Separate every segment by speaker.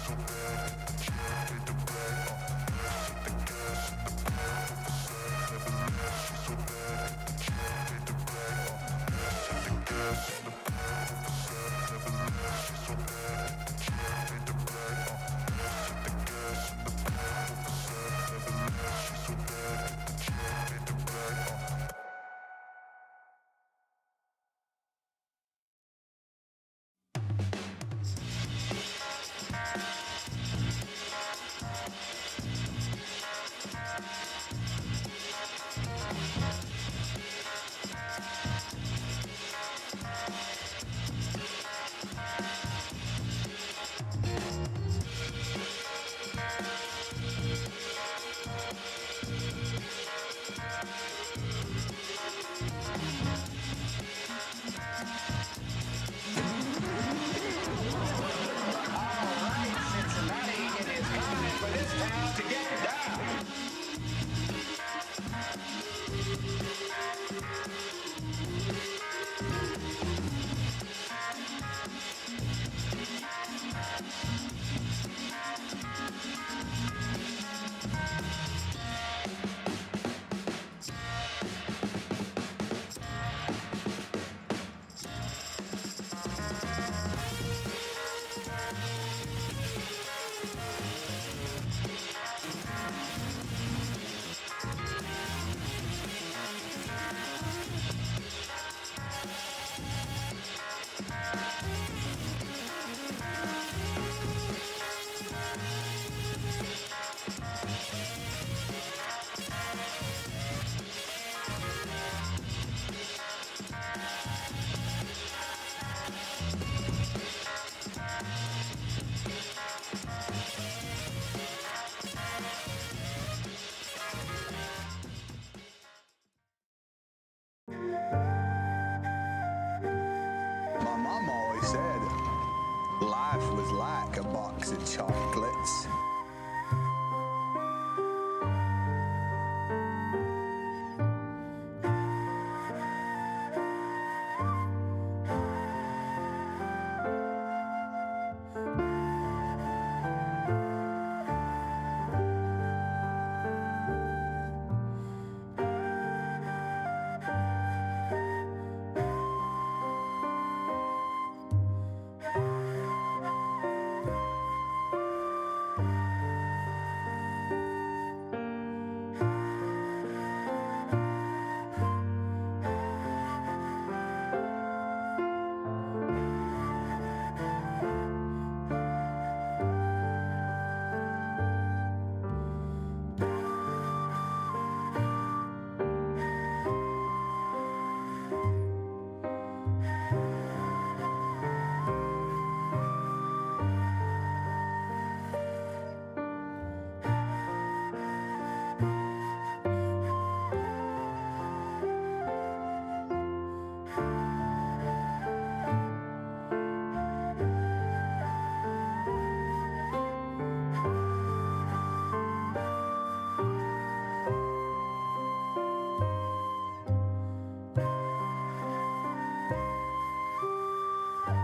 Speaker 1: So said life was like a box of chocolates.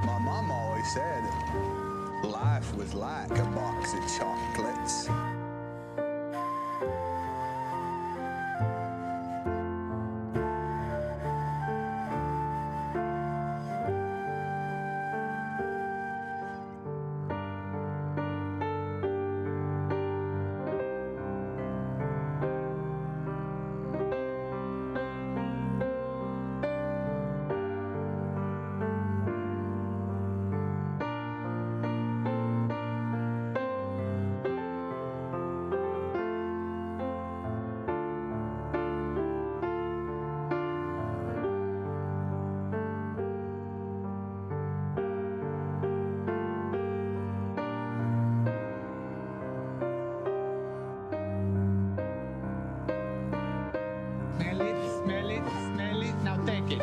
Speaker 1: My mom always said life was like a box of chocolates.
Speaker 2: Smell it, now take it.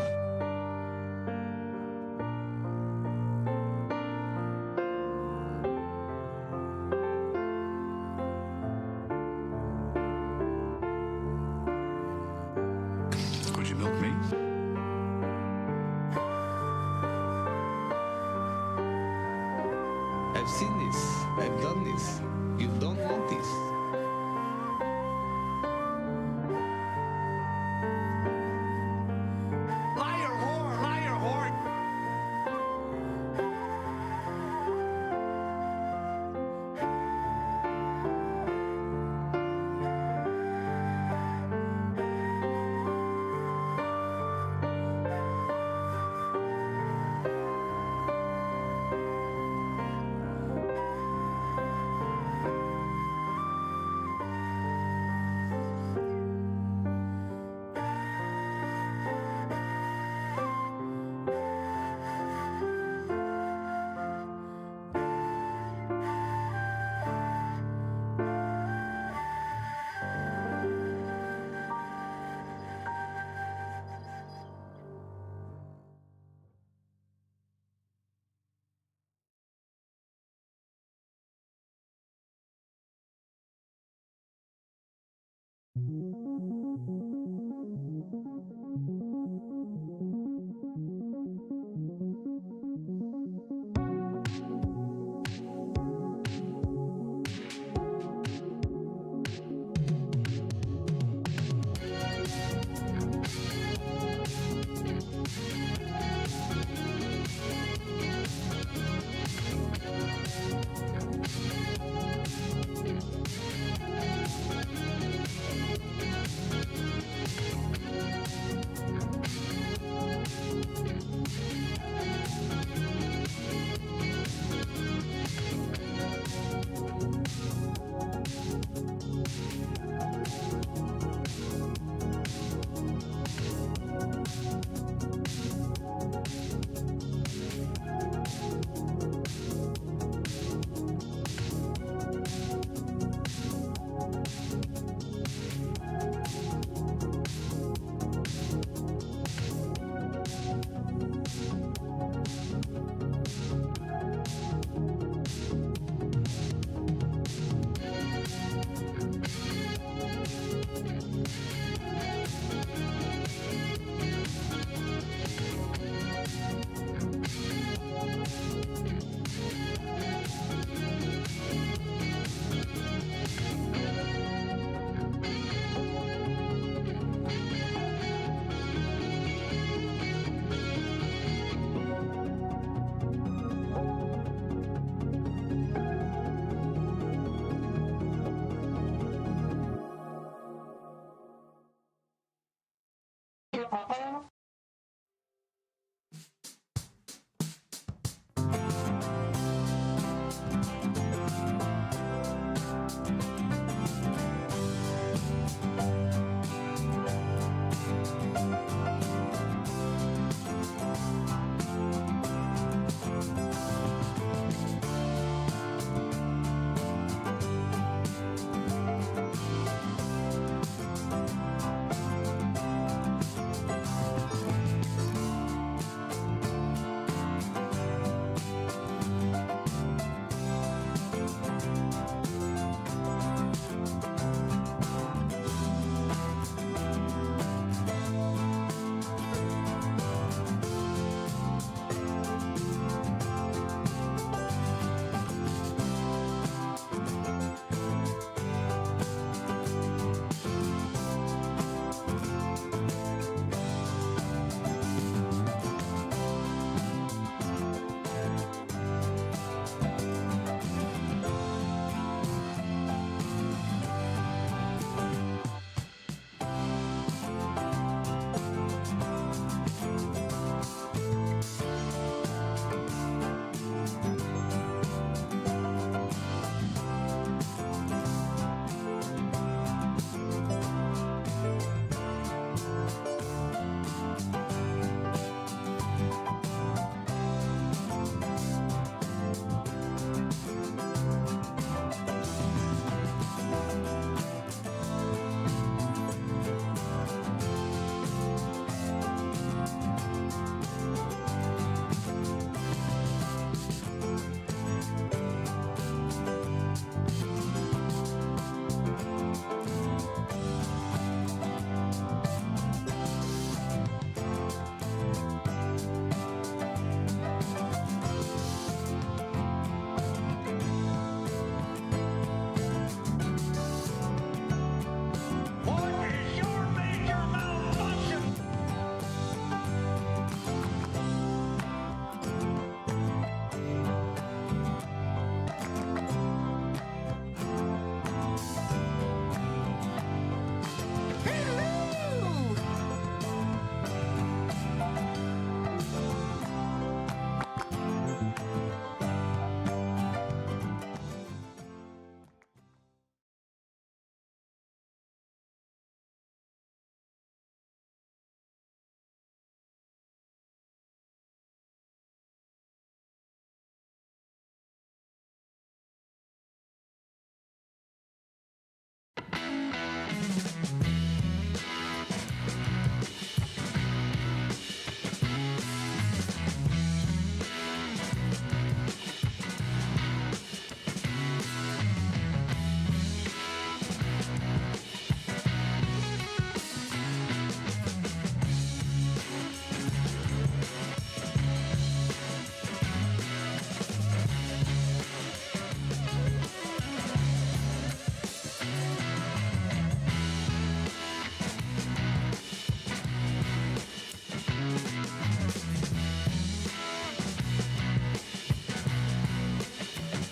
Speaker 3: Could you milk me?
Speaker 4: I've seen this. I've done this. You don't want this.
Speaker 2: Liar, whore!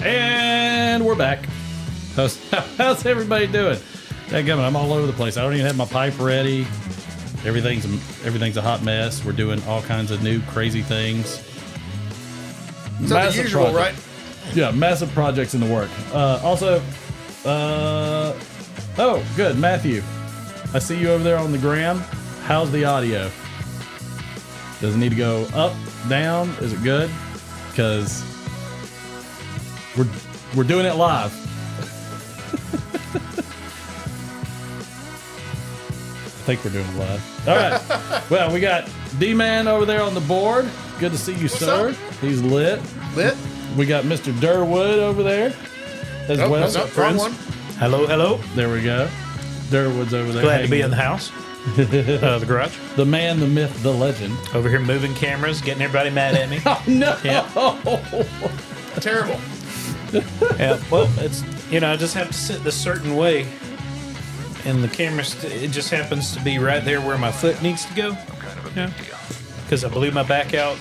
Speaker 5: And we're back. How's everybody doing? Dadgummit, I'm all over the place. I don't even have my pipe ready. Everything's a hot mess. We're doing all kinds of new crazy things.
Speaker 6: So the usual, right?
Speaker 5: Yeah, massive projects in the work. Oh, good, Matthew. I see you over there on the gram. How's the audio? Does it need to go up, down? Is it good? Because we're doing it live. I think we're doing it live. All right. Well, we got D-Man over there on the board. Good to see you, sir.
Speaker 6: Up?
Speaker 5: He's lit.
Speaker 6: Lit?
Speaker 5: We got Mr. Durwood over there as well.
Speaker 6: Wrong one.
Speaker 7: Hello, hello.
Speaker 5: There we go. Durwood's over there.
Speaker 7: Glad to be in the house. The garage.
Speaker 5: The man, the myth, the legend.
Speaker 7: Over here moving cameras, getting everybody mad at me.
Speaker 5: Oh, no.
Speaker 7: Yeah.
Speaker 6: Terrible.
Speaker 7: Yeah, well, it's, I just have to sit this certain way. And the camera, it just happens to be right there where my foot needs to go. Yeah. Because I blew my back out,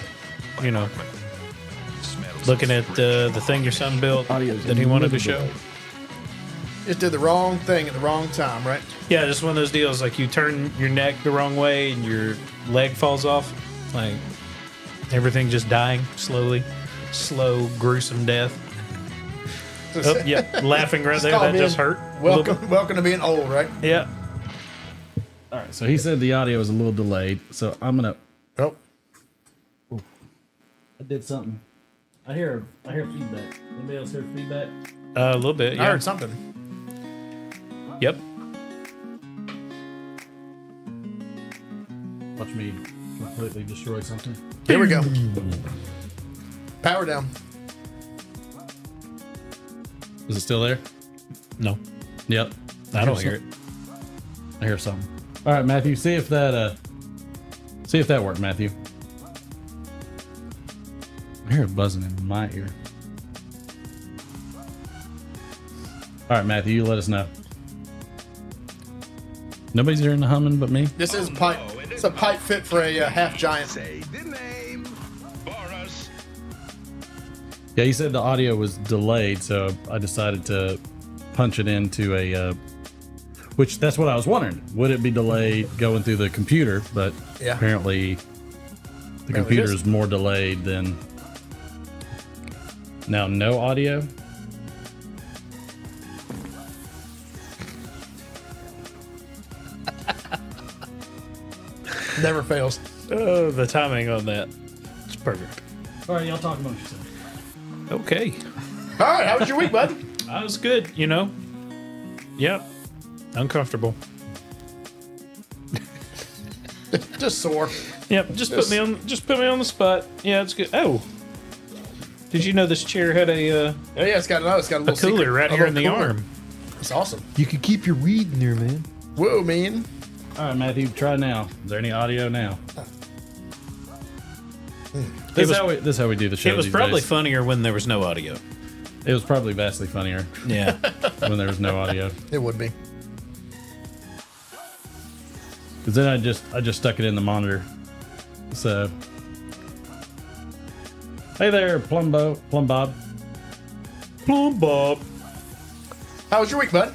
Speaker 7: looking at the thing your son built that he wanted to show.
Speaker 6: Just did the wrong thing at the wrong time, right?
Speaker 7: Yeah, just one of those deals like you turn your neck the wrong way and your leg falls off. Like everything just dying slowly. Slow, gruesome death. Oh, yeah, laughing right there. That just hurt.
Speaker 6: Welcome to being old, right?
Speaker 7: Yeah.
Speaker 5: All right, so he said the audio is a little delayed, so I'm going to...
Speaker 6: Oh.
Speaker 5: I did something. I hear feedback. Anybody else hear feedback?
Speaker 7: A little bit, yeah.
Speaker 6: I heard something.
Speaker 7: Yep.
Speaker 5: Watch me completely destroy something.
Speaker 6: Here we go. Power down.
Speaker 5: Is it still there?
Speaker 7: No.
Speaker 5: Yep.
Speaker 7: I don't hear it.
Speaker 5: I hear something. All right, Matthew, see if that worked, Matthew. I hear it buzzing in my ear. All right, Matthew, you let us know. Nobody's hearing the humming but me?
Speaker 6: This is pipe. It's a pipe fit for a half giant.
Speaker 1: Say the name for us.
Speaker 5: Yeah, he said the audio was delayed, so I decided to punch it into a... which, that's what I was wondering. Would it be delayed going through the computer? But
Speaker 6: Yeah.
Speaker 5: apparently the
Speaker 6: it
Speaker 5: computer
Speaker 6: is.
Speaker 5: is more delayed than... Now, no audio?
Speaker 6: Never fails.
Speaker 7: Oh, the timing on that. It's perfect.
Speaker 5: All right, y'all talk amongst yourselves.
Speaker 7: Okay.
Speaker 6: All right, how was your week, bud?
Speaker 7: That was good, Yep. Uncomfortable.
Speaker 6: Just sore.
Speaker 7: Yep, just put me on the spot. Yeah, it's good. Oh. Did you know this chair had a
Speaker 6: Oh yeah, it's got a little
Speaker 7: cooler
Speaker 6: secret,
Speaker 7: right
Speaker 6: a
Speaker 7: here in the
Speaker 6: little cooler.
Speaker 7: arm?
Speaker 6: It's awesome.
Speaker 7: You could keep your weed in there, man.
Speaker 6: Whoa, man.
Speaker 5: All right, Matthew, try now. Is there any audio now? This is how we do the show.
Speaker 7: It was
Speaker 5: these
Speaker 7: probably
Speaker 5: days.
Speaker 7: funnier when there was no audio.
Speaker 5: It was probably vastly funnier
Speaker 7: Yeah.
Speaker 5: when there was no audio.
Speaker 6: It would be.
Speaker 5: Because then I just stuck it in the monitor. So, hey there, Plum Bob.
Speaker 7: Plum Bob.
Speaker 6: How was your week, bud?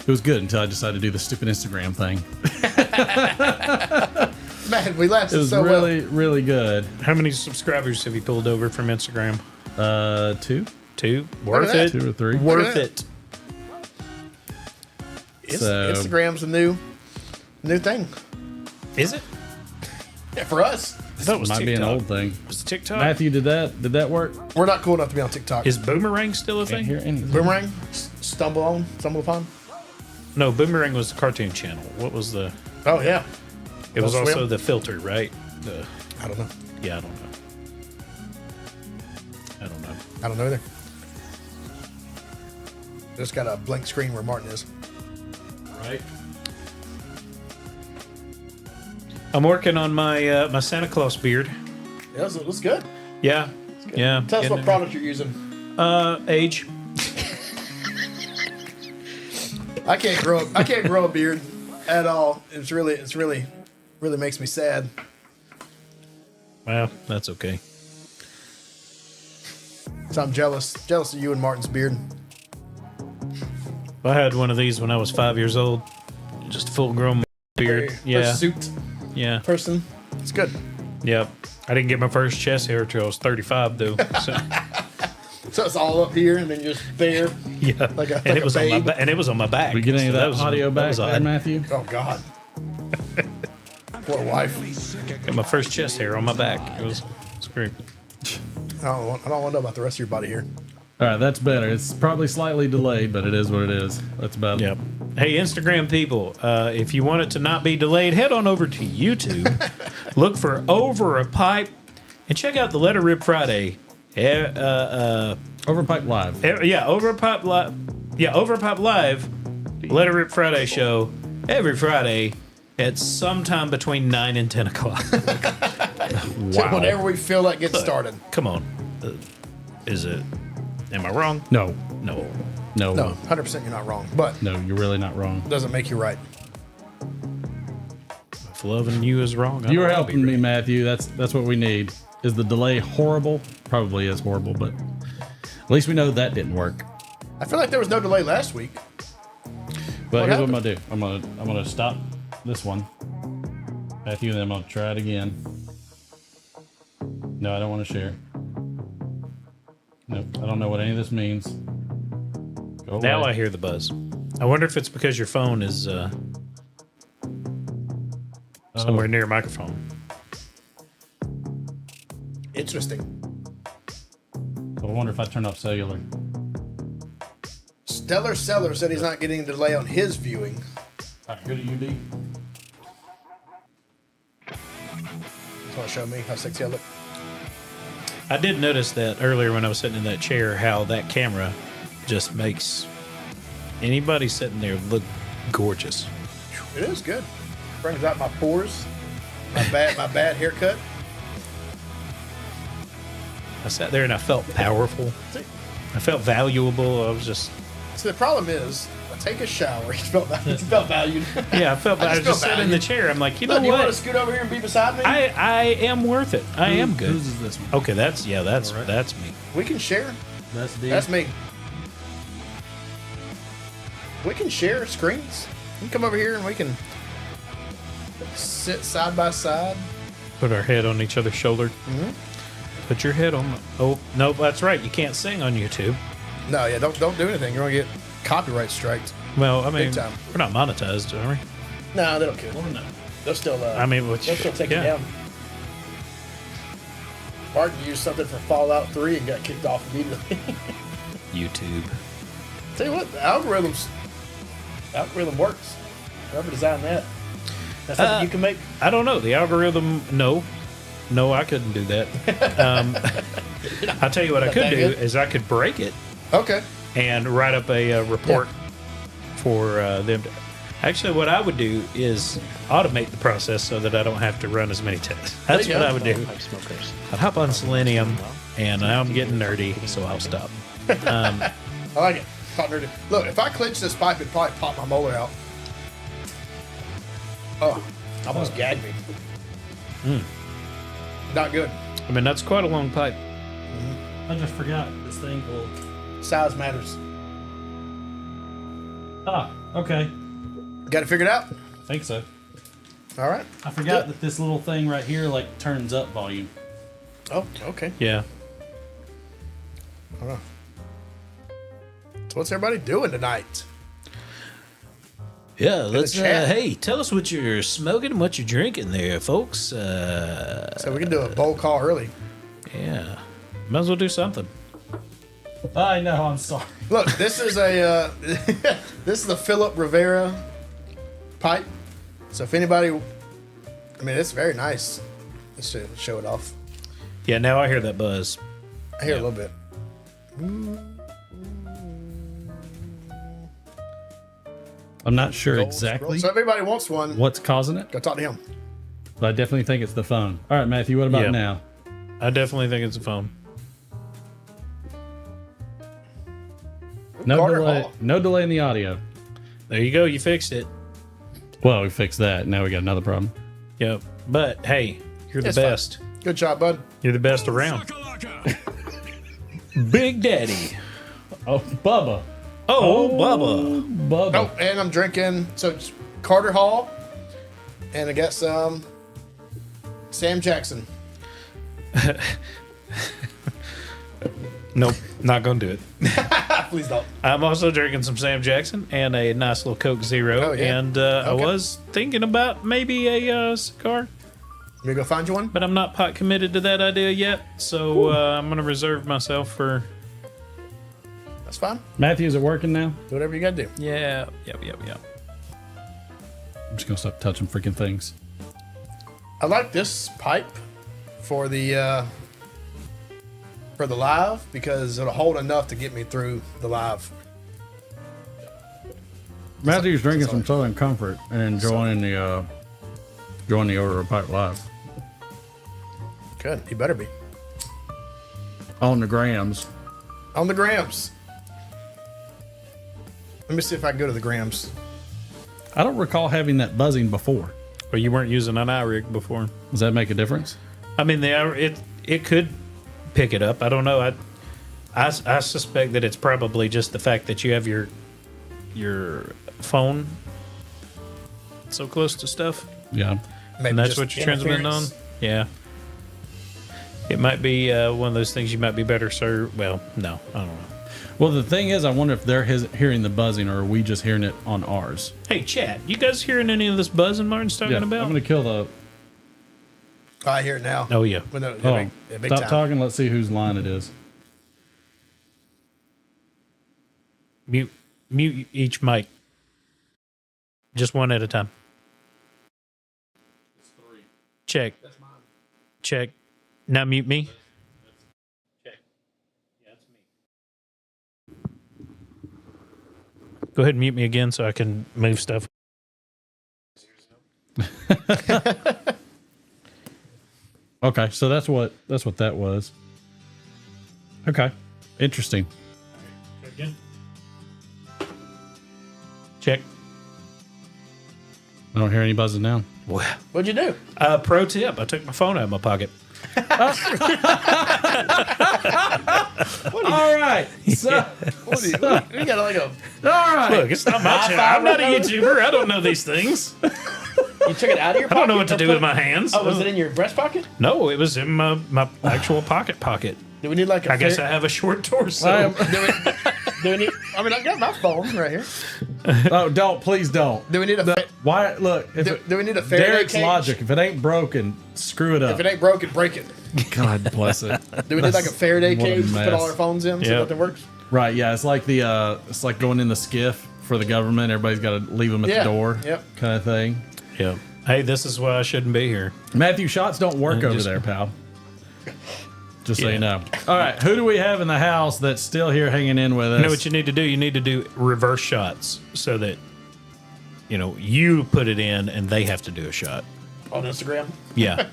Speaker 5: It was good until I decided to do the stupid Instagram thing.
Speaker 6: Man, we lasted
Speaker 5: It was
Speaker 6: so
Speaker 5: really, really good.
Speaker 7: How many subscribers have you pulled over from Instagram?
Speaker 5: 2,
Speaker 7: 2.
Speaker 6: Look at
Speaker 7: Worth
Speaker 6: that.
Speaker 7: it.
Speaker 5: 2 or 3.
Speaker 7: Worth
Speaker 6: that.
Speaker 7: it.
Speaker 5: So-
Speaker 6: Instagram's a new thing.
Speaker 7: Is it?
Speaker 6: Yeah, for us.
Speaker 7: That was
Speaker 5: Might
Speaker 7: TikTok.
Speaker 5: be an old thing.
Speaker 7: Was it TikTok?
Speaker 5: Matthew, did that work?
Speaker 6: We're not cool enough to be on TikTok.
Speaker 7: Is Boomerang still a
Speaker 5: Can't
Speaker 7: thing?
Speaker 5: hear anything.
Speaker 6: Boomerang? Stumble upon?
Speaker 7: No, Boomerang was the cartoon channel. What was the...
Speaker 6: Oh, yeah.
Speaker 7: It was
Speaker 6: Adult
Speaker 7: also
Speaker 6: Swim?
Speaker 7: the filter, right?
Speaker 6: I don't know.
Speaker 7: Yeah, I don't know.
Speaker 6: I don't know either. Just got a blank screen where Martin is.
Speaker 5: Right.
Speaker 7: I'm working on my my Santa Claus beard.
Speaker 6: Yeah, it looks good.
Speaker 7: Yeah. Yeah.
Speaker 6: Tell us
Speaker 7: getting
Speaker 6: what product you're using.
Speaker 7: Age.
Speaker 6: I can't grow a beard at all. It's really makes me sad.
Speaker 7: Well, that's okay.
Speaker 6: So I'm jealous of you and Martin's beard.
Speaker 7: I had one of these when I was 5 years old. Just a full-grown beard. Yeah.
Speaker 6: Suit
Speaker 7: Yeah.
Speaker 6: person. It's good.
Speaker 7: Yep. I didn't get my first chest hair till I was 35, though. So,
Speaker 6: So it's all up here and then just there.
Speaker 7: yeah. And it was on my and it was on my back.
Speaker 5: We get any of that
Speaker 7: was-
Speaker 5: audio back
Speaker 7: was
Speaker 5: there,
Speaker 7: odd.
Speaker 5: Matthew?
Speaker 6: Oh God. Poor wife.
Speaker 7: Got my first chest hair on my back. It was great.
Speaker 6: I don't want to know about the rest of your body here.
Speaker 5: All right, that's better. It's probably slightly delayed, but it is what it is. That's about
Speaker 7: Yep. Hey, Instagram people, if you want it to not be delayed, head on over to YouTube, look for Over a Pipe, and check out the Let It Rip Friday.
Speaker 5: Overpipe Live.
Speaker 7: Yeah, Over a Pipe Live. Yeah, Over a Pipe Live, Let It Rip Friday show every Friday at sometime between 9 and 10 o'clock.
Speaker 6: So whenever we feel like getting started.
Speaker 7: Come on. Is it? Am I wrong?
Speaker 5: No,
Speaker 7: No.
Speaker 5: no,
Speaker 6: No, 100% you're not wrong, but
Speaker 5: no, you're really not wrong.
Speaker 6: doesn't make you right.
Speaker 7: If loving you is wrong,
Speaker 5: You were
Speaker 7: I'll be
Speaker 5: helping me,
Speaker 7: right.
Speaker 5: Matthew. That's what we need. Is the delay horrible? Probably is horrible, but at least we know that didn't work.
Speaker 6: I feel like there was no delay last week.
Speaker 5: But
Speaker 6: What
Speaker 5: here's what I'm
Speaker 6: happened?
Speaker 5: gonna do. I'm gonna stop this one, Matthew, and then I'm gonna try it again. No, I don't want to share. Nope, I don't know what any of this means. Go away.
Speaker 7: Now I hear the buzz. I wonder if it's because your phone is somewhere near a microphone.
Speaker 6: Interesting.
Speaker 5: I wonder if I turn off cellular.
Speaker 6: Stellar Seller said he's not getting a delay on his viewing.
Speaker 5: All right, go to UD.
Speaker 6: Just want to show me how sexy I look.
Speaker 7: I did notice that earlier when I was sitting in that chair, how that camera just makes anybody sitting there look gorgeous.
Speaker 6: It is good. Brings out my pores. My bad haircut.
Speaker 7: I sat there and I felt powerful.
Speaker 6: See,
Speaker 7: I felt valuable. I was just,
Speaker 6: the problem is, I take a shower. You felt valued.
Speaker 7: yeah, I felt. I
Speaker 6: just
Speaker 7: was just
Speaker 6: feel
Speaker 7: sitting in the
Speaker 6: valued.
Speaker 7: chair. I'm like, you know
Speaker 6: Look, you want to
Speaker 7: what?
Speaker 6: scoot over here and be beside me?
Speaker 7: I am worth it. I am good.
Speaker 5: Whose is this one?
Speaker 7: Okay, that's me.
Speaker 6: We can share.
Speaker 5: That's D.
Speaker 6: That's me. We can share screens. You can come over here and we can sit side by side.
Speaker 7: Put our head on each other's shoulder.
Speaker 6: Mm-hmm.
Speaker 7: Put your head on. Oh no, that's right. You can't sing on YouTube.
Speaker 6: No, yeah, don't do anything. You're gonna get copyright striked.
Speaker 7: Well, I mean,
Speaker 6: time.
Speaker 7: we're not monetized, are we?
Speaker 6: No, they don't care. They'll still.
Speaker 7: I mean,
Speaker 6: they'll still take it down. Martin used something for Fallout 3 and got kicked off immediately.
Speaker 7: YouTube.
Speaker 6: Tell you what, the algorithm works. Whoever designed that. That's something you can make.
Speaker 7: I don't know. The algorithm, no, I couldn't do that. I'll tell you what I could
Speaker 6: that
Speaker 7: do
Speaker 6: good?
Speaker 7: is I could break it
Speaker 6: Okay.
Speaker 7: and write up a report for them. Actually, what I would do is automate the process so that I don't have to run as many tests. That's
Speaker 6: There you
Speaker 7: what
Speaker 6: go.
Speaker 7: I would do. I'd hop on Selenium, and now I'm getting nerdy, so I'll stop.
Speaker 6: I like it. Hot nerdy. Look, if I clench this pipe, it'd probably pop my molar out. Oh, almost gagged me. Not good.
Speaker 7: I mean, that's quite a long pipe.
Speaker 5: I just forgot this thing called.
Speaker 6: Size matters.
Speaker 5: Ah, okay.
Speaker 6: Got it figured out?
Speaker 5: I think so.
Speaker 6: All right.
Speaker 5: I forgot
Speaker 6: Good.
Speaker 5: that this little thing right here like turns up volume.
Speaker 6: Oh, okay.
Speaker 7: Yeah.
Speaker 6: So what's everybody doing tonight?
Speaker 7: Yeah, let's.
Speaker 6: chat.
Speaker 7: Hey, tell us what you're smoking and what you're drinking there, folks.
Speaker 6: So we can do a bowl call early.
Speaker 7: Yeah, might as well do something.
Speaker 5: I know. I'm sorry.
Speaker 6: Look, this is a this is the Philip Rivera pipe. So if anybody, I mean, it's very nice. Let's show it off.
Speaker 7: Yeah, now I hear that buzz.
Speaker 6: I hear a little bit.
Speaker 5: I'm not sure exactly
Speaker 6: So if everybody wants one,
Speaker 5: what's causing it,
Speaker 6: go talk to him.
Speaker 5: but I definitely think it's the phone. All right, Matthew. What about
Speaker 7: Yeah.
Speaker 5: now?
Speaker 7: I definitely think it's a phone.
Speaker 5: No
Speaker 6: Carter
Speaker 5: delay.
Speaker 6: Hall.
Speaker 5: No delay in the audio.
Speaker 7: There you go. You fixed it.
Speaker 5: Well, we fixed that. Now we got another problem.
Speaker 7: Yep. But hey, you're the
Speaker 6: It's fine.
Speaker 7: best.
Speaker 6: Good job, bud.
Speaker 7: You're the best around. Big Daddy.
Speaker 5: Oh, Bubba.
Speaker 7: Oh, Bubba.
Speaker 5: Bubba.
Speaker 6: Oh, and I'm drinking, so it's Carter Hall, and I got some Sam Jackson.
Speaker 7: Nope, not gonna do it.
Speaker 6: Please don't.
Speaker 7: I'm also drinking some Sam Jackson and a nice little Coke Zero.
Speaker 6: Oh, yeah.
Speaker 7: And I was thinking about maybe a cigar,
Speaker 6: You go find you one?
Speaker 7: but I'm not pot committed to that idea yet. So I'm gonna reserve myself for.
Speaker 6: That's fine.
Speaker 5: Matthew, is it working now?
Speaker 6: Do whatever you gotta do.
Speaker 7: Yeah.
Speaker 5: I'm just gonna stop touching freaking things.
Speaker 6: I like this pipe for the live because it'll hold enough to get me through the live.
Speaker 5: Matthew's drinking some Southern Comfort and joining the Order of Pipe Live
Speaker 6: Good. He better be.
Speaker 5: on the grams.
Speaker 6: On the grams. Let me see if I can go to the grams.
Speaker 5: I don't recall having that buzzing before.
Speaker 7: But you weren't using an iRig before.
Speaker 5: Does that make a difference?
Speaker 7: I mean, it could pick it up. I don't know. I suspect that it's probably just the fact that you have your phone so close to stuff,
Speaker 5: Yeah.
Speaker 6: Maybe
Speaker 7: and that's
Speaker 6: just
Speaker 7: what you're transmitting on.
Speaker 6: interference.
Speaker 7: Yeah. It might be one of those things you might be better served. Well, no, I don't know.
Speaker 5: Well, the thing is, I wonder if they're hearing the buzzing or are we just hearing it on ours?
Speaker 7: Hey, chat, you guys hearing any of this buzzing Martin's talking
Speaker 5: Yeah,
Speaker 7: about?
Speaker 5: I'm going to kill the...
Speaker 6: Oh, I hear it now.
Speaker 7: Oh, yeah.
Speaker 6: When
Speaker 5: Oh,
Speaker 6: big
Speaker 5: stop
Speaker 6: time.
Speaker 5: talking. Let's see whose line it is.
Speaker 7: Mute each mic. Just one at a time. Check. Check. Now mute me. Check. Yeah, it's me. Go ahead and mute me again so I can move stuff.
Speaker 5: Okay, so that's what that was. Okay, interesting.
Speaker 7: Again. Check.
Speaker 5: I don't hear any buzzing now.
Speaker 6: What'd you do?
Speaker 7: Pro tip: I took my phone out of my pocket.
Speaker 5: All right, so
Speaker 6: What do you got like a.
Speaker 5: all right.
Speaker 7: Look, it's not my channel. I'm not a YouTuber. I don't know these things.
Speaker 6: You took it out of your
Speaker 7: I
Speaker 6: pocket?
Speaker 7: don't know what to
Speaker 6: or
Speaker 7: do
Speaker 6: put-
Speaker 7: with my hands.
Speaker 6: Oh, was it in your breast pocket?
Speaker 7: No, it was in my actual pocket.
Speaker 6: Do we need like a
Speaker 7: I guess I have a short torso.
Speaker 6: Do we need? I mean, I got my phone right here.
Speaker 5: Oh, please don't.
Speaker 6: Do we need a?
Speaker 5: Why? Look, if
Speaker 6: Do we need a Faraday
Speaker 5: Derek's
Speaker 6: cage?
Speaker 5: logic. If it ain't broken, screw it up.
Speaker 6: If it ain't broken, break it.
Speaker 5: God bless it.
Speaker 6: Do we need like a Faraday
Speaker 5: What a
Speaker 6: cage to put all
Speaker 5: mess.
Speaker 6: our phones in so
Speaker 7: Yep.
Speaker 6: nothing works?
Speaker 5: Right? Yeah, it's like it's like going in the skiff for the government. Everybody's got to leave them at
Speaker 6: Yeah,
Speaker 5: the door.
Speaker 6: yep.
Speaker 5: Kind of thing.
Speaker 7: Yeah. Hey, this is why I shouldn't be here.
Speaker 5: Matthew, shots don't work over
Speaker 7: just-
Speaker 5: there, pal. Just so
Speaker 7: Yeah.
Speaker 5: you know. All right, who do we have in the house that's still here hanging in with us?
Speaker 7: You know what you need to do? You need to do reverse shots so that, you put it in and they have to do a shot.
Speaker 6: On Instagram?
Speaker 7: Yeah.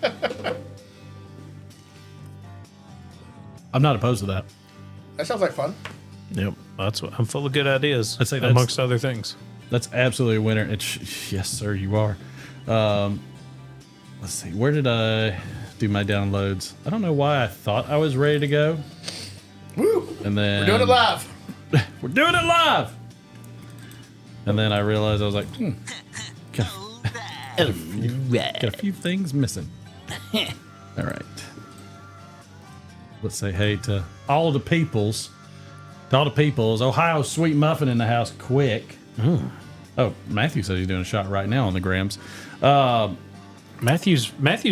Speaker 5: I'm not opposed to that.
Speaker 6: That sounds like fun.
Speaker 7: Yep. That's what I'm full of good ideas.
Speaker 5: I'd say that's-
Speaker 7: amongst other things.
Speaker 5: That's absolutely a winner. Yes, sir, you are. Let's see. Where did I do my downloads? I don't know why I thought I was ready to go.
Speaker 6: Woo!
Speaker 5: And then
Speaker 6: We're doing it live.
Speaker 5: We're doing it live. And then I realized I was like, got a few things missing. All right. Let's say hey to all the peoples. To all the peoples. Ohio Sweet Muffin in the house quick. Oh, Matthew says he's doing a shot right now on the grams.
Speaker 7: Matthew's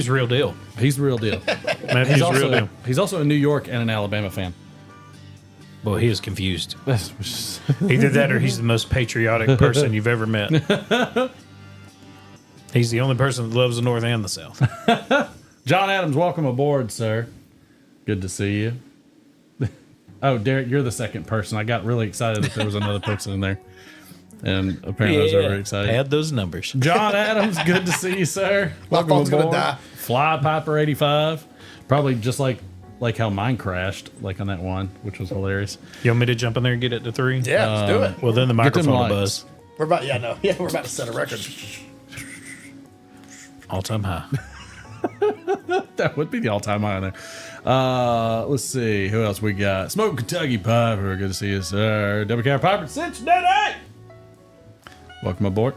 Speaker 7: real deal.
Speaker 5: He's the real deal.
Speaker 7: Matthew's real deal.
Speaker 5: He's also a New York and an Alabama fan.
Speaker 7: Well, he is confused.
Speaker 5: That's
Speaker 7: Either that or he's the most patriotic person you've ever met. He's the only person that loves the North and the South.
Speaker 5: John Adams, welcome aboard, sir. Good to see you. Oh, Derek, you're the second person. I got really excited that there was another person in there. And apparently I was very excited.
Speaker 7: Add those numbers.
Speaker 5: John Adams, good to see you, sir.
Speaker 6: My
Speaker 5: Welcome
Speaker 6: phone's gonna
Speaker 5: aboard.
Speaker 6: die.
Speaker 5: Fly Piper 85. Probably just like how mine crashed, like on that one, which was hilarious.
Speaker 7: You want me to jump in there and get it to 3?
Speaker 6: Yeah, let's do it.
Speaker 7: Well, then the
Speaker 5: Get them
Speaker 7: microphone will
Speaker 5: lights.
Speaker 7: buzz.
Speaker 6: We're about we're about to set a record.
Speaker 7: All time high.
Speaker 5: That would be the all-time high on there. Let's see who else we got. Smoke Kentucky Piper, good to see you, sir. WK Piper, Cincinnati. Welcome aboard.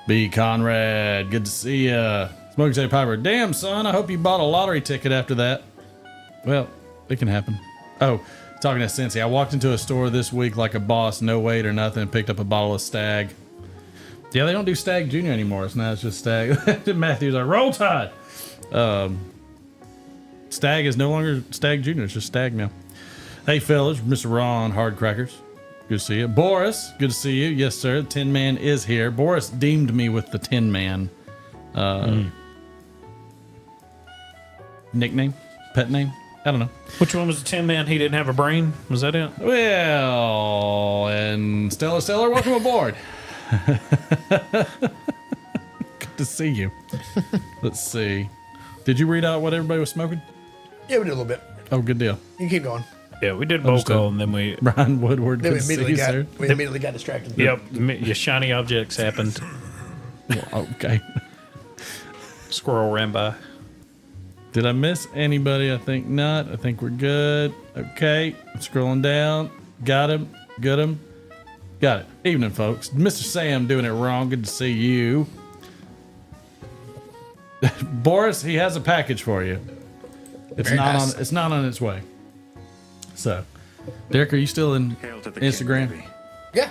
Speaker 5: B Conrad, good to see you. Smoke Kentucky Piper, damn son, I hope you bought a lottery ticket after that. Well, it can happen. Oh, talking to Cincy, I walked into a store this week like a boss, no wait or nothing, and picked up a bottle of Stag. Yeah, they don't do Stag Junior anymore. It's now it's just Stag. Matthew's like, Roll Tide. Stag is no longer Stag Junior. It's just Stag now. Hey, fellas, Mr. Ron Hardcrackers. Good to see you. Boris, good to see you. Yes, sir. The Tin Man is here. Boris deemed me with the Tin Man. Nickname? Pet name? I don't know.
Speaker 7: Which one was the Tin Man? He didn't have a brain? Was that it?
Speaker 5: Well, and Stellar, welcome aboard. Good to see you. Let's see. Did you read out what everybody was smoking?
Speaker 6: Yeah, we did a little bit.
Speaker 5: Oh, good deal.
Speaker 6: You can keep going.
Speaker 7: Yeah, we did bowl call and then we...
Speaker 5: Brian Woodward,
Speaker 6: Then
Speaker 5: good to see you, sir.
Speaker 6: we immediately got distracted.
Speaker 7: Yep, your shiny objects happened.
Speaker 5: Okay.
Speaker 7: Squirrel ran by.
Speaker 5: Did I miss anybody? I think not. I think we're good. Okay. Scrolling down. Got him. Got him. Got it. Evening, folks. Mr. Sam doing it wrong. Good to see you. Boris, he has a package for you. It's
Speaker 6: Very
Speaker 5: not
Speaker 6: nice.
Speaker 5: on. It's not on its way. So, Derek, are you still in
Speaker 3: Hail to the
Speaker 5: Instagram?
Speaker 3: king, baby.
Speaker 6: Yeah.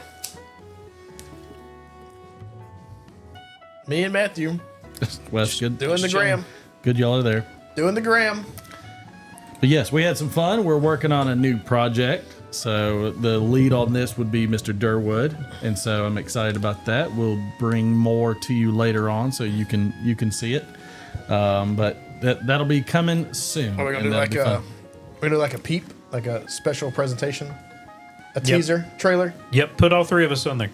Speaker 6: Me and Matthew
Speaker 5: Well, that's good.
Speaker 6: doing the gram.
Speaker 5: Good, y'all are there.
Speaker 6: Doing the gram.
Speaker 5: But yes, we had some fun. We're working on a new project. So the lead on this would be Mr. Durwood, and so I'm excited about that. We'll bring more to you later on, so you can see it. But that'll be coming soon.
Speaker 6: Are we gonna
Speaker 5: and
Speaker 6: do
Speaker 5: that'll
Speaker 6: like
Speaker 5: be
Speaker 6: a?
Speaker 5: fun.
Speaker 6: We're gonna do like a peep, like a special presentation, a teaser trailer.
Speaker 7: Yep, put all three of us on there.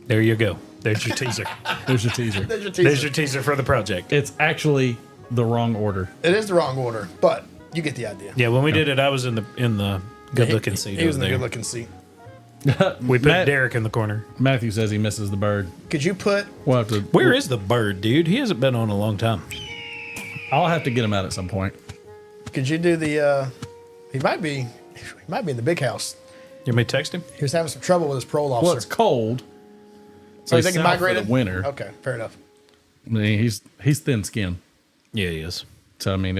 Speaker 7: There you go. There's your teaser.
Speaker 5: There's your teaser.
Speaker 6: There's your teaser.
Speaker 7: There's your teaser for the project.
Speaker 5: It's actually the wrong order.
Speaker 6: It is the wrong order, but you get the idea.
Speaker 7: Yeah, when we did it, I was in the good-looking seat.
Speaker 6: He was in the
Speaker 7: over
Speaker 6: good looking seat.
Speaker 7: there. We put
Speaker 5: Matt-
Speaker 7: Derek in the corner.
Speaker 5: Matthew says he misses the bird.
Speaker 6: Could you put?
Speaker 5: We'll have to.
Speaker 7: Where is the bird, dude? He hasn't been on a long time.
Speaker 5: I'll have to get him out at some point.
Speaker 6: Could you do the? He might be in the big house.
Speaker 7: You want me to text him?
Speaker 6: He was having some trouble with his parole officer.
Speaker 5: Well, it's cold. So
Speaker 6: you
Speaker 5: he's
Speaker 6: think he
Speaker 5: south for
Speaker 6: migrated?
Speaker 5: the winter.
Speaker 6: Okay, fair enough.
Speaker 5: I mean, he's thin skinned.
Speaker 7: Yeah, he is.
Speaker 5: So I mean,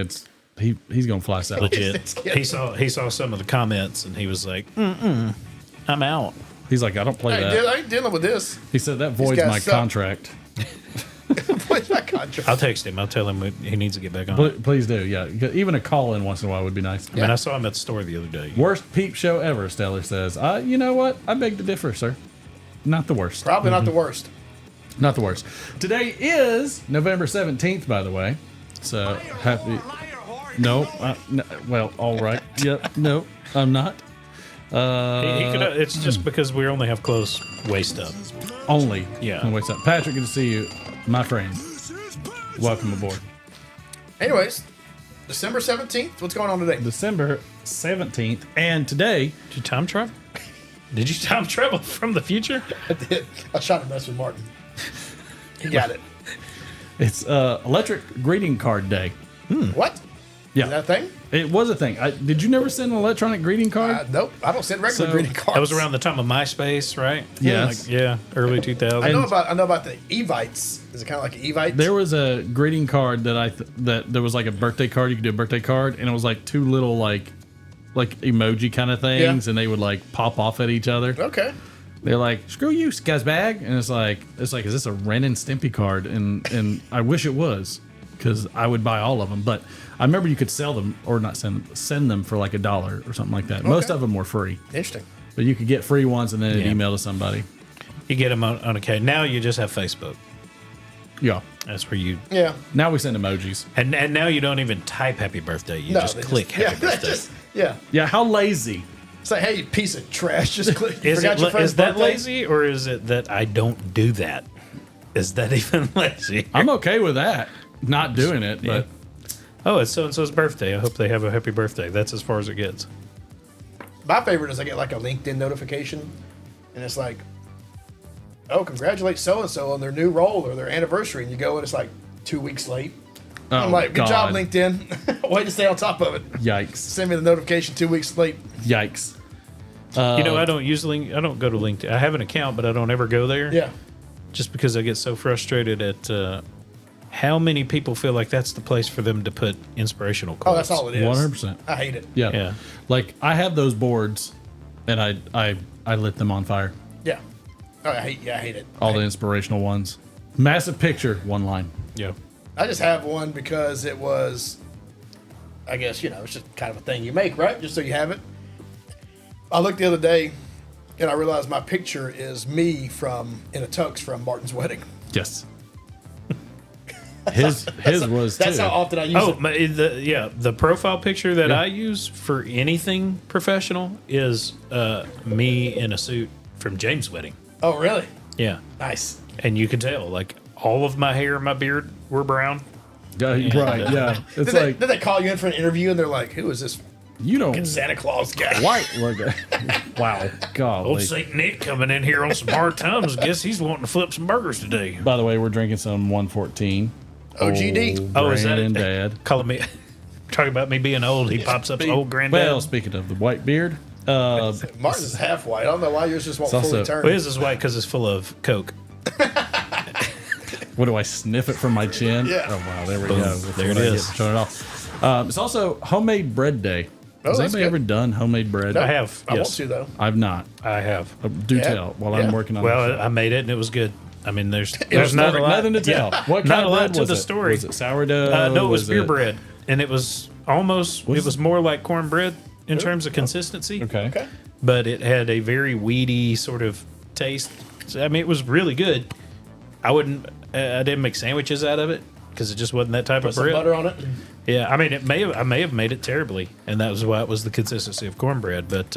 Speaker 5: he's gonna fly south.
Speaker 7: Legit.
Speaker 6: He's
Speaker 7: He saw some of the comments and he was like, I'm out.
Speaker 5: He's like, I don't play
Speaker 6: Hey,
Speaker 5: that.
Speaker 6: dude, I ain't dealing with this.
Speaker 5: He said that voids
Speaker 6: guys
Speaker 5: my
Speaker 6: suck.
Speaker 5: contract.
Speaker 6: What's my contract?
Speaker 7: I'll text him. I'll tell him he needs to get back on.
Speaker 5: Please do, yeah. Even a call in once in a while would be nice.
Speaker 7: I mean, I saw him at the store the other day.
Speaker 5: Worst peep show ever, Stellar says. You know what? I beg to differ, sir. Not the worst.
Speaker 6: Probably not the worst.
Speaker 5: Not the worst. Today is November 17th, by the way. So happy. No, well, all right. Yep. No, I'm not.
Speaker 7: He could. It's just because we only have close waist up.
Speaker 5: Only.
Speaker 7: Yeah.
Speaker 5: Wait up, Patrick. Good to see you, my friend. Welcome aboard.
Speaker 6: Anyways, December 17th. What's going on today?
Speaker 5: December 17th, and today.
Speaker 7: Did you time travel? Did you time travel from the future?
Speaker 6: I did. I shot a mess with Martin. He got it.
Speaker 5: It's Electric Greeting Card Day.
Speaker 6: What?
Speaker 5: Yeah.
Speaker 6: Is that a thing?
Speaker 5: It was a thing. Did you never send an electronic greeting card?
Speaker 6: Nope. I don't send regular
Speaker 5: So-
Speaker 6: greeting cards.
Speaker 7: That was around the time of MySpace, right?
Speaker 5: Yes.
Speaker 7: Like, early 2000s.
Speaker 6: I know about the Evites. Is it kind of like an Evite?
Speaker 5: There was a greeting card that that there was like a birthday card. You could do a birthday card, and it was like two little like emoji kind of things,
Speaker 6: Yeah.
Speaker 5: and they would like pop off at each other.
Speaker 6: Okay.
Speaker 5: They're like, "Screw you, scuzzbag," and it's like, is this a Ren and Stimpy card? And I wish it was, because I would buy all of them. But I remember you could sell them or not send them for like $1 or something like that. Most of them were free,
Speaker 6: Interesting.
Speaker 5: but you could get free ones and then
Speaker 7: Yeah.
Speaker 5: email to somebody.
Speaker 7: You get them on a K. Now you just have Facebook.
Speaker 5: Yeah.
Speaker 7: That's where you.
Speaker 6: Yeah.
Speaker 5: Now we send emojis.
Speaker 7: And now you don't even type happy birthday. You
Speaker 6: No,
Speaker 7: just
Speaker 6: they
Speaker 7: click
Speaker 6: yeah,
Speaker 7: happy birthday.
Speaker 6: yeah.
Speaker 5: Yeah. How lazy.
Speaker 6: It's like, hey, you piece of trash. Just click.
Speaker 7: Is
Speaker 6: Forgot your
Speaker 7: it
Speaker 6: friend's
Speaker 7: is that
Speaker 6: birthday?
Speaker 7: lazy or is it that I don't do that? Is that even lazy?
Speaker 5: I'm okay with that. Not doing it, but
Speaker 7: Oh, it's so and so's birthday. I hope they have a happy birthday. That's as far as it gets.
Speaker 6: My favorite is I get like a LinkedIn notification, and it's like, oh, congratulate so and so on their new role or their anniversary, and you go and it's like 2 weeks late. I'm like, good job,
Speaker 5: God.
Speaker 6: LinkedIn. Way to stay on top of it.
Speaker 5: Yikes!
Speaker 6: Send me the notification 2 weeks late.
Speaker 5: Yikes!
Speaker 7: I don't use I don't go to LinkedIn. I have an account, but I don't ever go there.
Speaker 6: Yeah.
Speaker 7: Just because I get so frustrated at how many people feel like that's the place for them to put inspirational quotes.
Speaker 6: Oh, that's all it is.
Speaker 5: 100%.
Speaker 6: I hate it.
Speaker 5: Yeah.
Speaker 7: Yeah.
Speaker 5: Like I have those boards, and I lit them on fire.
Speaker 6: Yeah. Oh, I hate it.
Speaker 5: All the inspirational ones. Massive picture, one line.
Speaker 7: Yeah.
Speaker 6: I just have one because it was, I guess, it's just kind of a thing you make, right? Just so you have it. I looked the other day, and I realized my picture is me in a tux from Martin's wedding.
Speaker 5: Yes. His was
Speaker 6: That's
Speaker 5: too.
Speaker 6: how often I use
Speaker 7: Oh,
Speaker 6: it.
Speaker 7: the profile picture that
Speaker 5: Yeah.
Speaker 7: I use for anything professional is me in a suit from James' wedding.
Speaker 6: Oh, really?
Speaker 7: Yeah.
Speaker 6: Nice.
Speaker 7: And you can tell, like, all of my hair and my beard were brown.
Speaker 5: Yeah, right. Yeah. It's
Speaker 6: Did they call you in for an interview, and they're like, who is this
Speaker 5: you don't
Speaker 6: Santa Claus guy?
Speaker 5: white look. Wow. God.
Speaker 7: Old St. Nick coming in here on some hard times. Guess he's wanting to flip some burgers today.
Speaker 5: By the way, we're drinking some 114.
Speaker 6: OGD.
Speaker 7: Oh, is that it?
Speaker 5: Granddad.
Speaker 7: Calling me, talking about me being old. He pops up old granddad.
Speaker 5: Well, speaking of the white beard,
Speaker 6: Martin's is half white. I don't know why yours just won't
Speaker 5: It's
Speaker 6: fully
Speaker 5: also-
Speaker 6: turn.
Speaker 7: Well, his is white because it's full of Coke.
Speaker 5: what do I sniff it from my chin?
Speaker 6: Yeah.
Speaker 5: Oh wow, there we
Speaker 7: Boom.
Speaker 5: go.
Speaker 7: There it
Speaker 5: Before I
Speaker 7: is.
Speaker 5: get shut it off. It's also homemade bread day. Has
Speaker 6: that's
Speaker 5: anybody
Speaker 6: good.
Speaker 5: ever done homemade bread?
Speaker 7: I have.
Speaker 6: I want
Speaker 7: Yes,
Speaker 6: to, though.
Speaker 5: I've not.
Speaker 7: I have.
Speaker 5: Do
Speaker 6: Yeah.
Speaker 5: tell while
Speaker 6: Yeah.
Speaker 5: I'm working on.
Speaker 7: Well,
Speaker 5: the show.
Speaker 7: I made it and it was good. I mean, there's
Speaker 5: There's
Speaker 7: not a lot.
Speaker 5: nothing to tell.
Speaker 7: Yeah.
Speaker 5: What
Speaker 7: Not
Speaker 5: kind
Speaker 7: a
Speaker 5: of
Speaker 7: lot
Speaker 5: bread
Speaker 7: to
Speaker 5: was
Speaker 7: the
Speaker 5: it?
Speaker 7: story.
Speaker 5: Was it sourdough?
Speaker 7: No, it was beer bread, and it was almost. It was more like cornbread in terms of consistency.
Speaker 5: Okay.
Speaker 6: Okay.
Speaker 7: But it had a very weedy sort of taste. I mean, it was really good. I wouldn't. I didn't make sandwiches out of it because it just wasn't that type
Speaker 6: Put
Speaker 7: of
Speaker 6: some
Speaker 7: bread.
Speaker 6: butter on it.
Speaker 7: Yeah, I mean, I may have made it terribly, and that was why it was the consistency of cornbread. But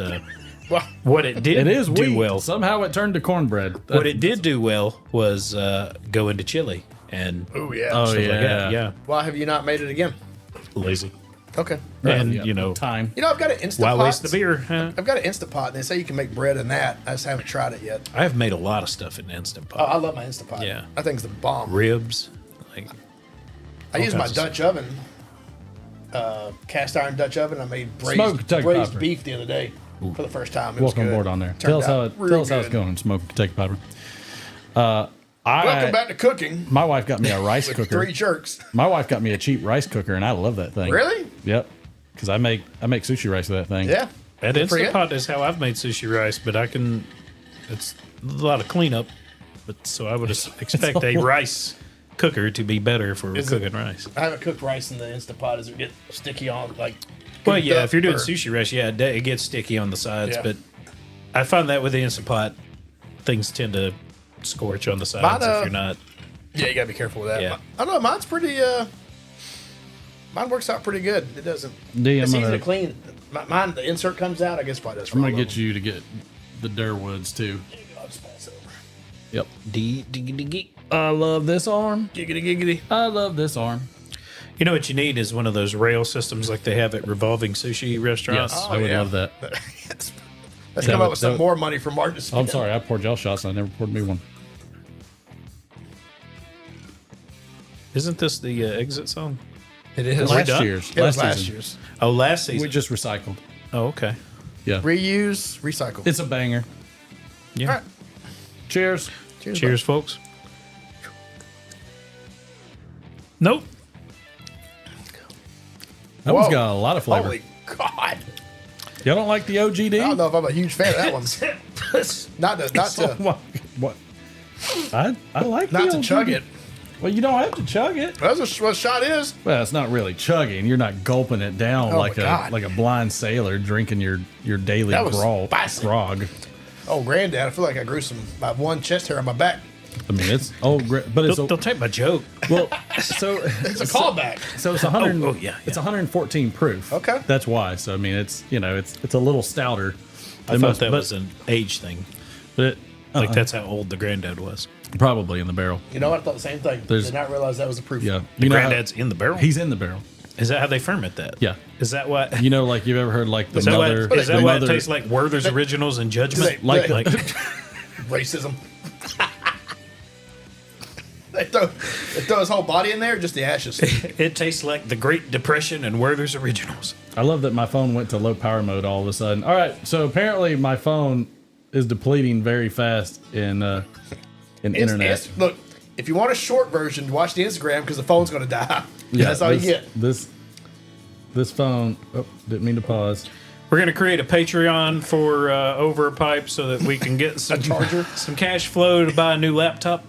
Speaker 6: Well,
Speaker 7: what it did
Speaker 5: It is
Speaker 7: do
Speaker 5: wheat.
Speaker 7: well.
Speaker 5: Somehow it turned to cornbread.
Speaker 7: What it did do well was go into chili and
Speaker 6: oh, yeah.
Speaker 5: Oh
Speaker 7: stuff like
Speaker 5: yeah.
Speaker 7: that. Yeah,
Speaker 6: Why have you not made it again?
Speaker 7: lazy.
Speaker 6: Okay.
Speaker 7: And
Speaker 5: Yeah,
Speaker 7: you know,
Speaker 5: time.
Speaker 6: I've got an Instant
Speaker 7: why
Speaker 6: Pot.
Speaker 7: waste the beer? Huh?
Speaker 6: I've got an Instant Pot, and they say you can make bread in that. I just haven't tried it yet.
Speaker 7: I have made a lot of stuff in Instant
Speaker 6: Oh,
Speaker 7: Pot.
Speaker 6: I love my Instant Pot.
Speaker 7: Yeah.
Speaker 6: I think it's the bomb.
Speaker 7: Ribs, like
Speaker 6: I use my
Speaker 7: kinds of
Speaker 6: Dutch oven, cast iron Dutch oven. I made
Speaker 5: Smoked Kentucky
Speaker 6: braised
Speaker 5: pepper.
Speaker 6: beef the other day for the first time. It was
Speaker 5: Welcome
Speaker 6: good.
Speaker 5: aboard on there.
Speaker 6: Turned
Speaker 5: Tell
Speaker 6: out real
Speaker 5: us how it's
Speaker 6: good.
Speaker 5: going. Smoke Kentucky pepper.
Speaker 6: Welcome back to cooking
Speaker 5: My wife got me a rice
Speaker 6: with
Speaker 5: cooker.
Speaker 6: 3 jerks.
Speaker 5: My wife got me a cheap rice cooker, and I love that thing.
Speaker 6: Really?
Speaker 5: Yep. Because I make sushi rice with that thing.
Speaker 6: Yeah.
Speaker 7: that
Speaker 6: Good for
Speaker 7: Instant
Speaker 6: you.
Speaker 7: Pot is how I've made sushi rice, but I can. It's a lot of cleanup, but so I would expect a rice cooker to be better for
Speaker 6: Is it-
Speaker 7: cooking rice.
Speaker 6: I haven't cooked rice in the Instant Pot. Does it get sticky on like?
Speaker 7: Well,
Speaker 6: cooked
Speaker 7: yeah,
Speaker 6: up,
Speaker 7: if you're doing
Speaker 6: or-
Speaker 7: sushi rice, yeah, it gets sticky on the sides,
Speaker 6: Yeah.
Speaker 7: but I find that with the Instant Pot, things tend to scorch on the sides
Speaker 6: Mine,
Speaker 7: if you're not.
Speaker 6: Yeah, you gotta be careful with that.
Speaker 7: Yeah.
Speaker 6: I don't know. Mine's pretty. Mine works out pretty good. It doesn't.
Speaker 5: D,
Speaker 6: It's
Speaker 5: I'm
Speaker 6: easy
Speaker 5: gonna-
Speaker 6: to clean. Mine, the insert comes out. I guess probably does.
Speaker 5: I'm gonna get you to get the Durwoods too.
Speaker 6: I'll just pass it over.
Speaker 5: Yep.
Speaker 7: You
Speaker 5: I love this arm.
Speaker 6: Giggity giggity.
Speaker 5: I love this arm.
Speaker 7: know what you need is one of those rail systems like they have at revolving sushi restaurants.
Speaker 5: Yes, I would
Speaker 6: yeah.
Speaker 5: love that.
Speaker 6: Let's come up with some
Speaker 5: that-
Speaker 6: more money for Martin. to
Speaker 5: Oh, I'm
Speaker 6: spend.
Speaker 5: sorry, I poured y'all shots. And I never poured me one.
Speaker 7: Isn't this the exit song?
Speaker 6: It is.
Speaker 5: Last
Speaker 7: done?
Speaker 5: year's.
Speaker 6: It was last
Speaker 5: season.
Speaker 6: year's.
Speaker 7: Oh, last season.
Speaker 5: We just recycled.
Speaker 7: Oh, okay.
Speaker 5: Yeah.
Speaker 6: Reuse, recycle.
Speaker 5: It's a banger.
Speaker 7: Yeah.
Speaker 6: All right.
Speaker 5: Cheers.
Speaker 7: Cheers, folks. Nope.
Speaker 5: That one's
Speaker 6: Whoa.
Speaker 5: got a lot of flavor.
Speaker 6: Holy God!
Speaker 5: Y'all don't like the OGD?
Speaker 6: I don't know if I'm a huge fan of that one. Not
Speaker 5: Oh
Speaker 6: to
Speaker 5: my- what? I like
Speaker 6: not
Speaker 5: the
Speaker 6: to chug
Speaker 5: OGD.
Speaker 6: it.
Speaker 5: Well, you don't have to chug it.
Speaker 6: That's what a shot is.
Speaker 5: Well, it's not really chugging. You're not gulping it down
Speaker 6: Oh,
Speaker 5: like
Speaker 6: my God.
Speaker 5: a blind sailor drinking your daily
Speaker 6: That was
Speaker 5: grog.
Speaker 6: Oh, granddad! I feel like I grew I have one chest hair on my back.
Speaker 5: I mean, it's but it's
Speaker 7: Don't take my joke.
Speaker 5: well. So
Speaker 6: It's a callback.
Speaker 5: So it's 100.
Speaker 7: Oh, yeah,
Speaker 5: It's
Speaker 7: yeah.
Speaker 5: 114 proof.
Speaker 6: Okay.
Speaker 5: That's why. So I mean, it's it's a little stouter.
Speaker 7: I
Speaker 5: than
Speaker 7: thought
Speaker 5: most,
Speaker 7: that
Speaker 5: but-
Speaker 7: was an age thing.
Speaker 5: but it,
Speaker 7: Like that's how old the granddad was.
Speaker 5: probably in the barrel.
Speaker 6: You know what? I thought the same thing.
Speaker 5: There's-
Speaker 6: Did not realize that was the proof.
Speaker 5: Yeah,
Speaker 7: The
Speaker 5: know how-
Speaker 7: granddad's in the barrel.
Speaker 5: he's in the barrel.
Speaker 7: Is that how they ferment that?
Speaker 5: Yeah.
Speaker 7: Is that what?
Speaker 5: You know, like you've ever heard like the
Speaker 7: Is that
Speaker 5: mother.
Speaker 7: what? Is that
Speaker 5: the
Speaker 7: what it
Speaker 5: mother-
Speaker 7: tastes like? Werther's Originals and Judgment.
Speaker 5: Like-
Speaker 7: like
Speaker 6: Racism. They throw his whole body in there, just the ashes.
Speaker 7: It tastes like the Great Depression and Werther's Originals.
Speaker 5: I love that my phone went to low power mode all of a sudden. All right, so apparently my phone is depleting very fast in internet.
Speaker 6: Look, if you want a short version, watch the Instagram because the phone's going to die.
Speaker 5: Yeah,
Speaker 6: That's all you get.
Speaker 5: This phone. Oh, didn't mean to pause.
Speaker 7: We're going to create a Patreon for Over a Pipe so that we can get some
Speaker 6: charger?
Speaker 7: some cash flow to buy a new laptop.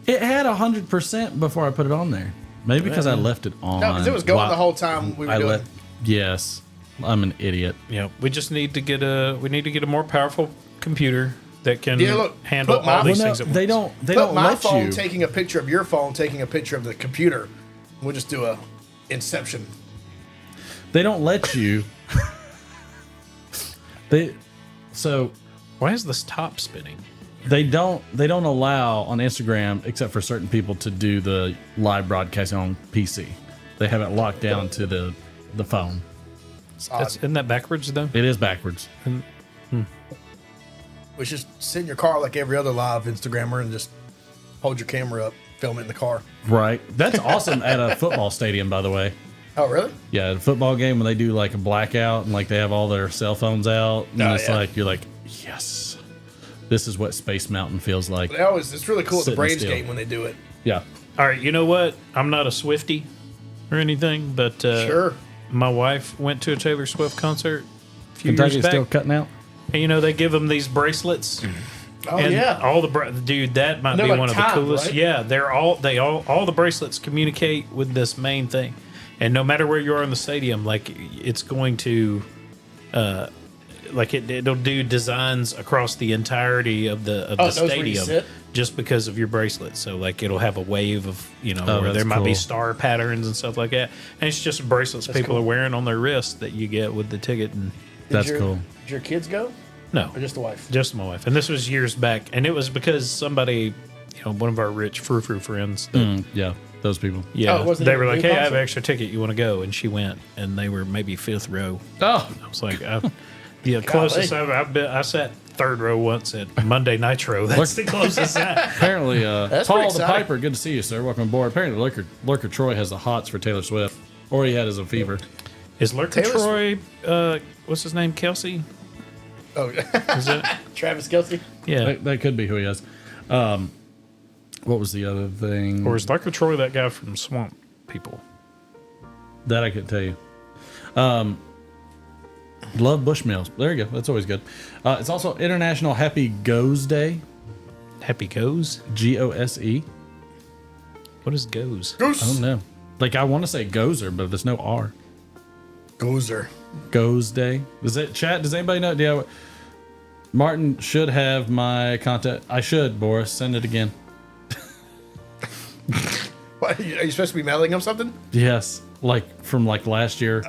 Speaker 5: It had 100% before I put it on there. Maybe because I left it on.
Speaker 6: No, because it was going
Speaker 5: while
Speaker 6: the whole time we were doing it.
Speaker 5: Yes, I'm an idiot.
Speaker 7: Yeah, we just need to get a more powerful computer that can
Speaker 6: Yeah, look,
Speaker 7: handle
Speaker 6: put my-
Speaker 7: all these
Speaker 5: Well, no,
Speaker 7: things at
Speaker 5: they
Speaker 7: once.
Speaker 5: don't. They
Speaker 6: Put
Speaker 5: don't
Speaker 6: my
Speaker 5: let
Speaker 6: phone
Speaker 5: you.
Speaker 6: taking a picture of your phone, taking a picture of the computer. We'll just do a Inception.
Speaker 5: They don't let you. So
Speaker 7: Why is this top spinning?
Speaker 5: they don't allow on Instagram except for certain people to do the live broadcasting on PC. They have it locked down to the phone.
Speaker 6: It's odd.
Speaker 7: Isn't that backwards though?
Speaker 5: It is backwards.
Speaker 6: We should sit in your car like every other live Instagrammer and just hold your camera up, film it in the car.
Speaker 5: Right. That's awesome at a football stadium, by the way.
Speaker 6: Oh, really?
Speaker 5: Yeah, at a football game when they do like a blackout and like they have all their cell phones out, and
Speaker 6: Oh,
Speaker 5: it's
Speaker 6: yeah.
Speaker 5: like you're like, yes, this is what Space Mountain feels like.
Speaker 6: It's really cool at the
Speaker 5: Sitting
Speaker 6: Braves
Speaker 5: still.
Speaker 6: game when they do it.
Speaker 5: Yeah.
Speaker 7: All right, you know what? I'm not a Swiftie or anything, but
Speaker 6: Sure.
Speaker 7: my wife went to a Taylor Swift concert a few
Speaker 5: Kentucky's
Speaker 7: years back.
Speaker 5: still cutting out.
Speaker 7: And you know they give them these bracelets.
Speaker 6: Oh,
Speaker 7: And
Speaker 6: yeah.
Speaker 7: all the dude, that might
Speaker 6: They're
Speaker 7: be
Speaker 6: like
Speaker 7: one of the
Speaker 6: timed,
Speaker 7: coolest.
Speaker 6: right?
Speaker 7: Yeah, all the bracelets communicate with this main thing, and no matter where you are in the stadium, like it's going to, it'll do designs across the entirety of the
Speaker 6: it knows where you
Speaker 7: stadium
Speaker 6: sit?
Speaker 7: just because of your bracelet. So like it'll have a wave of where
Speaker 5: that's
Speaker 7: there might be
Speaker 5: cool.
Speaker 7: star patterns and stuff like that, and it's just bracelets people
Speaker 6: cool.
Speaker 7: are wearing on their wrists that you get with the ticket. And
Speaker 5: That's cool.
Speaker 6: Did your kids go?
Speaker 7: no,
Speaker 6: Or just the wife?
Speaker 7: just my wife. And this was years back. And it was because somebody, one of our rich frou-frou friends, that,
Speaker 5: Yeah, those people.
Speaker 7: yeah,
Speaker 6: Oh, it wasn't
Speaker 7: they
Speaker 6: even
Speaker 7: were
Speaker 6: a
Speaker 7: like,
Speaker 6: new
Speaker 7: hey, I have
Speaker 6: concert?
Speaker 7: an extra ticket. You want to go? And she went. And they were maybe fifth row.
Speaker 5: Oh,
Speaker 7: I was like, the closest I've been, I sat third row once at Monday Nitro. That's the closest I.
Speaker 5: apparently,
Speaker 6: pretty
Speaker 5: Paul the
Speaker 6: exciting.
Speaker 5: Piper, good to see you, sir. Welcome aboard. Apparently, Lurker Troy has the hots for Taylor Swift, or he had as a fever.
Speaker 7: Is Lurker
Speaker 6: Taylor
Speaker 7: Troy, what's his name? Kelsey?
Speaker 6: Oh,
Speaker 7: Is it?
Speaker 6: Travis Kelce?
Speaker 7: Yeah.
Speaker 5: That could be who he is. What was the other thing?
Speaker 7: Or is Lurker Troy that guy from Swamp People?
Speaker 5: That I couldn't tell you. Love Bushmills. There you go. That's always good. It's also International Happy Goes Day.
Speaker 7: Happy Goes?
Speaker 5: Gose.
Speaker 7: What is Goes?
Speaker 5: I don't know. Like I want to say Gozer, but there's no R.
Speaker 6: Gozer.
Speaker 5: Goes Day. Is it chat? Does anybody know? Yeah. Martin should have my contact. I should, Boris. Send it again.
Speaker 6: What, are you supposed to be mailing him something?
Speaker 5: Yes. Like from like last year.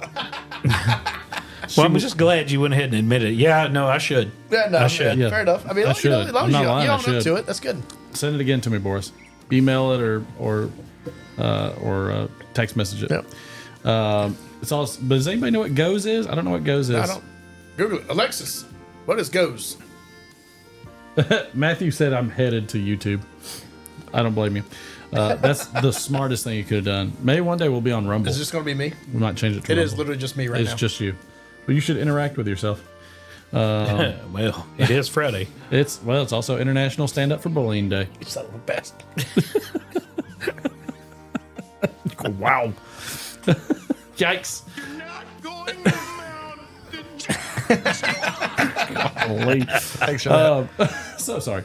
Speaker 7: Well, I'm just glad you went ahead and admitted it. Yeah, no, I should.
Speaker 6: Yeah, no,
Speaker 7: I should.
Speaker 5: Yeah.
Speaker 6: Fair enough. I mean,
Speaker 5: I
Speaker 6: as long
Speaker 5: should.
Speaker 6: as you
Speaker 5: I'm not
Speaker 6: you
Speaker 5: lying, I
Speaker 6: own up
Speaker 5: should.
Speaker 6: to it, that's good.
Speaker 5: Send it again to me, Boris. Email it or text message it.
Speaker 6: Yep.
Speaker 5: It's all. But does anybody know what Goes is? I don't know what Goes is.
Speaker 6: I don't. Google it. Alexis, what is goes?
Speaker 5: Matthew said I'm headed to YouTube. I don't blame you. That's the smartest thing you could have done. Maybe one day we'll be on Rumble.
Speaker 6: Is this going to be me?
Speaker 5: We might change it to
Speaker 6: It
Speaker 5: Rumble.
Speaker 6: is literally just me right
Speaker 5: It's
Speaker 6: now.
Speaker 5: just you. Well, you should interact with yourself.
Speaker 7: Well, it is Friday.
Speaker 5: It's also International Stand Up for Bullying Day.
Speaker 6: You son of a best.
Speaker 5: Wow. Yikes. Holy.
Speaker 6: Thanks for that.
Speaker 5: So sorry.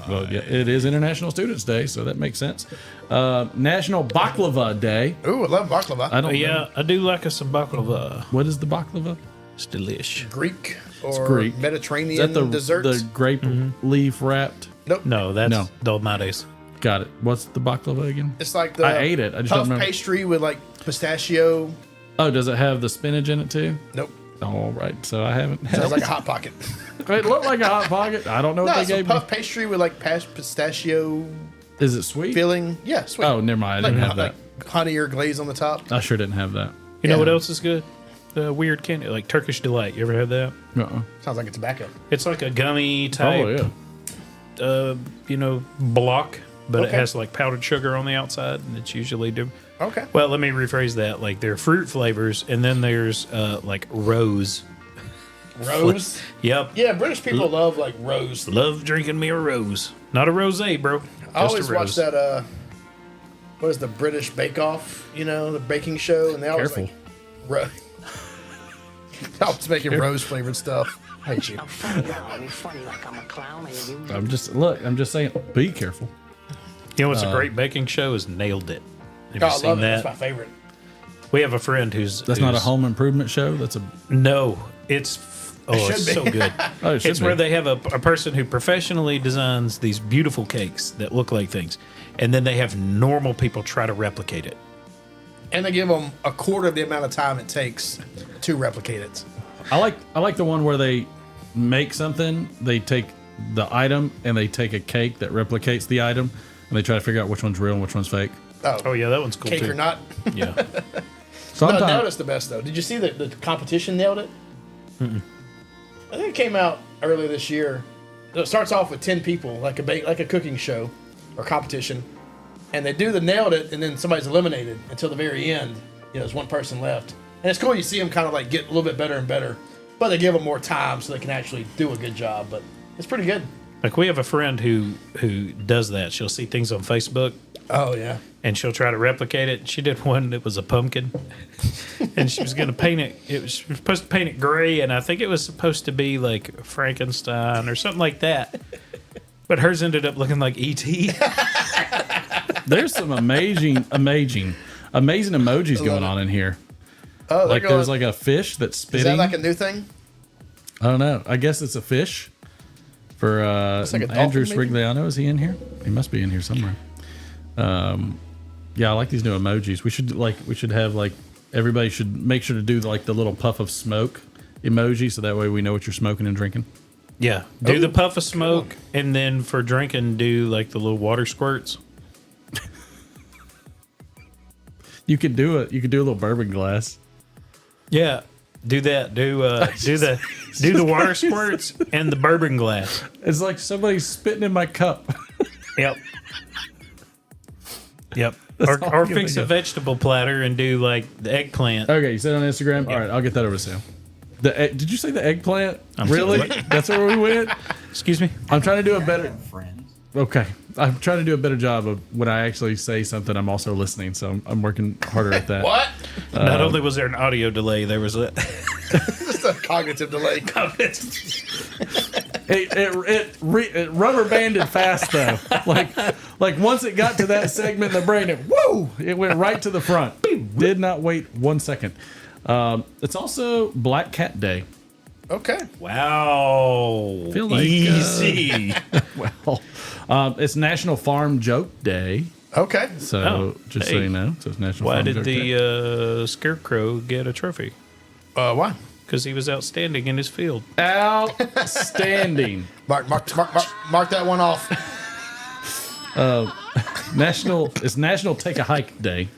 Speaker 5: Well, yeah, it is International Students Day, so that makes sense. National Baklava Day.
Speaker 6: Ooh, I love baklava.
Speaker 5: I don't know.
Speaker 7: Yeah, I do like us some baklava.
Speaker 5: What is the baklava?
Speaker 7: It's delish.
Speaker 6: Greek or
Speaker 5: Greek.
Speaker 6: Mediterranean
Speaker 5: Is that the
Speaker 6: desserts?
Speaker 5: the grape leaf wrapped?
Speaker 6: Nope.
Speaker 7: No, that's
Speaker 5: No.
Speaker 7: Dolmades.
Speaker 5: Got it. What's the baklava again?
Speaker 6: It's like the
Speaker 5: I ate it. I just
Speaker 6: puff
Speaker 5: don't remember.
Speaker 6: pastry with like pistachio.
Speaker 5: Oh, does it have the spinach in it too?
Speaker 6: Nope.
Speaker 5: All right. So I haven't had
Speaker 6: Sounds
Speaker 5: it.
Speaker 6: like a hot pocket.
Speaker 5: It looked like a hot pocket. I don't know
Speaker 6: No,
Speaker 5: what
Speaker 6: it's
Speaker 5: they
Speaker 6: a
Speaker 5: gave me.
Speaker 6: puff pastry with like pistachio
Speaker 5: Is it sweet?
Speaker 6: filling. Yeah, sweet.
Speaker 5: Oh, never mind. I
Speaker 6: like,
Speaker 5: didn't have that.
Speaker 6: like honey or glaze on the top.
Speaker 5: I sure didn't have that.
Speaker 7: You know
Speaker 6: Yeah.
Speaker 7: what else is good? The weird candy, like Turkish Delight. You ever had that?
Speaker 5: Uh-uh.
Speaker 6: Sounds like a tobacco.
Speaker 7: It's like a gummy
Speaker 5: Oh,
Speaker 7: type,
Speaker 5: yeah.
Speaker 7: block but it
Speaker 6: Okay.
Speaker 7: has like powdered sugar on the outside, and it's usually
Speaker 6: Okay.
Speaker 7: Well, let me rephrase that. Like there are fruit flavors, and then there's like rose.
Speaker 6: Rose.
Speaker 7: Yep.
Speaker 6: Yeah, British people love like rose.
Speaker 7: Love drinking me a rose. Not a rosé, bro. Just
Speaker 6: I always
Speaker 7: a
Speaker 6: watch
Speaker 7: rose.
Speaker 6: that. What is the British Bake Off? You know, the baking show, and they always
Speaker 5: Careful.
Speaker 6: like. I was making rose flavored stuff. I hate you.
Speaker 8: I'm funny now. Are you funny like I'm a clown? And you
Speaker 5: I'm just saying, be careful.
Speaker 7: You know what's a great baking show is Nailed It. Have
Speaker 6: Oh,
Speaker 7: you
Speaker 6: I
Speaker 7: seen
Speaker 6: love it.
Speaker 7: that?
Speaker 6: That's my favorite.
Speaker 7: We have a friend who's
Speaker 5: That's not a home improvement show. That's a
Speaker 7: No, it's
Speaker 6: should
Speaker 7: it's
Speaker 6: be.
Speaker 7: so good.
Speaker 5: Oh, it should
Speaker 7: It's
Speaker 5: be.
Speaker 7: where they have a person who professionally designs these beautiful cakes that look like things, and then they have normal people try to replicate it.
Speaker 6: And they give them a quarter of the amount of time it takes to replicate it.
Speaker 5: I like the one where they make something, they take the item and they take a cake that replicates the item and they try to figure out which one's real and which one's fake.
Speaker 7: Oh yeah, that one's cool
Speaker 6: Cake
Speaker 7: too.
Speaker 6: or not.
Speaker 7: Yeah.
Speaker 6: No,
Speaker 5: Sometimes
Speaker 6: Nailed It's the best though. Did you see the competition Nailed It? I think it came out earlier this year. It starts off with 10 people, like a cooking show or competition, and they do the Nailed It, and then somebody's eliminated until the very end. You know, there's one person left, and it's cool. You see them kind of like get a little bit better and better, but they give them more time so they can actually do a good job. But it's pretty good.
Speaker 7: Like we have a friend who does that. She'll see things on Facebook
Speaker 6: Oh yeah.
Speaker 7: and she'll try to replicate it. She did one that was a pumpkin, and she was going to paint it. She was supposed to paint it gray, and I think it was supposed to be like Frankenstein or something like that. But hers ended up looking like E.T.
Speaker 5: there's some amazing emojis going on in here.
Speaker 6: Oh,
Speaker 5: Like there's like a fish that's
Speaker 6: is
Speaker 5: spitting.
Speaker 6: that like a new thing?
Speaker 5: I don't know. I guess it's a fish. For
Speaker 6: like a dolphin,
Speaker 5: Andrew
Speaker 6: maybe?
Speaker 5: Sprigliano, is he in here? He must be in here somewhere. Yeah, I like these new emojis. We should have like everybody should make sure to do like the little puff of smoke emoji, so that way we know what you're smoking and drinking.
Speaker 7: Yeah, do the puff of smoke, and then for drinking, do like the little water squirts.
Speaker 5: You could do a little bourbon glass.
Speaker 7: Yeah, do that. Do the water squirts and the bourbon glass.
Speaker 5: It's like somebody's spitting in my cup.
Speaker 7: Yep. Yep.
Speaker 5: all
Speaker 7: Or
Speaker 5: I'm gonna
Speaker 7: fix a
Speaker 5: do.
Speaker 7: vegetable platter and do like the eggplant.
Speaker 5: Okay, you said on Instagram. All right, I'll get that over to Sam. Did you say the eggplant? Really?
Speaker 7: sorry.
Speaker 5: That's where we went.
Speaker 7: Excuse me.
Speaker 5: I'm trying to do a better. Okay, I'm trying to do a better job of when I actually say something. I'm also listening, so I'm working harder at that.
Speaker 6: What?
Speaker 7: Not only was there an audio delay, there was a
Speaker 6: Just a cognitive delay.
Speaker 5: It rubber banded fast though. Like once it got to that segment in the brain, it went right to the front. Did not wait 1 second. It's also Black Cat Day.
Speaker 6: Okay.
Speaker 7: wow.
Speaker 5: Feel like,
Speaker 7: easy.
Speaker 5: Well, it's National Farm Joke Day.
Speaker 6: Okay.
Speaker 5: So just so
Speaker 7: hey.
Speaker 5: you know, so it's National
Speaker 7: Why
Speaker 5: Farm
Speaker 7: did
Speaker 5: Joke Day.
Speaker 7: the scarecrow get a trophy?
Speaker 6: Why?
Speaker 7: Because he was outstanding in his field.
Speaker 5: Outstanding.
Speaker 6: Mark that one off.
Speaker 5: It's National Take a Hike Day,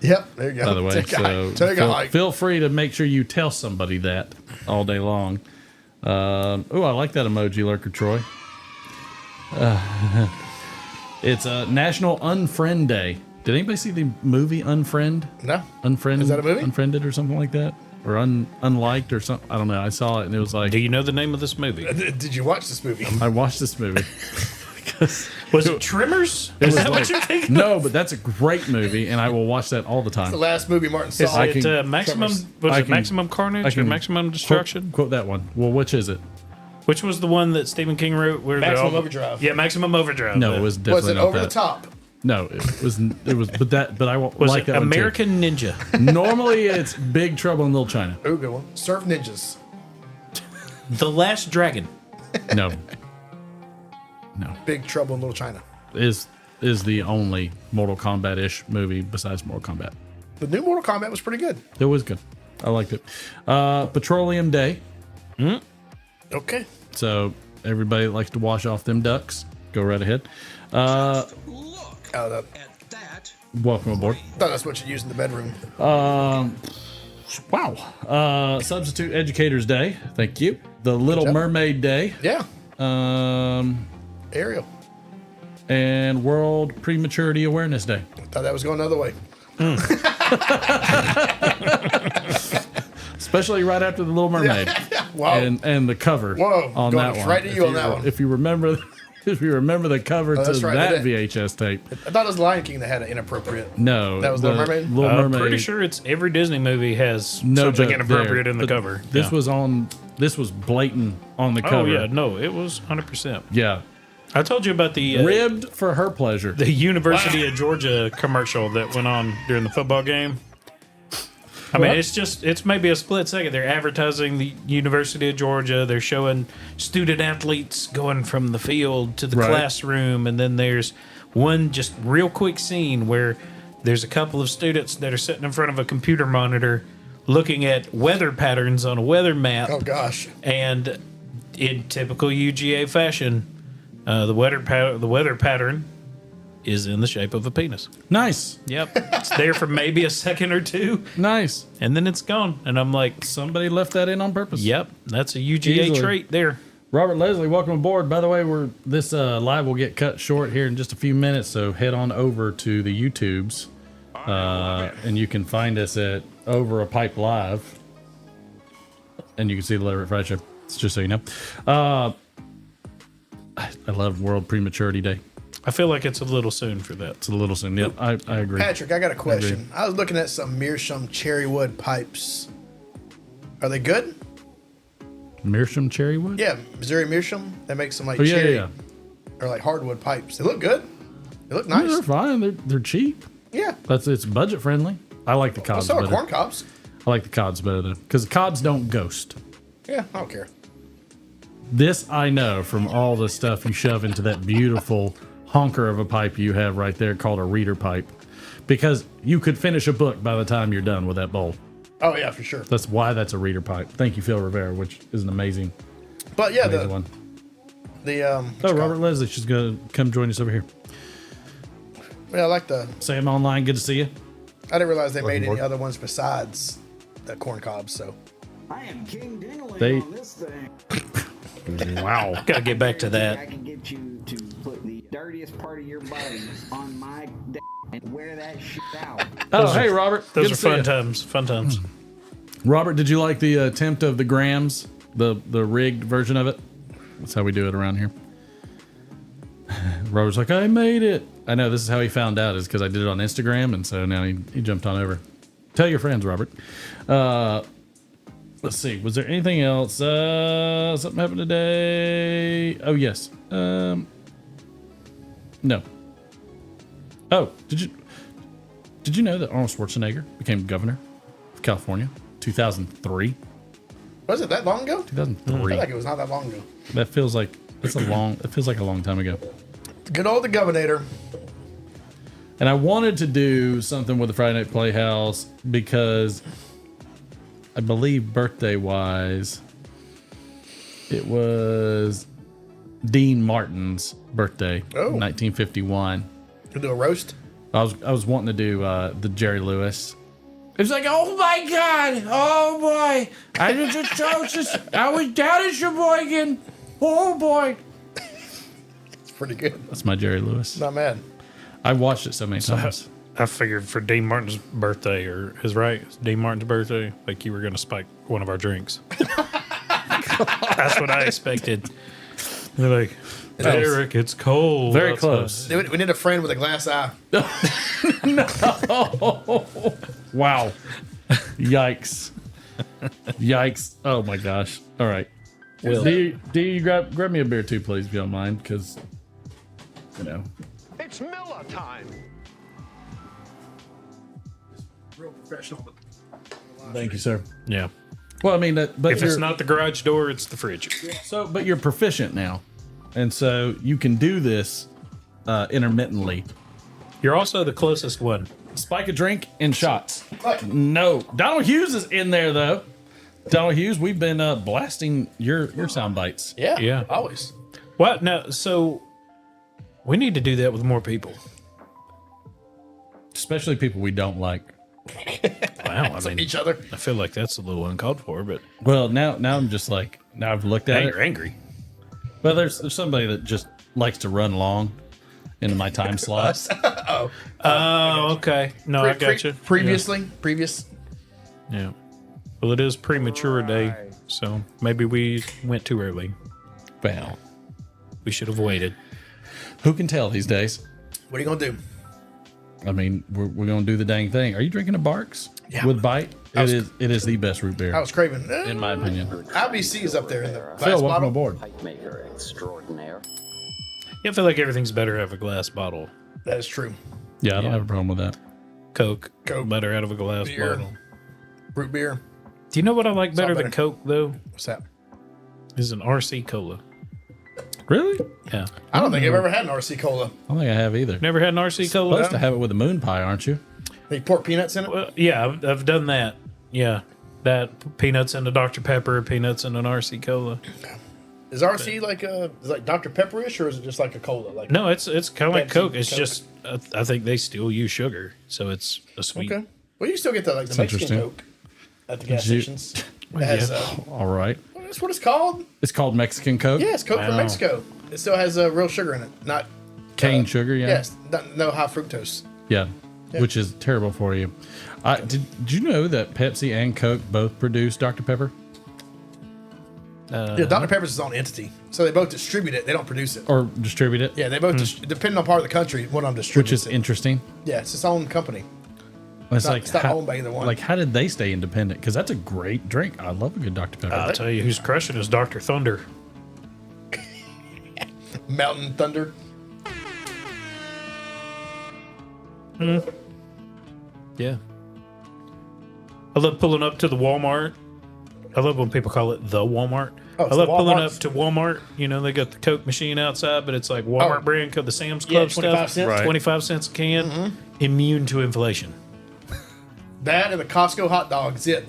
Speaker 6: Yep. There you go.
Speaker 5: by the way.
Speaker 6: Take a
Speaker 5: So
Speaker 6: hike. Take a hike.
Speaker 5: feel free to make sure you tell somebody that all day long. I like that emoji, Lurker Troy. It's National Unfriend Day. Did anybody see the movie Unfriend?
Speaker 6: No.
Speaker 5: Unfriend?
Speaker 6: Is that a movie?
Speaker 5: Unfriended or something like that? Or unliked or something? I don't know. I saw it and it was like,
Speaker 7: Do you know the name of this movie?
Speaker 6: Did you watch this movie?
Speaker 5: I watched this movie.
Speaker 7: Was it Trimmers?
Speaker 5: It was
Speaker 7: Is that
Speaker 5: like-
Speaker 7: what you're thinking?
Speaker 5: No, but that's a great movie and I will watch that all the time.
Speaker 6: The last movie Martin
Speaker 7: Is
Speaker 6: saw.
Speaker 7: it
Speaker 5: can-
Speaker 7: Maximum?
Speaker 6: Trimmers.
Speaker 7: Was
Speaker 5: I
Speaker 7: it
Speaker 5: can-
Speaker 7: Maximum
Speaker 5: I
Speaker 7: Carnage or
Speaker 5: can
Speaker 7: Maximum
Speaker 5: Quote,
Speaker 7: Destruction?
Speaker 5: quote that one. Well, which is it?
Speaker 7: Which was the one that Stephen King wrote? Where they're
Speaker 6: Maximum
Speaker 7: all-
Speaker 6: Overdrive.
Speaker 7: Yeah, Maximum Overdrive.
Speaker 5: No, it was definitely
Speaker 6: Was it
Speaker 5: not
Speaker 6: Over
Speaker 5: that.
Speaker 6: the Top?
Speaker 5: No, it was, but I won't
Speaker 7: Was
Speaker 5: like
Speaker 7: it
Speaker 5: that one too.
Speaker 7: American Ninja?
Speaker 5: Normally it's Big Trouble in Little China.
Speaker 6: Ooh, good one. Surf Ninjas.
Speaker 7: The Last Dragon.
Speaker 5: No,
Speaker 6: Big Trouble in Little China.
Speaker 5: is the only Mortal Kombat-ish movie besides Mortal Kombat.
Speaker 6: The new Mortal Kombat was pretty good.
Speaker 5: It was good. I liked it. Petroleum Day.
Speaker 6: Okay.
Speaker 5: So everybody likes to wash off them ducks. Go right ahead.
Speaker 6: Oh, that,
Speaker 5: Welcome aboard.
Speaker 6: thought that's what you use in the bedroom.
Speaker 5: Wow. Substitute Educators Day. Thank you. The Little
Speaker 6: job.
Speaker 5: Mermaid Day.
Speaker 6: Yeah.
Speaker 5: Um,
Speaker 6: Ariel.
Speaker 5: and World Prematurity Awareness Day.
Speaker 6: Thought that was going the other way.
Speaker 5: Especially right after The Little Mermaid.
Speaker 6: Wow.
Speaker 5: And the cover on that one.
Speaker 6: Right to you on that one.
Speaker 5: If you remember the cover to
Speaker 6: that's right,
Speaker 5: that
Speaker 6: they did.
Speaker 5: VHS tape.
Speaker 6: I thought it was Lion King that had an inappropriate.
Speaker 5: No.
Speaker 6: That was Little Mermaid?
Speaker 5: Little
Speaker 7: I'm
Speaker 5: Mermaid.
Speaker 7: pretty sure it's every Disney movie has
Speaker 5: No
Speaker 7: something
Speaker 5: joke
Speaker 7: inappropriate
Speaker 5: there.
Speaker 7: in the
Speaker 5: But
Speaker 7: cover.
Speaker 5: This was blatant on the cover.
Speaker 7: Oh yeah, no, it was 100%.
Speaker 5: Yeah.
Speaker 7: I told you about the
Speaker 5: Ribbed for her pleasure.
Speaker 7: the University of Georgia commercial that went on during the football game. I mean, it's maybe a split second. They're advertising the University of Georgia. They're showing student athletes going from the field to the
Speaker 5: Right.
Speaker 7: classroom. And then there's one just real quick scene where there's a couple of students that are sitting in front of a computer monitor looking at weather patterns on a weather map.
Speaker 6: Oh gosh.
Speaker 7: And in typical UGA fashion, the weather pattern is in the shape of a penis.
Speaker 5: Nice.
Speaker 7: Yep. It's there for maybe a second or two,
Speaker 5: Nice.
Speaker 7: and then it's gone. And I'm like,
Speaker 5: Somebody left that in on purpose.
Speaker 7: yep, that's a UGA
Speaker 5: Easily.
Speaker 7: trait there.
Speaker 5: Robert Leslie, welcome aboard. By the way, this live will get cut short here in just a few minutes, so head on over to the YouTubes, and you can find us at Over a Pipe Live, and you can see the Leverett Fried Show. It's just so you know. I love World Prematurity Day.
Speaker 7: I feel like it's a little soon for that.
Speaker 5: It's a little soon. Yep, I agree.
Speaker 6: Patrick, I got a question. I was looking at some Meerschaum cherry wood pipes. Are they good?
Speaker 5: Meerschaum cherry wood?
Speaker 6: Yeah, Missouri Meerschaum. They make some like
Speaker 5: Oh, yeah,
Speaker 6: cherry
Speaker 5: yeah.
Speaker 6: or like hardwood pipes. They look good. They look
Speaker 5: Yeah,
Speaker 6: nice.
Speaker 5: they're fine. They're cheap.
Speaker 6: Yeah.
Speaker 5: It's budget friendly. I like the cobs
Speaker 6: So are
Speaker 5: better.
Speaker 6: corn cobs.
Speaker 5: I like the cobs better though, because the cobs don't ghost.
Speaker 6: Yeah, I don't care.
Speaker 5: This I know from all the stuff you shove into that beautiful honker of a pipe you have right there called a reader pipe, because you could finish a book by the time you're done with that bowl.
Speaker 6: Oh yeah, for sure.
Speaker 5: That's why that's a reader pipe. Thank you, Phil Rivera, which is an amazing
Speaker 6: But yeah,
Speaker 5: one.
Speaker 6: the
Speaker 5: Oh, Robert Leslie, she's gonna come join us over here.
Speaker 6: Yeah, I like the.
Speaker 5: Sam online, good to see you.
Speaker 6: I didn't realize they made any
Speaker 5: aboard.
Speaker 6: other ones besides the corn cobs. So
Speaker 8: I am King Dingling
Speaker 5: They-
Speaker 8: on this thing.
Speaker 5: Wow.
Speaker 7: Gotta get back to
Speaker 8: I
Speaker 7: that.
Speaker 8: can get you to put the dirtiest part of your body on my d- and wear that shit out.
Speaker 5: Oh, hey, Robert. Good
Speaker 7: Those
Speaker 5: to
Speaker 7: are
Speaker 5: see
Speaker 7: fun
Speaker 5: ya.
Speaker 7: times. Fun times.
Speaker 5: Robert, did you like the attempt of the grams, the rigged version of it? That's how we do it around here. Robert's like, I made it. I know this is how he found out, is because I did it on Instagram, and so now he jumped on over. Tell your friends, Robert. Let's see. Was there anything else? Something happened today. Oh yes. No. Oh, did you know that Arnold Schwarzenegger became governor of California, 2003?
Speaker 6: was it that long ago? I
Speaker 5: 2003.
Speaker 6: feel like it was not that long ago.
Speaker 5: That feels like it feels like a long time ago.
Speaker 6: Good old the governor.
Speaker 5: And I wanted to do something with the Friday Night Playhouse because I believe birthday wise, it was Dean Martin's birthday,
Speaker 6: Oh.
Speaker 5: 1951.
Speaker 6: To do a roast.
Speaker 5: I was wanting to do the Jerry Lewis. It was like, oh my God, oh boy, I was down in Sheboygan, oh boy.
Speaker 6: It's pretty good.
Speaker 5: That's my Jerry Lewis.
Speaker 6: Not mad.
Speaker 5: I watched it so many times.
Speaker 7: I figured for Dean Martin's birthday, or his right, it's Dean Martin's birthday, like you were going to spike one of our drinks. That's what I expected. They're like, Eric, it's cold.
Speaker 5: Very
Speaker 7: outside."
Speaker 5: close.
Speaker 6: We need a friend with a glass eye.
Speaker 5: Wow. Yikes. Yikes. Oh my gosh. All right.
Speaker 7: Will.
Speaker 5: Do you grab me a beer too, please, if you don't mind? Because, you know.
Speaker 2: It's Miller time.
Speaker 6: Real professional.
Speaker 5: Thank you, sir.
Speaker 7: Yeah.
Speaker 5: Well, I mean, but
Speaker 7: If it's not the garage door, it's the fridge.
Speaker 5: but you're proficient now, and so you can do this intermittently.
Speaker 7: You're also the closest one.
Speaker 5: Spike a drink in shots. No, Donald Hughes is in there though. Donald Hughes, we've been blasting your sound bites.
Speaker 6: Yeah.
Speaker 7: Yeah.
Speaker 6: Always.
Speaker 7: What? No, so we need to do that with more people.
Speaker 5: Especially people we don't like.
Speaker 7: Wow. I mean,
Speaker 6: Each other.
Speaker 7: I feel like that's a little uncalled for, but
Speaker 5: Well, now I'm just like, now I've looked at it.
Speaker 7: you're angry.
Speaker 5: But there's somebody that just likes to run long, into my time slot.
Speaker 7: Oh, okay. No, I got you.
Speaker 6: Previous.
Speaker 7: Yeah. Well, it is premature day, so maybe we went too early.
Speaker 5: Well,
Speaker 7: We should have waited.
Speaker 5: who can tell these days?
Speaker 6: What are you gonna do?
Speaker 5: I mean, we're going to do the dang thing. Are you drinking a Barks with bite? It is the best root beer,
Speaker 6: I was craving.
Speaker 5: in my opinion.
Speaker 6: IBC is up there in the glass
Speaker 5: Phil, welcome
Speaker 6: bottle.
Speaker 5: aboard.
Speaker 9: Pipe maker extraordinaire.
Speaker 7: Yeah, I feel like everything's better out of a glass bottle.
Speaker 6: That is true.
Speaker 5: Yeah, I don't have a problem with that.
Speaker 7: Coke,
Speaker 6: Coke.
Speaker 7: better out of a glass
Speaker 6: Beer.
Speaker 7: bottle.
Speaker 6: Root beer.
Speaker 7: Do you know what I like better
Speaker 6: better.
Speaker 7: than Coke, though?
Speaker 6: What's that?
Speaker 7: Is an RC Cola.
Speaker 5: Really?
Speaker 7: Yeah.
Speaker 6: I don't think I've ever had an RC Cola.
Speaker 5: I don't think I have either.
Speaker 7: Never had an RC Cola?
Speaker 5: Supposed to have it with a moon pie, aren't you?
Speaker 6: They pour peanuts in it.
Speaker 7: Well, yeah, I've done that. Yeah. That peanuts in a Dr. Pepper, peanuts in an RC Cola.
Speaker 6: Is RC like Dr. Pepperish, or is it just like a cola? Like
Speaker 7: No, it's kind of like
Speaker 6: Pepsi,
Speaker 7: Coke. It's
Speaker 6: Coke.
Speaker 7: just, I think they still use sugar. So it's a sweet.
Speaker 6: okay. Well, you still get the Mexican
Speaker 5: interesting.
Speaker 6: Coke at the gas
Speaker 5: You-
Speaker 6: stations. It has,
Speaker 5: All right.
Speaker 6: that's what it's called.
Speaker 5: It's called Mexican Coke.
Speaker 6: Yeah, it's Coke from
Speaker 7: Wow.
Speaker 6: Mexico. It still has real sugar in it, not
Speaker 5: Cane sugar, yeah.
Speaker 6: Yes, no high fructose.
Speaker 5: Yeah. Which is terrible for you. Did you know that Pepsi and Coke both produce Dr. Pepper?
Speaker 6: Yeah, Dr. Pepper's its own entity, so they both distribute it. They don't produce it.
Speaker 5: Or distribute it?
Speaker 6: Yeah, they both depending on part of the country. One of them distributes
Speaker 5: Which is
Speaker 6: it.
Speaker 5: interesting.
Speaker 6: Yeah, it's its own company.
Speaker 5: It's
Speaker 6: not owned by either one.
Speaker 5: Like, how did they stay independent? Because that's a great drink. I love a good Dr. Pepper.
Speaker 7: I'll tell you who's crushing is Dr. Thunder.
Speaker 6: Mountain Thunder.
Speaker 7: Yeah. I love pulling up to the Walmart. I love when people call it the Walmart.
Speaker 6: Oh,
Speaker 7: I
Speaker 6: it's
Speaker 7: love
Speaker 6: the
Speaker 7: pulling
Speaker 6: Walmarts.
Speaker 7: up to Walmart. You know, they got the Coke machine outside, but it's like Walmart
Speaker 6: Oh.
Speaker 7: brand, the Sam's
Speaker 6: Yeah,
Speaker 7: Club
Speaker 6: 25
Speaker 7: stuff.
Speaker 6: cents. Right.
Speaker 7: 25 cents a can. Immune to inflation.
Speaker 6: That and the Costco hot dogs. It.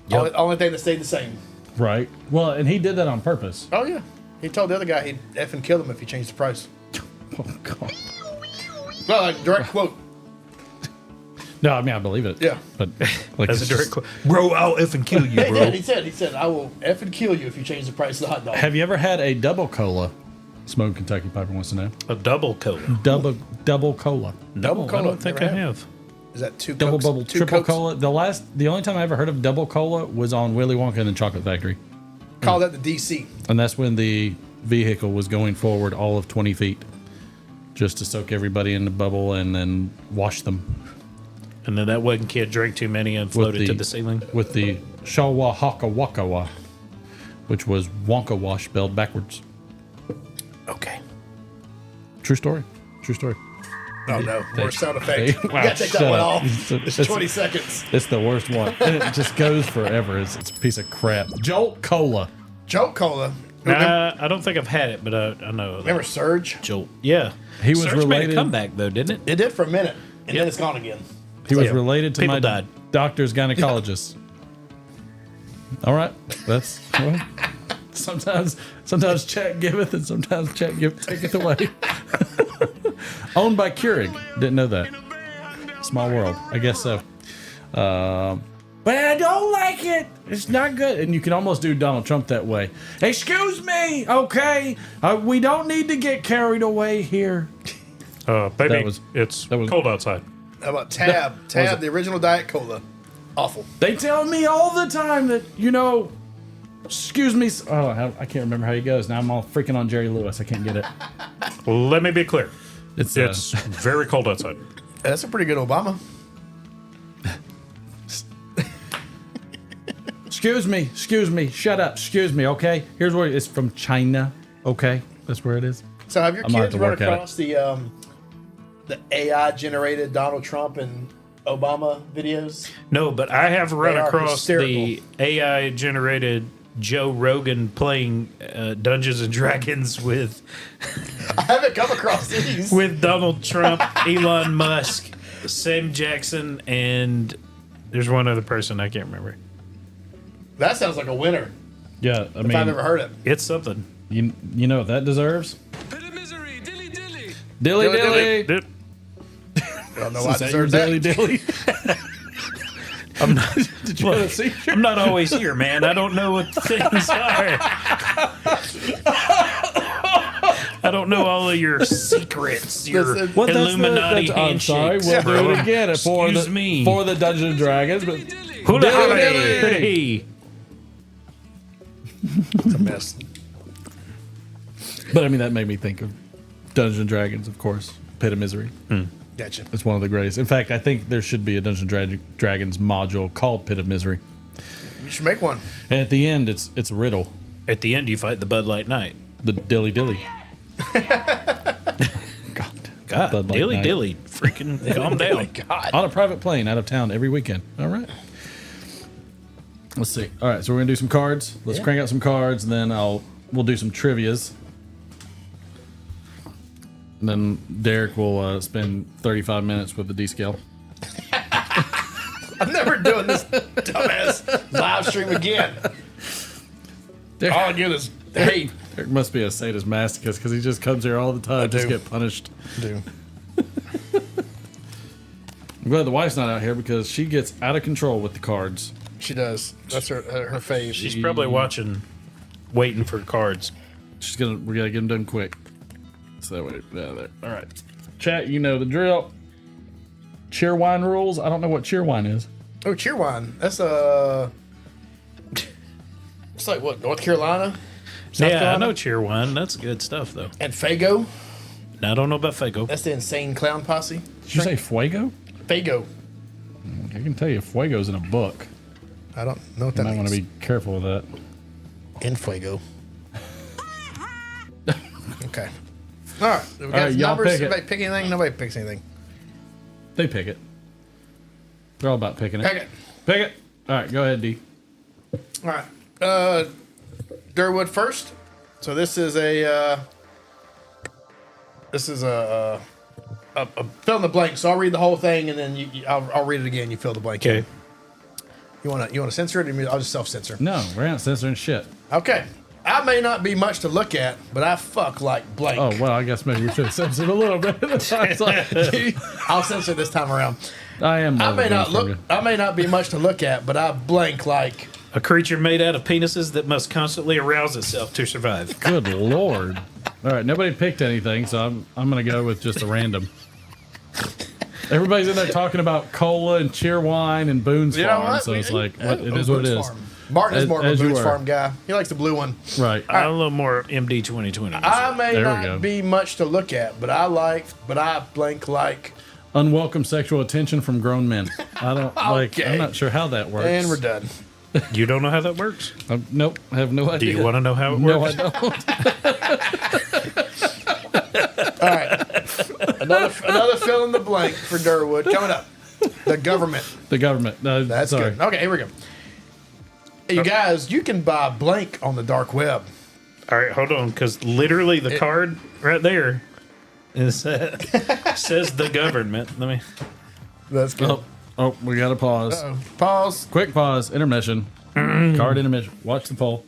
Speaker 7: Yep.
Speaker 6: Only thing that stayed the same.
Speaker 5: Right. Well, and he did that on purpose.
Speaker 6: Oh yeah. He told the other guy he'd effing kill him if he changed the price.
Speaker 5: Oh, God.
Speaker 6: Well, like direct quote.
Speaker 5: No, I mean, I believe it.
Speaker 6: Yeah.
Speaker 5: But, like,
Speaker 7: That's a
Speaker 5: it's
Speaker 7: direct
Speaker 5: just-
Speaker 7: quote. Bro, I'll effing kill you,
Speaker 6: He
Speaker 7: bro.
Speaker 6: did. He said, I will effing kill you if you change the price of the hot dog.
Speaker 5: Have you ever had a double cola? Smoked Kentucky Piper wants to know.
Speaker 7: A double cola.
Speaker 5: Double cola.
Speaker 6: Double
Speaker 7: No,
Speaker 6: cola,
Speaker 7: I don't think I
Speaker 6: never
Speaker 7: have.
Speaker 6: Is that two
Speaker 5: Double
Speaker 6: Cokes?
Speaker 5: bubble,
Speaker 6: Two
Speaker 5: triple
Speaker 6: Cokes?
Speaker 5: cola. The only time I ever heard of double cola was on Willy Wonka and the Chocolate Factory.
Speaker 6: Call that the DC.
Speaker 5: And that's when the vehicle was going forward all of 20 feet just to soak everybody in the bubble and then wash them
Speaker 7: And then that one kid drank too many and floated to the ceiling.
Speaker 5: with the Shawa Haka Waka Wa, which was Wonka Wash spelled backwards.
Speaker 7: Okay.
Speaker 5: True story. True story.
Speaker 6: Oh no, worst sound effect. You
Speaker 5: Wow,
Speaker 6: gotta take that
Speaker 5: shut
Speaker 6: one
Speaker 5: up.
Speaker 6: off. It's 20 seconds.
Speaker 5: It's the worst one. And it just goes forever. It's a piece of crap. Jolt Cola.
Speaker 6: Jolt Cola.
Speaker 7: Nah, I don't think I've had it, but I know.
Speaker 6: Remember Surge?
Speaker 7: Jolt. Yeah.
Speaker 5: He was
Speaker 7: Surge made
Speaker 5: related-
Speaker 7: a comeback, though, didn't it?
Speaker 6: It did for a minute, and then it's gone again.
Speaker 5: He was
Speaker 7: Yeah.
Speaker 5: related to
Speaker 7: People
Speaker 5: my
Speaker 7: died.
Speaker 5: doctor's gynecologist. All right. That's well, sometimes Chat giveth and sometimes Chat taketh away. Owned by Keurig. Didn't know that. Small world. I guess so. But I don't like it. It's not good. And you can almost do Donald Trump that way. Excuse me, okay? We don't need to get carried away here.
Speaker 7: Baby,
Speaker 5: that was-
Speaker 7: cold outside.
Speaker 6: How about Tab? Tab, the original Diet Cola. Awful.
Speaker 5: They tell me all the time that, excuse me. Oh, I can't remember how he goes. Now I'm all freaking on Jerry Lewis. I can't get it.
Speaker 7: Let me be clear.
Speaker 5: It's
Speaker 7: very cold outside.
Speaker 6: That's a pretty good Obama.
Speaker 5: excuse me. Shut up. Excuse me, okay? Here's where it's from China, okay? That's where it is.
Speaker 6: So have your
Speaker 5: I'm gonna have
Speaker 6: kids
Speaker 5: to
Speaker 6: run
Speaker 5: work at it.
Speaker 6: across the AI generated Donald Trump and Obama videos?
Speaker 7: No, but I have run
Speaker 6: They are
Speaker 7: across
Speaker 6: hysterical.
Speaker 7: the AI generated Joe Rogan playing Dungeons and Dragons with
Speaker 6: I haven't come across these.
Speaker 7: Donald Trump, Elon Musk, Sam Jackson, and there's one other person I can't remember.
Speaker 6: That sounds like a winner.
Speaker 5: Yeah, I
Speaker 6: If
Speaker 5: mean,
Speaker 6: I've ever heard it.
Speaker 7: It's something.
Speaker 5: you know what that deserves?
Speaker 1: Pit of misery, dilly dilly.
Speaker 5: Dilly dilly.
Speaker 7: Dip.
Speaker 6: I don't know why I
Speaker 5: Is that your
Speaker 6: deserve that.
Speaker 5: dilly dilly?
Speaker 7: I'm not.
Speaker 5: Did you want to see?
Speaker 7: I'm not always here, man. I don't know what things are. I don't know all of your secrets, your
Speaker 6: Well,
Speaker 7: Illuminati
Speaker 5: I'm sorry,
Speaker 7: handshakes.
Speaker 5: we'll do it again
Speaker 7: Excuse me.
Speaker 5: for the Dungeons and Dragons. But
Speaker 7: Hula
Speaker 5: Dilly
Speaker 7: hooray.
Speaker 5: dilly.
Speaker 6: It's a mess.
Speaker 5: But I mean, that made me think of Dungeons and Dragons, of course. Pit of Misery.
Speaker 6: Gotcha.
Speaker 5: It's one of the greatest. In fact, I think there should be a Dungeons and Dragons module called Pit of Misery.
Speaker 6: You should make one.
Speaker 5: And at the end, it's a riddle.
Speaker 7: At the end, you fight the Bud Light Knight.
Speaker 5: The dilly dilly.
Speaker 7: God,
Speaker 5: Bud Light
Speaker 7: dilly
Speaker 5: Knight.
Speaker 7: dilly. Freaking calm down.
Speaker 5: On a private plane out of town every weekend. All right. Let's see. All right, so we're gonna do some cards. Let's crank out some cards, and then we'll do some trivias. And then Derek will spend 35 minutes with the D scale.
Speaker 6: I'm never doing this dumbass live stream again. All I get is hate.
Speaker 5: Derek must be a sadist masochist because he just comes here all the time just
Speaker 6: do.
Speaker 5: get punished.
Speaker 6: Do.
Speaker 5: I'm glad the wife's not out here because she gets out of control with the cards.
Speaker 6: She does. That's her fave.
Speaker 7: She's probably watching, waiting for cards.
Speaker 5: We gotta get them done quick. So that way, there. All right, chat. You know the drill. Cheer wine rules. I don't know what cheer wine is.
Speaker 6: Oh, cheer wine. That's it's like what, North Carolina? South
Speaker 7: Yeah,
Speaker 6: Carolina?
Speaker 7: I know cheer wine. That's good stuff, though.
Speaker 6: And Fago.
Speaker 7: I don't know about Fago.
Speaker 6: That's the insane clown posse.
Speaker 5: Did you say Fuego?
Speaker 6: Fago.
Speaker 5: I can tell you, Fuego's in a book.
Speaker 6: I don't know what
Speaker 5: You
Speaker 6: that
Speaker 5: might want
Speaker 6: means.
Speaker 5: to be careful with that.
Speaker 6: In Fuego. Okay. All right. We got
Speaker 5: right, y'all
Speaker 6: numbers.
Speaker 5: pick it.
Speaker 6: Anybody pick anything? Nobody picks anything.
Speaker 5: They pick it. They're all about picking it.
Speaker 6: Pick it.
Speaker 5: Pick it. All right, go ahead, D.
Speaker 6: All right. Durwood first. So this is a fill in the blank. So I'll read the whole thing and then I'll read it again. You fill the blank.
Speaker 7: Okay.
Speaker 6: You wanna censor it? Or I'll just self censor.
Speaker 5: No, we're not censoring shit.
Speaker 6: Okay. I may not be much to look at, but I fuck like blank.
Speaker 5: Oh, well, I guess maybe we should have censored a little bit.
Speaker 6: I'll censor this time around.
Speaker 5: I am.
Speaker 6: I may not be much to look at, but I blank like
Speaker 7: A creature made out of penises that must constantly arouse itself to survive.
Speaker 5: Good lord. All right, nobody picked anything, so I'm going to go with just a random. Everybody's in there talking about cola and cheer wine and Boone's Farm, so it's like, it is what it is.
Speaker 6: Martin is more of a
Speaker 5: As you
Speaker 6: Boone's
Speaker 5: were.
Speaker 6: Farm guy. He likes the blue one.
Speaker 5: Right.
Speaker 7: I'm a little more MD 2020.
Speaker 6: I may
Speaker 5: There we go.
Speaker 6: not be much to look at, but I blank like.
Speaker 5: Unwelcome sexual attention from grown men. I don't like.
Speaker 6: Okay.
Speaker 5: I'm not sure how that works.
Speaker 6: And we're done.
Speaker 7: You don't know how that works?
Speaker 5: Nope. I have no idea.
Speaker 7: Do you want to know how it
Speaker 5: No,
Speaker 7: works?
Speaker 5: I don't.
Speaker 6: All right. Another fill in the blank for Durwood coming up. The government.
Speaker 5: The government. No,
Speaker 6: That's
Speaker 5: sorry.
Speaker 6: good. Okay, here we go. Hey, you guys, you can buy blank on the dark web.
Speaker 7: All right, hold on, because literally the card right there is says the government. Let me.
Speaker 6: That's good.
Speaker 5: Oh, we got to pause.
Speaker 6: Uh-oh. Pause.
Speaker 5: Quick pause. Intermission. Card intermission. Watch the poll.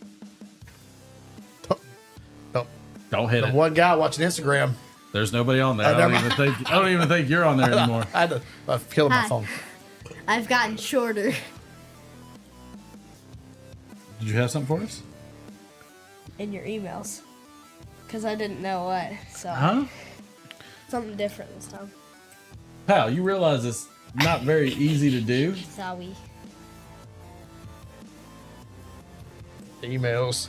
Speaker 6: Oh,
Speaker 5: Don't hit
Speaker 6: the
Speaker 5: it.
Speaker 6: one guy watching Instagram.
Speaker 5: There's nobody on there.
Speaker 6: never
Speaker 5: I don't even think you're on there anymore.
Speaker 6: I had to kill my
Speaker 10: Hi.
Speaker 6: phone.
Speaker 10: I've gotten shorter.
Speaker 5: Did you have something for us?
Speaker 10: In your emails. Because I didn't know what. So
Speaker 5: Huh?
Speaker 10: something different this time.
Speaker 5: Pal, you realize it's not very easy to do.
Speaker 10: Sorry.
Speaker 6: Emails.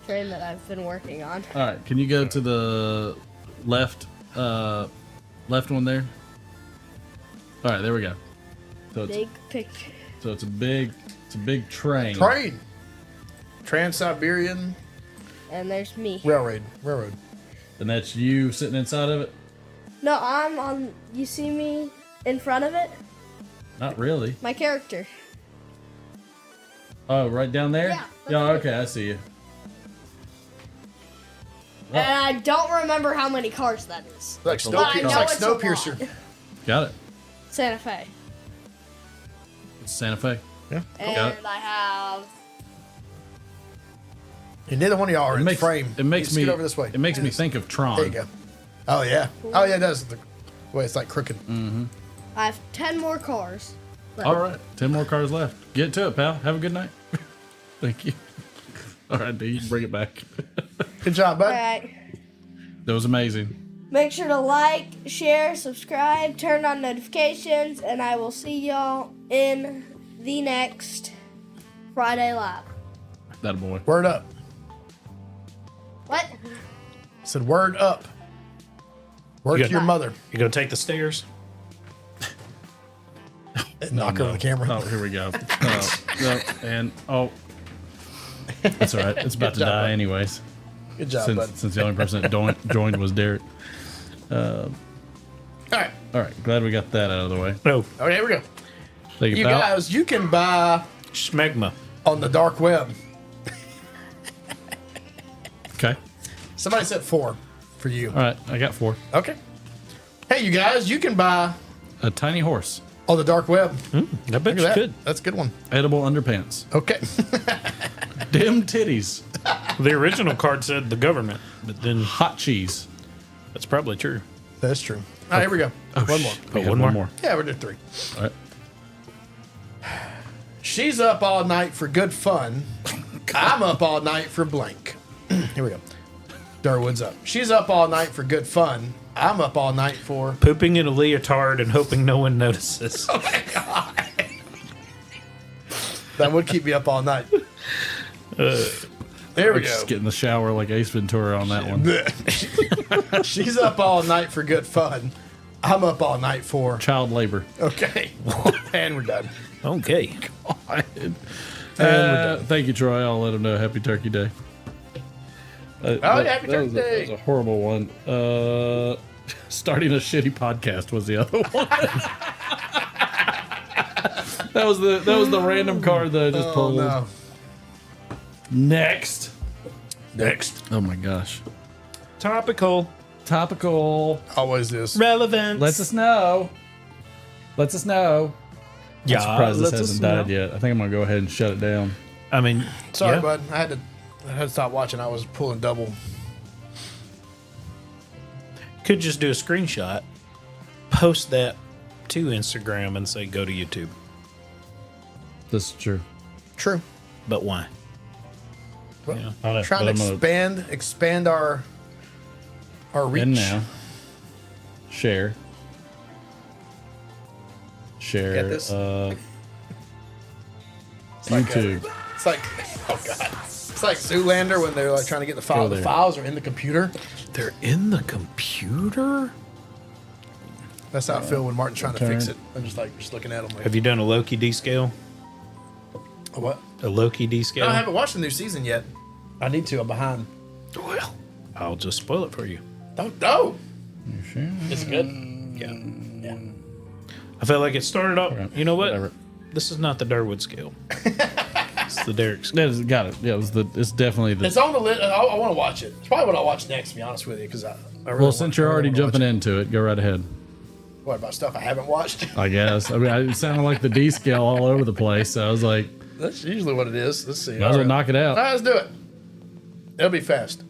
Speaker 10: Train that I've been working on.
Speaker 5: All right, can you go to the left one there? All right, there we go. So it's,
Speaker 10: Big picture.
Speaker 5: so it's a big train.
Speaker 6: Train. Trans-Siberian
Speaker 10: And there's me.
Speaker 6: Railroad.
Speaker 5: And that's you sitting inside of it?
Speaker 10: No, I'm on. You see me in front of it?
Speaker 5: Not really.
Speaker 10: My character.
Speaker 5: Oh, right down there?
Speaker 10: Yeah,
Speaker 5: Yeah, okay, I see you.
Speaker 10: And I don't remember how many cars that is.
Speaker 6: Like
Speaker 5: But I know
Speaker 10: it's a lot.
Speaker 6: Snowpiercer.
Speaker 5: Got it.
Speaker 10: Santa Fe.
Speaker 5: It's Santa Fe. Got
Speaker 10: And
Speaker 5: it.
Speaker 10: I have.
Speaker 6: And neither one of y'all are in frame.
Speaker 5: It makes
Speaker 6: You
Speaker 5: me
Speaker 6: scoot over this way.
Speaker 5: It makes me think of Tron.
Speaker 6: There you go. Oh yeah. Oh yeah, it does. The way it's like crooked.
Speaker 10: I have 10 more cars. left.
Speaker 5: All right, 10 more cars left. Get to it, pal. Have a good night. Thank you. All right, dude, you can bring it back.
Speaker 6: Good job, bud.
Speaker 10: All right.
Speaker 5: That was amazing.
Speaker 10: Make sure to like, share, subscribe, turn on notifications, and I will see y'all in the next Friday Live.
Speaker 5: That boy.
Speaker 6: Word up.
Speaker 10: What?
Speaker 6: I said word up. Word to your mother.
Speaker 7: You gonna take the stairs?
Speaker 6: Knock her on the camera.
Speaker 5: Oh, here we go. That's all right. It's about to
Speaker 6: job,
Speaker 5: die
Speaker 6: bud.
Speaker 5: anyways.
Speaker 6: Good job, bud.
Speaker 5: Since the only person that joined was Derek.
Speaker 6: All right.
Speaker 5: All right. Glad we got that out of the way.
Speaker 7: No.
Speaker 6: Okay, here we go.
Speaker 5: Think
Speaker 6: You
Speaker 5: about-
Speaker 6: guys, you can buy
Speaker 7: Schmegma.
Speaker 6: on the dark web.
Speaker 5: Okay.
Speaker 6: Somebody said 4 for you.
Speaker 5: All right. I got 4.
Speaker 6: Okay. Hey, you guys, you can buy
Speaker 5: A tiny horse.
Speaker 6: on the dark web.
Speaker 7: I bet
Speaker 6: Look at
Speaker 7: you
Speaker 6: that.
Speaker 7: could.
Speaker 6: That's a good one.
Speaker 5: Edible underpants.
Speaker 6: Okay.
Speaker 5: Dim titties.
Speaker 7: The original card said the government, but then
Speaker 5: Hot cheese.
Speaker 7: that's probably true.
Speaker 6: That's true. All right, here we go. One more.
Speaker 5: We have
Speaker 7: one more?
Speaker 6: Yeah, we're doing 3.
Speaker 5: All right.
Speaker 6: She's up all night for good fun. I'm up all night for blank. Here we go. Darwood's up. She's up all night for good fun. I'm up all night for...
Speaker 7: Pooping in a leotard and hoping no one notices.
Speaker 6: That would keep me up all night. There we
Speaker 5: I'm
Speaker 6: go.
Speaker 5: just getting the shower like Ace Ventura on that one.
Speaker 6: She's up all night for good fun. I'm up all night for...
Speaker 5: Child labor.
Speaker 6: Okay. And we're done.
Speaker 7: Okay.
Speaker 5: Thank you, Troy. I'll let him know. Happy Turkey Day.
Speaker 6: Happy Turkey
Speaker 5: That
Speaker 6: Day.
Speaker 5: was a horrible one. Starting a shitty podcast was the other one. that was the random card that I just pulled.
Speaker 6: No.
Speaker 5: Next.
Speaker 6: Next.
Speaker 5: Oh my gosh.
Speaker 7: Topical.
Speaker 6: Always is.
Speaker 7: Relevant.
Speaker 5: Let us know. I'm surprised this hasn't died yet. I think I'm gonna go ahead and shut it down.
Speaker 7: I mean,
Speaker 6: Sorry,
Speaker 7: yeah.
Speaker 6: bud. I had to stop watching. I was pulling double.
Speaker 7: Could just do a screenshot, post that to Instagram, and say go to YouTube.
Speaker 5: This is true.
Speaker 6: True.
Speaker 7: But why?
Speaker 6: Well,
Speaker 5: I know,
Speaker 6: trying
Speaker 5: but
Speaker 6: to
Speaker 5: I'm gonna-
Speaker 6: expand our reach.
Speaker 5: And now, share.
Speaker 6: Get this? like
Speaker 5: YouTube.
Speaker 6: It's like, oh god, it's like Zoolander when they're like trying to get the file.
Speaker 5: Go
Speaker 6: The
Speaker 5: there.
Speaker 6: files are in the computer.
Speaker 7: They're in the computer?
Speaker 6: That's how I feel when Martin's trying to fix
Speaker 5: turn.
Speaker 6: it. I'm just looking at him like,
Speaker 7: Have you done a Loki D scale?
Speaker 6: what?
Speaker 7: A Loki D scale?
Speaker 6: No, I haven't watched the new season yet. I need to. I'm behind.
Speaker 7: Well, I'll just spoil it for you.
Speaker 6: Don't know. It's good. Yeah. Yeah.
Speaker 7: I felt like it started off.
Speaker 5: Alright,
Speaker 7: You know what?
Speaker 5: whatever.
Speaker 7: This is not the Darwood scale. It's the Derek scale.
Speaker 5: Got it. Yeah, it's definitely the.
Speaker 6: It's on the list. I want to watch it. It's probably what I'll watch next. To be honest with you, because I really
Speaker 5: Well, since you're already jumping
Speaker 6: in,
Speaker 5: into it, go right ahead.
Speaker 6: what about stuff I haven't watched?
Speaker 5: I guess. I mean, it sounded like the D scale all over the place. So I was like,
Speaker 6: That's usually what it is. Let's see.
Speaker 5: might as well knock it out.
Speaker 6: All right, let's do it. It'll be fast.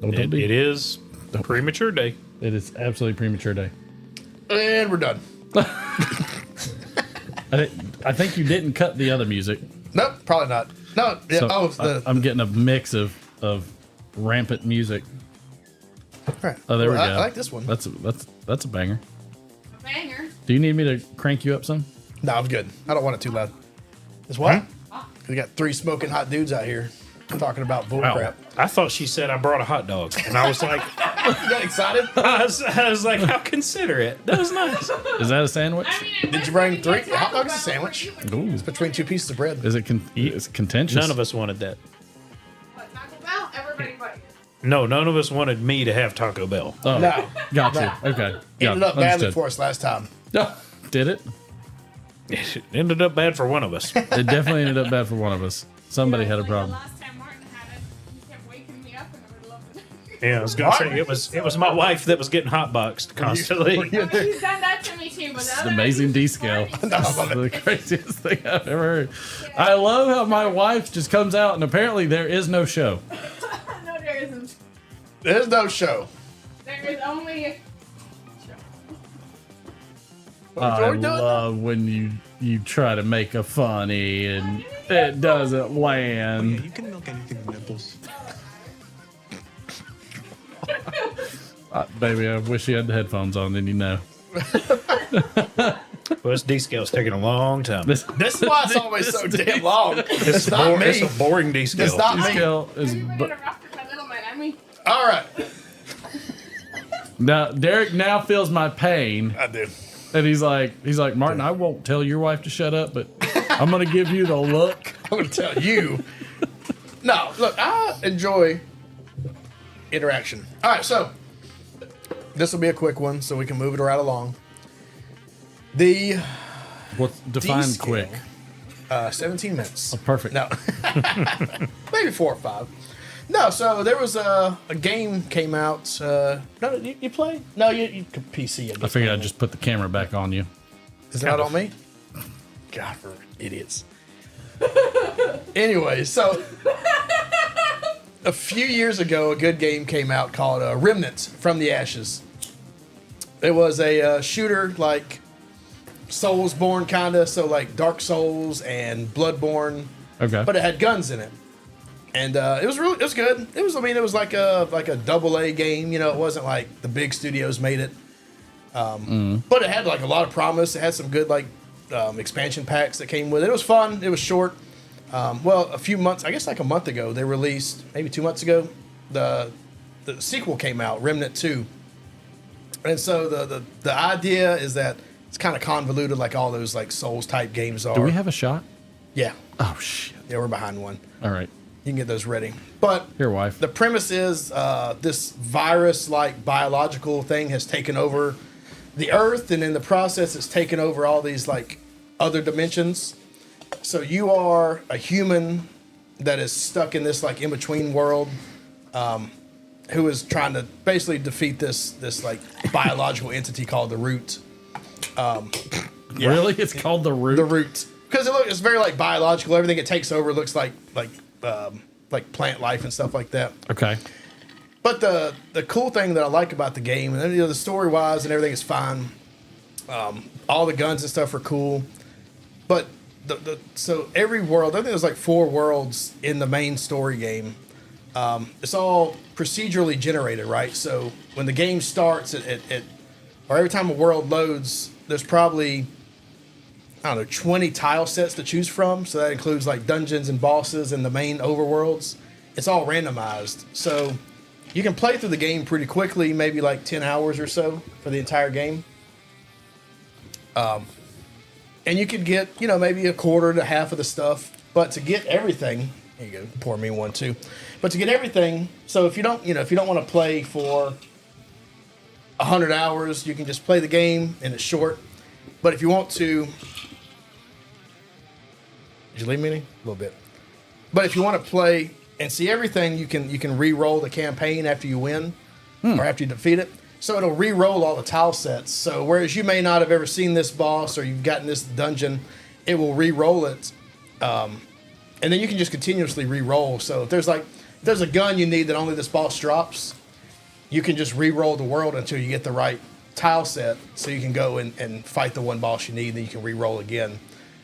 Speaker 5: Don't
Speaker 7: It
Speaker 5: be-
Speaker 7: is premature day.
Speaker 5: It is absolutely premature day.
Speaker 6: And we're done.
Speaker 5: I think you didn't cut the other music.
Speaker 6: Nope, probably not. No. Yeah,
Speaker 5: So I'm getting a mix of rampant music.
Speaker 6: all right.
Speaker 5: Oh, there we go.
Speaker 6: I like this one.
Speaker 5: That's a banger.
Speaker 10: Banger.
Speaker 5: Do you need me to crank you up some?
Speaker 6: No, I'm good. I don't want it too loud. It's what? We got 3 smoking hot dudes out here talking about bull crap.
Speaker 7: I thought she said I brought a hot dog, and I was like,
Speaker 6: You got excited?
Speaker 7: I was like, how considerate. That was nice.
Speaker 5: Is that a sandwich?
Speaker 6: Did you bring 3? The hot dog's a sandwich.
Speaker 5: Ooh.
Speaker 6: It's between 2 pieces of bread.
Speaker 5: Is it it's contentious?
Speaker 7: None of us wanted that.
Speaker 10: What, Taco Bell? Everybody but you.
Speaker 7: No, none of us wanted me to have Taco Bell.
Speaker 5: Oh,
Speaker 6: No.
Speaker 5: got you. Okay. Yeah,
Speaker 6: Ended up badly
Speaker 5: understood.
Speaker 6: for us last time.
Speaker 5: Did it?
Speaker 7: It ended up bad for one of us.
Speaker 5: It definitely ended up bad for one of us. Somebody had a problem.
Speaker 10: Last time Martin had it, he kept waking me up in the middle of the night.
Speaker 7: Yeah, I was gonna say it was my wife that was getting hotboxed constantly.
Speaker 10: He's done that to me too, but
Speaker 5: It's an amazing D scale. This is the craziest thing I've ever heard. I love how my wife just comes out and apparently there is no show.
Speaker 10: No, there isn't.
Speaker 6: There's no show.
Speaker 10: There is only.
Speaker 5: I
Speaker 6: Are we doing
Speaker 5: love when you try to make a funny and it doesn't land.
Speaker 3: You can milk anything with nipples.
Speaker 5: Baby, I wish you had the headphones on, then you know.
Speaker 7: Well, this D scale's taking a long time.
Speaker 6: This is why it's always so damn long. It's not me.
Speaker 7: It's a boring D scale.
Speaker 6: It's not me.
Speaker 5: Scale is
Speaker 6: All right.
Speaker 5: now Derek now feels my pain,
Speaker 6: I do.
Speaker 5: and he's like, Martin, I won't tell your wife to shut up, but I'm gonna give you the look.
Speaker 6: I'm going to tell you. No, look, I enjoy interaction. All right, so this will be a quick one, so we can move it right along. The
Speaker 5: What's defined
Speaker 6: D-scale,
Speaker 5: quick?
Speaker 6: 17 minutes.
Speaker 5: Oh, perfect.
Speaker 6: No, maybe 4 or 5. No, so there was a game came out. No, you play? No, you PC.
Speaker 5: I figured I'd just put the camera back on you.
Speaker 6: Is that on me? God, for idiots. Anyway, so a few years ago, a good game came out called Remnant from the Ashes. It was a shooter like Soulsborne kind of, so like Dark Souls and Bloodborne.
Speaker 5: Okay.
Speaker 6: But it had guns in it, and it was good. It was like a AA game. You know, it wasn't like the big studios made it. But it had like a lot of promise. It had some good like expansion packs that came with it. It was fun. It was short. Well, a few months, I guess like a month ago, they released, maybe 2 months ago, the sequel came out, Remnant 2. And so the idea is that it's kind of convoluted like all those like Souls type games are.
Speaker 5: Do we have a shot?
Speaker 6: Yeah.
Speaker 5: Oh shit!
Speaker 6: Yeah, we're behind one.
Speaker 5: All right,
Speaker 6: You can get those ready. But
Speaker 5: here, wife.
Speaker 6: the premise is this virus-like biological thing has taken over the Earth, and in the process, it's taken over all these like other dimensions. So you are a human that is stuck in this like in-between world, who is trying to basically defeat this like biological entity called the Root.
Speaker 5: Really, it's called the Root.
Speaker 6: The Root, because it's very like biological. Everything it takes over looks like plant life and stuff like that.
Speaker 5: Okay.
Speaker 6: But the cool thing that I like about the game, and the story wise and everything is fine. All the guns and stuff are cool, but so every world, I think there's like 4 worlds in the main story game. It's all procedurally generated, right? So when the game starts, or every time a world loads, there's probably, I don't know, 20 tile sets to choose from. So that includes like dungeons and bosses and the main overworlds. It's all randomized. So you can play through the game pretty quickly, maybe like 10 hours or so for the entire game. And you could get, maybe a quarter to half of the stuff. But to get everything, here you go, pour me one too. But to get everything, so if you don't want to play for 100 hours, you can just play the game and it's short. But if you want to, did you leave me any? A little bit. But if you want to play and see everything, you can re-roll the campaign after you win or after you defeat it. So it'll re-roll all the tile sets. So whereas you may not have ever seen this boss or you've gotten this dungeon, it will re-roll it. And then you can just continuously re-roll. So if there's a gun you need that only this boss drops, you can just re-roll the world until you get the right tile set. So you can go and fight the one boss you need, and then you can re-roll again.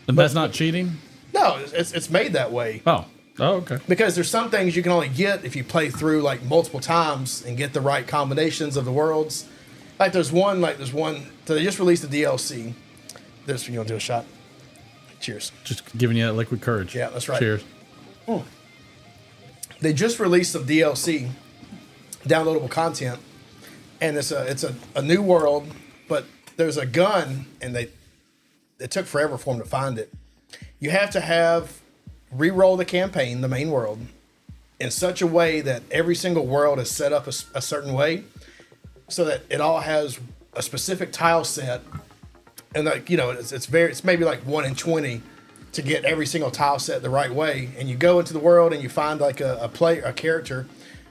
Speaker 5: And that's not cheating?
Speaker 6: No, it's made that way.
Speaker 5: Oh, okay.
Speaker 6: Because there's some things you can only get if you play through like multiple times and get the right combinations of the worlds. There's one. So they just released a DLC. You want to do a shot? Cheers.
Speaker 5: Just giving you that liquid courage.
Speaker 6: Yeah, that's right.
Speaker 5: Cheers.
Speaker 6: They just released some DLC, downloadable content, and it's a new world, but there's a gun, and it took forever for them to find it. You have to re-roll the campaign, the main world, in such a way that every single world is set up a certain way, so that it all has a specific tile set, and it's maybe like 1 in 20 to get every single tile set the right way. And you go into the world and you find like a character,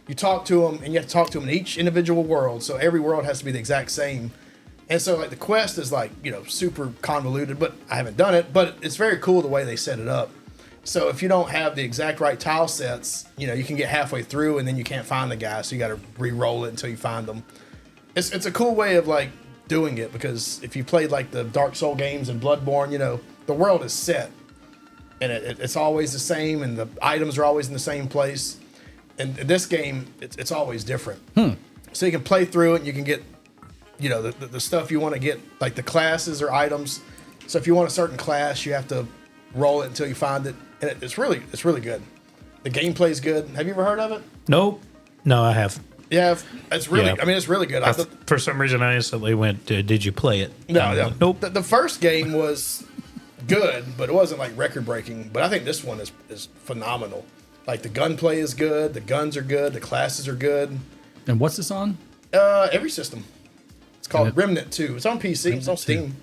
Speaker 6: you talk to them, and you have to talk to them in each individual world. So every world has to be the exact same. And so like the quest is like, super convoluted, but I haven't done it, but it's very cool the way they set it up. So if you don't have the exact right tile sets, you can get halfway through and then you can't find the guy. So you got to re-roll it until you find them. It's a cool way of like doing it, because if you played like the Dark Soul games and Bloodborne, the world is set and it's always the same, and the items are always in the same place. And in this game, it's always different. So you can play through it and you can get, you know, the stuff you want to get, like the classes or items. So if you want a certain class, you have to roll it until you find it. And it's really good. The gameplay's good. Have you ever heard of it?
Speaker 7: Nope. No, I have.
Speaker 6: Yeah, it's really.
Speaker 7: Yeah.
Speaker 6: I mean, it's really good.
Speaker 7: For some reason, I instantly went, did you play it?
Speaker 6: No.
Speaker 7: Nope.
Speaker 6: The first game was good, but it wasn't like record breaking. But I think this one is phenomenal. Like the gunplay is good, the guns are good, the classes are good.
Speaker 5: And what's this on?
Speaker 6: Every system. It's called Remnant 2. It's on PC. It's on Steam.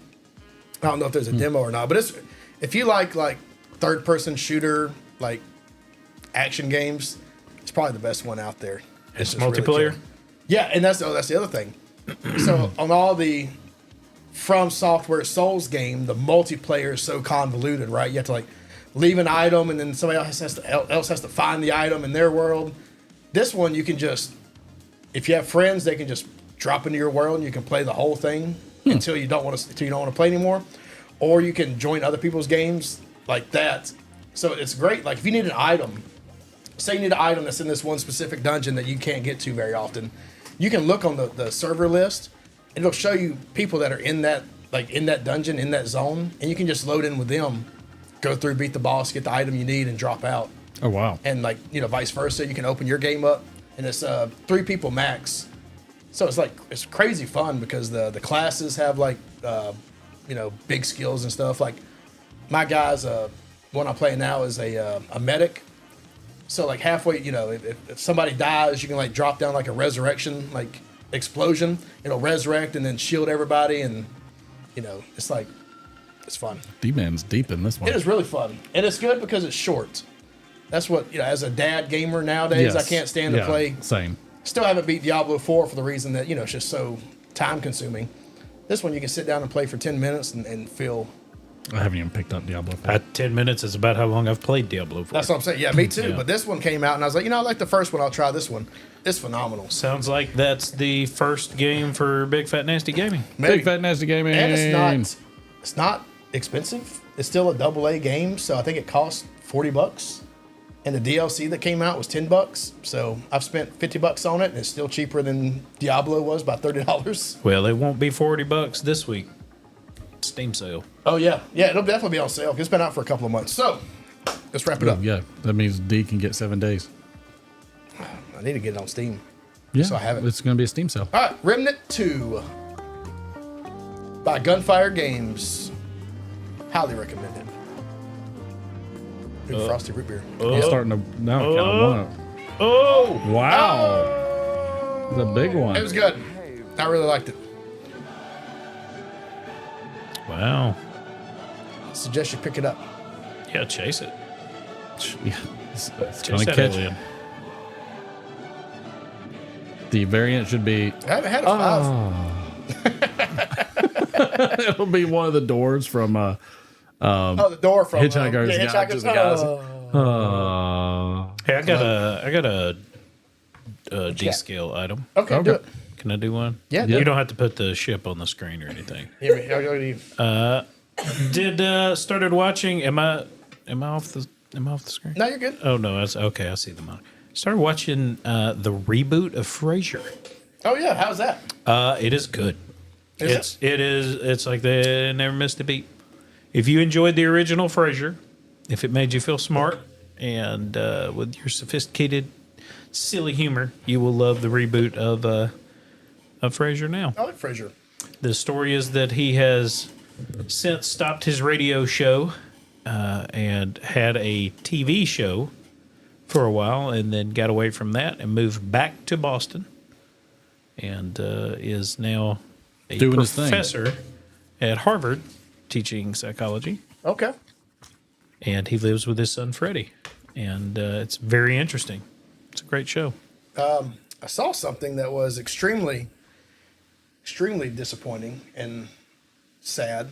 Speaker 6: I don't know if there's a demo or not, but it's if you like third person shooter, like action games, it's probably the best one out there.
Speaker 7: It's
Speaker 6: just really
Speaker 7: multiplayer?
Speaker 6: cool. Yeah, and that's the other thing. So on all the From Software Souls game, the multiplayer is so convoluted, right? You have to like leave an item and then somebody else has to find the item in their world. This one you can just, if you have friends, they can just drop into your world and you can play the whole thing until you don't want to play anymore, or you can join other people's games like that. So it's great. Like if you need an item, say you need an item that's in this one specific dungeon that you can't get to very often, you can look on the server list and it'll show you people that are in that dungeon, in that zone, and you can just load in with them, go through, beat the boss, get the item you need, and drop out.
Speaker 5: Oh wow!
Speaker 6: And like, you know, vice versa, you can open your game up, and it's 3 people max. So it's crazy fun because the classes have like you know, big skills and stuff. Like my guy's one I'm playing now is a medic. So like halfway, you know, if somebody dies, you can like drop down like a resurrection like explosion. It'll resurrect and then shield everybody, and you know, it's fun.
Speaker 5: D-Man's deep in this one.
Speaker 6: It is really fun, and it's good because it's short. That's what, you know, as a dad gamer nowadays, I can't stand to play.
Speaker 5: Same.
Speaker 6: Still haven't beat Diablo 4 for the reason that, you know, it's just so time consuming. This one you can sit down and play for 10 minutes and feel.
Speaker 5: I haven't even picked up Diablo 4.
Speaker 7: 10 minutes is about how long I've played Diablo 4.
Speaker 6: That's what I'm saying. Yeah, me too. But this one came out and I was like, you know, I like the first one. I'll try this one. It's phenomenal.
Speaker 7: Sounds like that's the first game for Big Fat Nasty Gaming.
Speaker 6: Maybe.
Speaker 5: Big Fat Nasty Gaming.
Speaker 6: And it's not expensive. It's still a AA game, so I think it costs $40. And the DLC that came out was $10. So I've spent $50 on it, and it's still cheaper than Diablo was by $30.
Speaker 7: Well, it won't be $40 this week. Steam sale.
Speaker 6: Oh yeah, it'll definitely be on sale. It's been out for a couple of months. So let's wrap it up.
Speaker 5: Yeah, that means D can get 7 days.
Speaker 6: I need to get it on Steam.
Speaker 5: Yeah,
Speaker 6: so I have it.
Speaker 5: It's going to be a Steam sale.
Speaker 6: All right, Remnant 2 by Gunfire Games. Highly recommended. Big frosty root beer.
Speaker 5: I'm starting to now kind of want it.
Speaker 7: Oh!
Speaker 5: Wow. It's a big one.
Speaker 6: It was good. I really liked it.
Speaker 7: Wow.
Speaker 6: Suggest you pick it up.
Speaker 7: Yeah, chase it.
Speaker 5: Yeah, it's
Speaker 7: Chase
Speaker 5: going to
Speaker 7: that
Speaker 5: catch
Speaker 7: alien.
Speaker 5: The variant should be.
Speaker 6: I haven't had a 5.
Speaker 5: It'll be one of the doors from
Speaker 6: The door from
Speaker 5: Hitchhiker's Guide to the Galaxy.
Speaker 7: Hey, I got a D-scale item.
Speaker 6: Okay, do it.
Speaker 7: Can I do one?
Speaker 6: Yeah,
Speaker 7: You don't have to put the ship on the screen or anything. Started watching. Am I off the screen?
Speaker 6: No, you're good.
Speaker 7: Oh no, that's okay. I see them on. Started watching the reboot of Frasier.
Speaker 6: Oh yeah, how's that?
Speaker 7: It is good.
Speaker 6: Is
Speaker 7: It's like they never missed a beat. If you enjoyed the original Frasier, if it made you feel smart, and with your sophisticated, silly humor, you will love the reboot of Frasier now.
Speaker 6: I like Frasier.
Speaker 7: The story is that he has since stopped his radio show and had a TV show for a while, and then got away from that and moved back to Boston, and is now a
Speaker 5: Doing his thing.
Speaker 7: professor at Harvard teaching psychology.
Speaker 6: Okay.
Speaker 7: And he lives with his son Freddie, and it's very interesting. It's a great show.
Speaker 6: I saw something that was extremely disappointing and sad.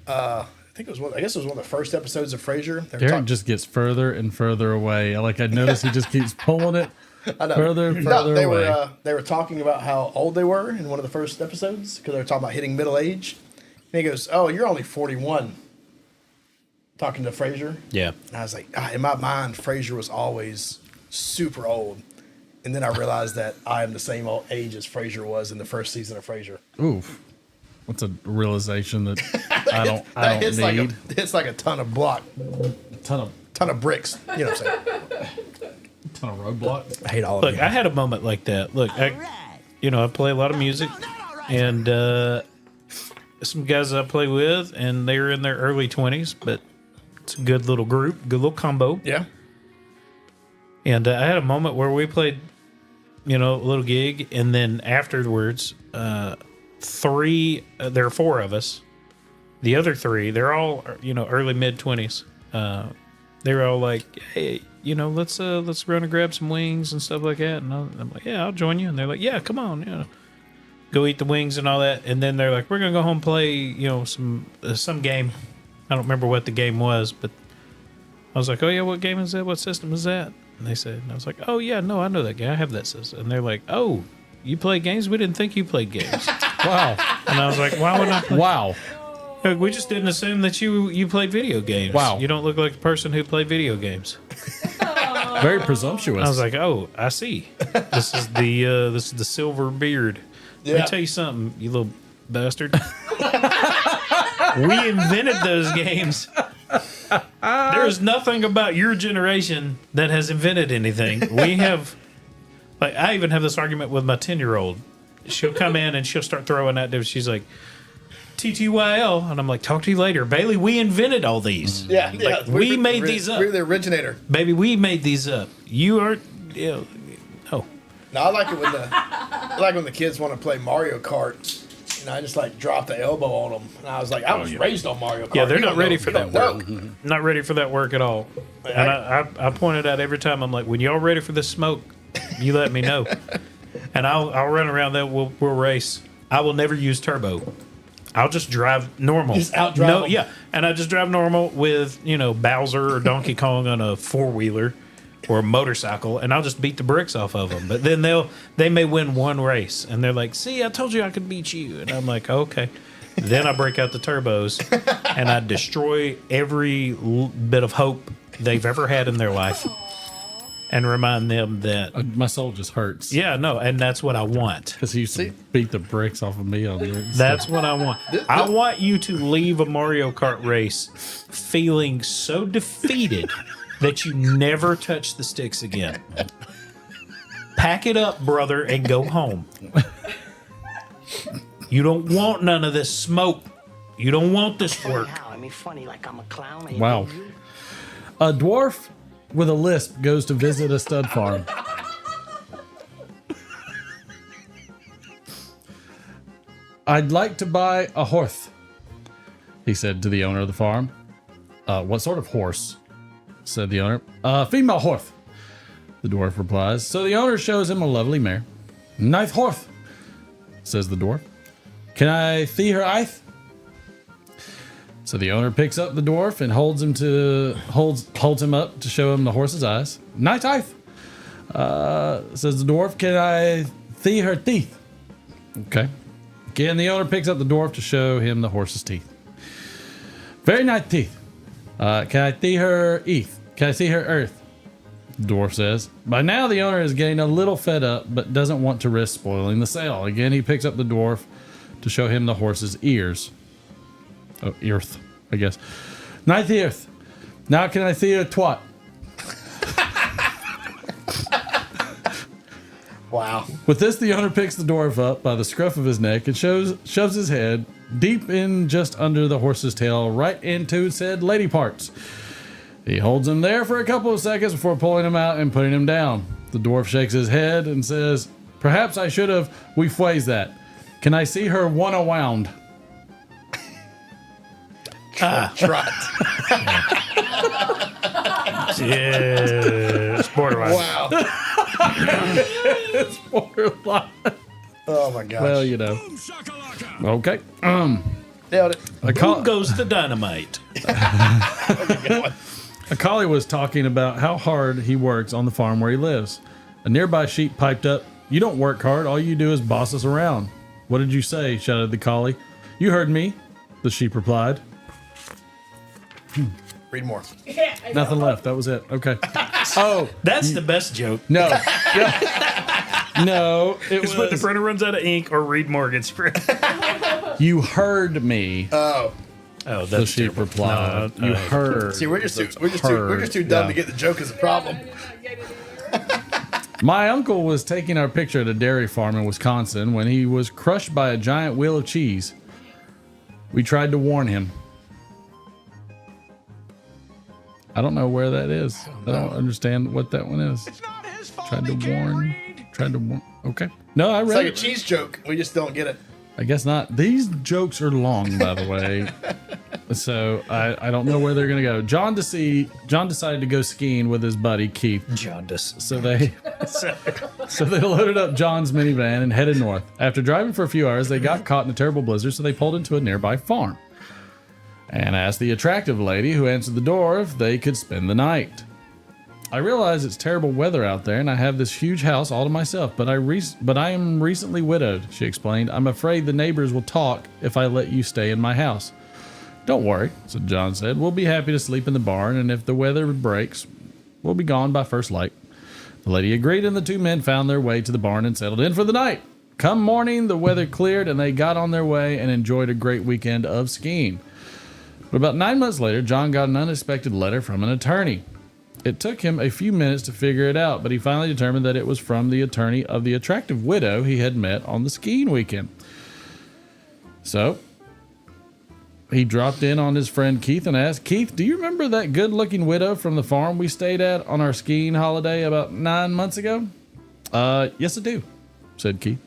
Speaker 6: I think it was one. I guess it was one of the first episodes of Frasier.
Speaker 5: Derek just gets further and further away. I noticed he just keeps pulling it
Speaker 6: I know.
Speaker 5: further and further
Speaker 6: they
Speaker 5: away.
Speaker 6: They were talking about how old they were in one of the first episodes because they were talking about hitting middle age. And he goes, "Oh, you're only 41." Talking to Frasier.
Speaker 7: Yeah.
Speaker 6: And I was like, in my mind, Frasier was always super old. And then I realized that I am the same old age as Frasier was in the first season of Frasier.
Speaker 5: Oof. What's a realization that I don't
Speaker 6: It's
Speaker 5: need?
Speaker 6: It's like a ton of
Speaker 5: ton
Speaker 6: of bricks. You know what I'm saying?
Speaker 5: of roadblocks.
Speaker 6: I hate all of
Speaker 7: Look,
Speaker 6: you.
Speaker 7: I had a moment like that. Look, I play a lot of music, and some guys I play with, and they're in their early 20s, but it's a good little group, good little combo.
Speaker 6: Yeah.
Speaker 7: And I had a moment where we played, a little gig, and then afterwards, there are 4 of us. The other 3, they're all, early mid 20s. They were all like, "Hey, let's run and grab some wings and stuff like that." And I'm like, "Yeah, I'll join you." And they're like, "Yeah, come on, go eat the wings and all that." And then they're like, "We're gonna go home and play, some game." I don't remember what the game was, but I was like, "Oh yeah, what game is that? What system is that?" And they said, and I was like, "Oh yeah, no, I know that game. I have that system." And they're like, "Oh, you play games? We didn't think you played games."
Speaker 5: Wow.
Speaker 7: And I was like, "Why would I play?"
Speaker 5: Wow.
Speaker 7: Look, we just didn't assume that you played video games.
Speaker 5: Wow.
Speaker 7: You don't look like a person who played video games.
Speaker 5: Very presumptuous.
Speaker 7: I was like, "Oh, I see. This is the silver beard." Let me tell you something, you little bastard. We invented those games. There is nothing about your generation that has invented anything. We have, I even have this argument with my 10-year-old. She'll come in and she'll start throwing out there. She's like, TTYL, and I'm like, "Talk to you later, Bailey. We invented all these.
Speaker 6: Yeah.
Speaker 7: We made these up.
Speaker 6: We're the originator.
Speaker 7: Baby, we made these up. You aren't. No.
Speaker 6: No, I like it when the kids want to play Mario Kart. I just drop the elbow on them. And I was like, I was raised on Mario Kart.
Speaker 7: Yeah, they're
Speaker 6: You
Speaker 7: not
Speaker 6: don't
Speaker 7: ready
Speaker 6: know.
Speaker 7: for
Speaker 6: You
Speaker 7: that
Speaker 6: don't
Speaker 7: work.
Speaker 6: know.
Speaker 7: Not ready for that work at all. And I pointed out every time, I'm like, when y'all ready for this smoke, you let me know. And I'll run around there. We'll race. I will never use turbo. I'll just drive normal.
Speaker 6: Just outdrive them.
Speaker 7: Yeah, and I just drive normal with Bowser or Donkey Kong on a 4-wheeler or a motorcycle, and I'll just beat the bricks off of them. But then they may win one race, and they're like, "See, I told you I could beat you." And I'm like, "Okay." Then I break out the turbos, and I destroy every bit of hope they've ever had in their life, and remind them that
Speaker 5: my soul just hurts.
Speaker 7: Yeah, no, and that's what I want.
Speaker 5: Because he used to beat the bricks off of me on there.
Speaker 7: That's what I want. I want you to leave a Mario Kart race feeling so defeated that you never touch the sticks again. Pack it up, brother, and go home. You don't want none of this smoke. You don't want this work.
Speaker 5: Wow. A dwarf with a lisp goes to visit a stud farm. "I'd like to buy a horse," he said to the owner of the farm. "What sort of horse?" said the owner. "Female horse," the dwarf replies. So the owner shows him a lovely mare. "Nice horse," says the dwarf. "Can I see her eyes?" So the owner picks up the dwarf and holds him up to show him the horse's eyes. "Nice eyes," says the dwarf. "Can I see her teeth?" Okay. Again, the owner picks up the dwarf to show him the horse's teeth. "Very nice teeth. Can I see her earth? Can I see her earth?" the dwarf says. By now, the owner is getting a little fed up, but doesn't want to risk spoiling the sale. Again, he picks up the dwarf to show him the horse's ears. Oh, earth, I guess. "Nice earth. Now can I see her twat?"
Speaker 6: Wow.
Speaker 5: With this, the owner picks the dwarf up by the scruff of his neck and shoves his head deep in just under the horse's tail, right into said lady parts. He holds him there for a couple of seconds before pulling him out and putting him down. The dwarf shakes his head and says, "Perhaps I should have rephrased that. Can I see her one wound?"
Speaker 6: Trot.
Speaker 7: Yeah, it's borderline.
Speaker 6: Wow.
Speaker 5: It's borderline.
Speaker 6: Oh my gosh.
Speaker 5: Well, Okay.
Speaker 6: Nailed it.
Speaker 7: Boom goes the dynamite.
Speaker 5: A collie was talking about how hard he works on the farm where he lives. A nearby sheep piped up, "You don't work hard. All you do is boss us around." "What did you say?" shouted the collie. "You heard me," the sheep replied.
Speaker 6: Read more.
Speaker 5: Nothing left. That was it. Okay. Oh,
Speaker 7: That's the best joke.
Speaker 5: no. Yeah. No, it
Speaker 7: It's when the
Speaker 5: was.
Speaker 7: printer runs out of ink or Reed Morgan spread.
Speaker 5: You heard me.
Speaker 6: Oh,
Speaker 7: Oh,
Speaker 5: The
Speaker 7: that's
Speaker 5: sheep
Speaker 7: terrible.
Speaker 5: replied.
Speaker 7: No,
Speaker 5: You heard.
Speaker 6: see, we're just too
Speaker 5: Heard,
Speaker 6: dumb
Speaker 5: yeah.
Speaker 6: to get the joke as a problem.
Speaker 5: My uncle was taking our picture at a dairy farm in Wisconsin when he was crushed by a giant wheel of cheese. We tried to warn him. I don't know where that is. I don't understand what that one is.
Speaker 2: It's not his fault.
Speaker 5: Tried to
Speaker 2: he can't
Speaker 5: warn.
Speaker 2: read.
Speaker 5: Tried to warn. Okay. No, I
Speaker 6: It's
Speaker 5: read
Speaker 6: like a
Speaker 5: it.
Speaker 6: cheese joke. We just don't get it.
Speaker 5: I guess not. These jokes are long, by the way. So I don't know where they're gonna go. John decided to go skiing with his buddy Keith.
Speaker 7: Jaundice.
Speaker 5: So they loaded up John's minivan and headed north. After driving for a few hours, they got caught in a terrible blizzard, so they pulled into a nearby farm and asked the attractive lady who answered the door if they could spend the night. I realize it's terrible weather out there and I have this huge house all to myself, but I am recently widowed, she explained. I'm afraid the neighbors will talk if I let you stay in my house. Don't worry, said John said. We'll be happy to sleep in the barn, and if the weather breaks, we'll be gone by first light. The lady agreed, and the two men found their way to the barn and settled in for the night. Come morning, the weather cleared, and they got on their way and enjoyed a great weekend of skiing. But about 9 months later, John got an unexpected letter from an attorney. It took him a few minutes to figure it out, but he finally determined that it was from the attorney of the attractive widow he had met on the skiing weekend. So he dropped in on his friend Keith and asked, Keith, do you remember that good-looking widow from the farm we stayed at on our skiing holiday about 9 months ago? Yes, I do, said Keith.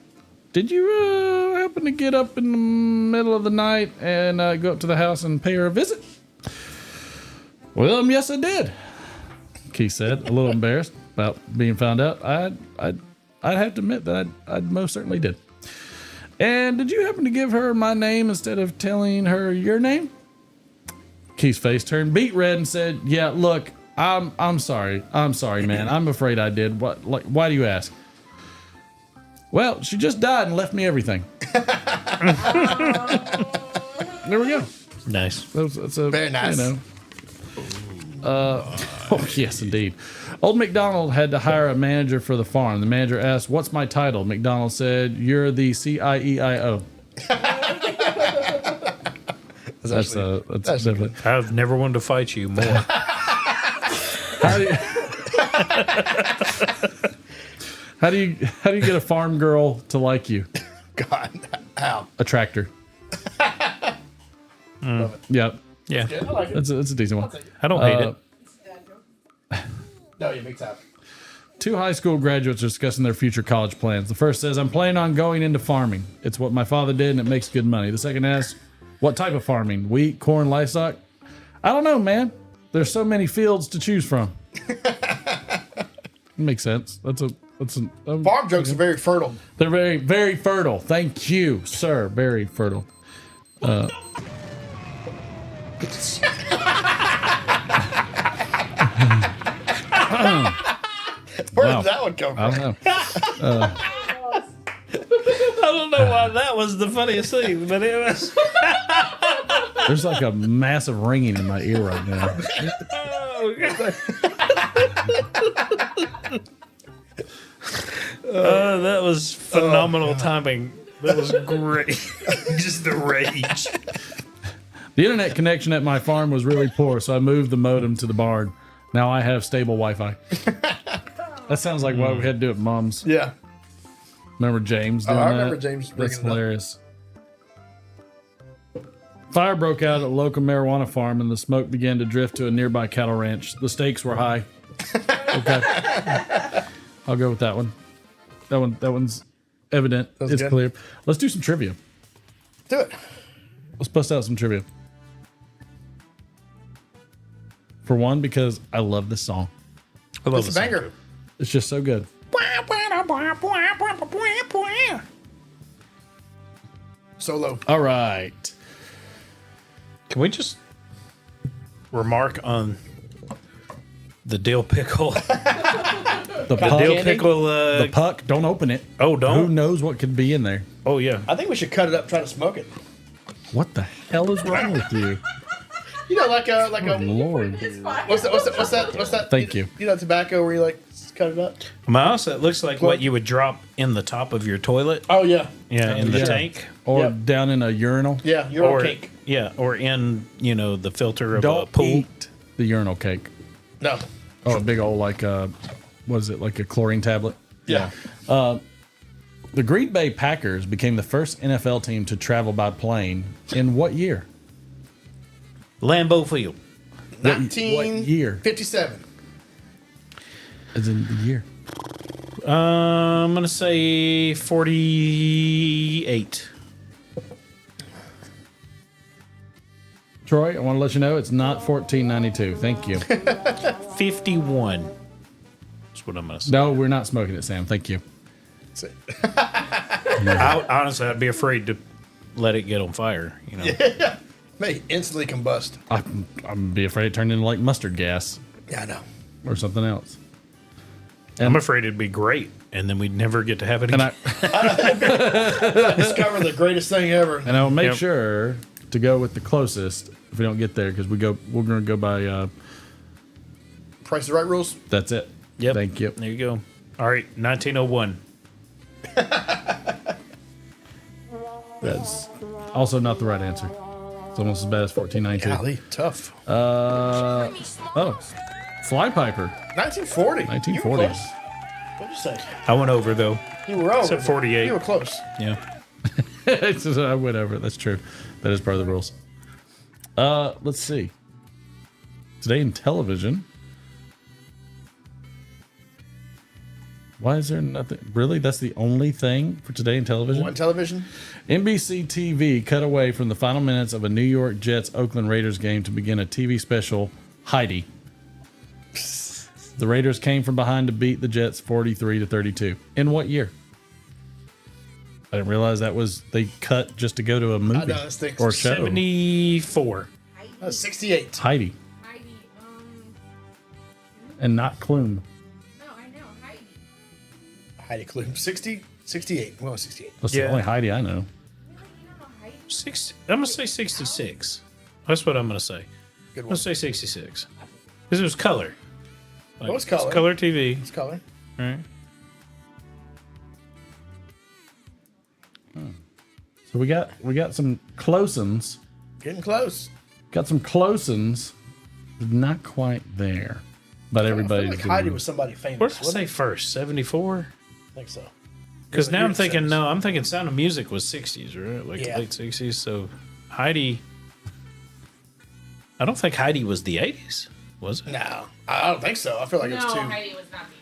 Speaker 5: Did you happen to get up in the middle of the night and go up to the house and pay her a visit? Well, yes, I did, Keith said, a little embarrassed about being found out. I'd have to admit that I most certainly did. And did you happen to give her my name instead of telling her your name? Keith's face turned beet red and said, yeah, look, I'm sorry. I'm sorry, man. I'm afraid I did. Why do you ask? Well, she just died and left me everything. There we go.
Speaker 7: Nice.
Speaker 5: That's a,
Speaker 6: Very nice.
Speaker 5: Oh, yes, indeed. Old McDonald had to hire a manager for the farm. The manager asked, what's my title? McDonald said, you're the CIEIO. That's different.
Speaker 7: I've never wanted to fight you more.
Speaker 5: How do you get a farm girl to like you?
Speaker 6: God, how?
Speaker 5: A tractor. Yep.
Speaker 7: Yeah.
Speaker 6: I like it.
Speaker 5: That's a decent one.
Speaker 7: I don't hate it.
Speaker 6: No, you big time.
Speaker 5: Two high school graduates are discussing their future college plans. The first says, I'm planning on going into farming. It's what my father did and it makes good money. The second asks, what type of farming? Wheat, corn, livestock? I don't know, man. There's so many fields to choose from. Makes sense.
Speaker 6: Farm jokes are very fertile.
Speaker 5: They're very, very fertile. Thank you, sir. Very fertile.
Speaker 6: Where
Speaker 5: Wow.
Speaker 6: did that one come
Speaker 5: I
Speaker 6: from?
Speaker 5: don't know.
Speaker 7: I don't know why that was the funniest thing, but it was.
Speaker 5: There's like a massive ringing in my ear right now.
Speaker 7: That was phenomenal timing. That was great. Just the rage.
Speaker 5: The internet connection at my farm was really poor, so I moved the modem to the barn. Now I have stable Wi-Fi. That sounds like what we had to do at Mom's.
Speaker 6: Yeah.
Speaker 5: Remember James doing
Speaker 6: I remember
Speaker 5: that?
Speaker 6: James
Speaker 5: That's
Speaker 6: bringing it up.
Speaker 5: hilarious. Fire broke out at a local marijuana farm, and the smoke began to drift to a nearby cattle ranch. The stakes were high. Okay, I'll go with that one. That one's evident.
Speaker 6: That was
Speaker 5: It's
Speaker 6: good.
Speaker 5: clear. Let's do some trivia.
Speaker 6: Do it.
Speaker 5: Let's bust out some trivia. For one, because I love this song.
Speaker 7: I love
Speaker 6: It's a
Speaker 7: this
Speaker 6: banger.
Speaker 7: song.
Speaker 5: It's just so good.
Speaker 6: Solo.
Speaker 5: All right.
Speaker 7: Can we just remark on the dill pickle?
Speaker 5: The
Speaker 7: The
Speaker 5: puck.
Speaker 7: dill pickle.
Speaker 5: The puck. Don't open it.
Speaker 7: Oh,
Speaker 5: Who
Speaker 7: don't.
Speaker 5: knows what could be in there?
Speaker 7: Oh, yeah.
Speaker 6: I think we should cut it up and try to smoke it.
Speaker 5: What the hell is wrong with you?
Speaker 6: You know, like a
Speaker 5: Lord.
Speaker 6: what's that?
Speaker 5: Thank you.
Speaker 6: You know, tobacco where you like cut it up.
Speaker 7: Mouse, it looks like what you would drop in the top of your toilet.
Speaker 6: Oh yeah,
Speaker 7: Yeah, in the
Speaker 5: Yeah.
Speaker 7: tank.
Speaker 5: Or
Speaker 6: Yep.
Speaker 5: down in a urinal.
Speaker 6: yeah. You're
Speaker 7: Or
Speaker 6: cake.
Speaker 7: yeah, or in the filter of a
Speaker 5: Don't
Speaker 7: pool.
Speaker 5: eat the urinal cake.
Speaker 6: No.
Speaker 5: Oh, a big old what is it, like a chlorine tablet?
Speaker 6: Yeah.
Speaker 5: The Green Bay Packers became the first NFL team to travel by plane in what year?
Speaker 7: Lambeau Field.
Speaker 5: What year?
Speaker 6: 1957.
Speaker 5: As in the year.
Speaker 7: I'm gonna say 48.
Speaker 5: Troy, I want to let you know it's not 1492. Thank you.
Speaker 7: 51. That's what I'm gonna say.
Speaker 5: No, we're not smoking it, Sam. Thank you.
Speaker 6: That's it.
Speaker 7: Honestly, I'd be afraid to let it get on fire.
Speaker 6: May instantly combust.
Speaker 5: I'm be afraid it turned into like mustard gas
Speaker 6: Yeah, I know.
Speaker 5: or something else.
Speaker 7: I'm afraid it'd be great, and then we'd never get to have it
Speaker 5: And
Speaker 7: again.
Speaker 6: Discover the greatest thing ever.
Speaker 5: And I'll make
Speaker 7: Yep.
Speaker 5: sure to go with the closest if we don't get there because we're going to go by.
Speaker 6: Price is Right rules.
Speaker 5: That's it.
Speaker 7: Yep.
Speaker 5: Thank you.
Speaker 7: There you go. All right, 1901.
Speaker 5: That's also not the right answer. It's almost as bad as 1492.
Speaker 6: Golly, tough.
Speaker 5: Flypiper.
Speaker 6: 1940.
Speaker 5: 1940.
Speaker 6: You were close. What'd you say?
Speaker 7: I went over though.
Speaker 6: You were over.
Speaker 7: Said 48.
Speaker 6: You were close.
Speaker 7: Yeah.
Speaker 5: I went over. That's true. That is part of the rules. Let's see. Today in television. Why is there nothing? Really? That's the only thing for today in television?
Speaker 6: One television.
Speaker 5: NBC TV cut away from the final minutes of a New York Jets Oakland Raiders game to begin a TV special, Heidi. The Raiders came from behind to beat the Jets 43-32. In what year? I didn't realize they cut just to go to a movie
Speaker 6: I know, that's the-
Speaker 5: or show.
Speaker 7: 74.
Speaker 6: 68.
Speaker 5: Heidi. And not Klum.
Speaker 6: Heidi Klum. 60, 68. Well, 68.
Speaker 5: That's
Speaker 7: Yeah.
Speaker 5: the only Heidi I know.
Speaker 7: I'm gonna say 66. That's what I'm gonna say.
Speaker 6: Good
Speaker 7: I'm
Speaker 6: one.
Speaker 7: gonna say 66 because it was color. Like,
Speaker 6: It was color.
Speaker 7: It's color TV.
Speaker 6: It's color.
Speaker 7: Right.
Speaker 5: So we got some close-uns.
Speaker 6: Getting close.
Speaker 5: Got some close-uns. Not quite there. But
Speaker 6: I
Speaker 5: everybody's
Speaker 6: feel like Heidi was somebody famous.
Speaker 7: What did I
Speaker 6: wasn't
Speaker 7: say
Speaker 6: it?
Speaker 7: first? 74.
Speaker 6: I think so.
Speaker 7: Because now I'm
Speaker 6: You're
Speaker 7: thinking,
Speaker 6: the
Speaker 7: no, I'm thinking Sound of Music was 60s, right? Like
Speaker 6: Yeah.
Speaker 7: late 60s. So Heidi, I don't think Heidi was the 80s, was it?
Speaker 6: No, I don't think so. I feel like it was too.
Speaker 11: Heidi was not me.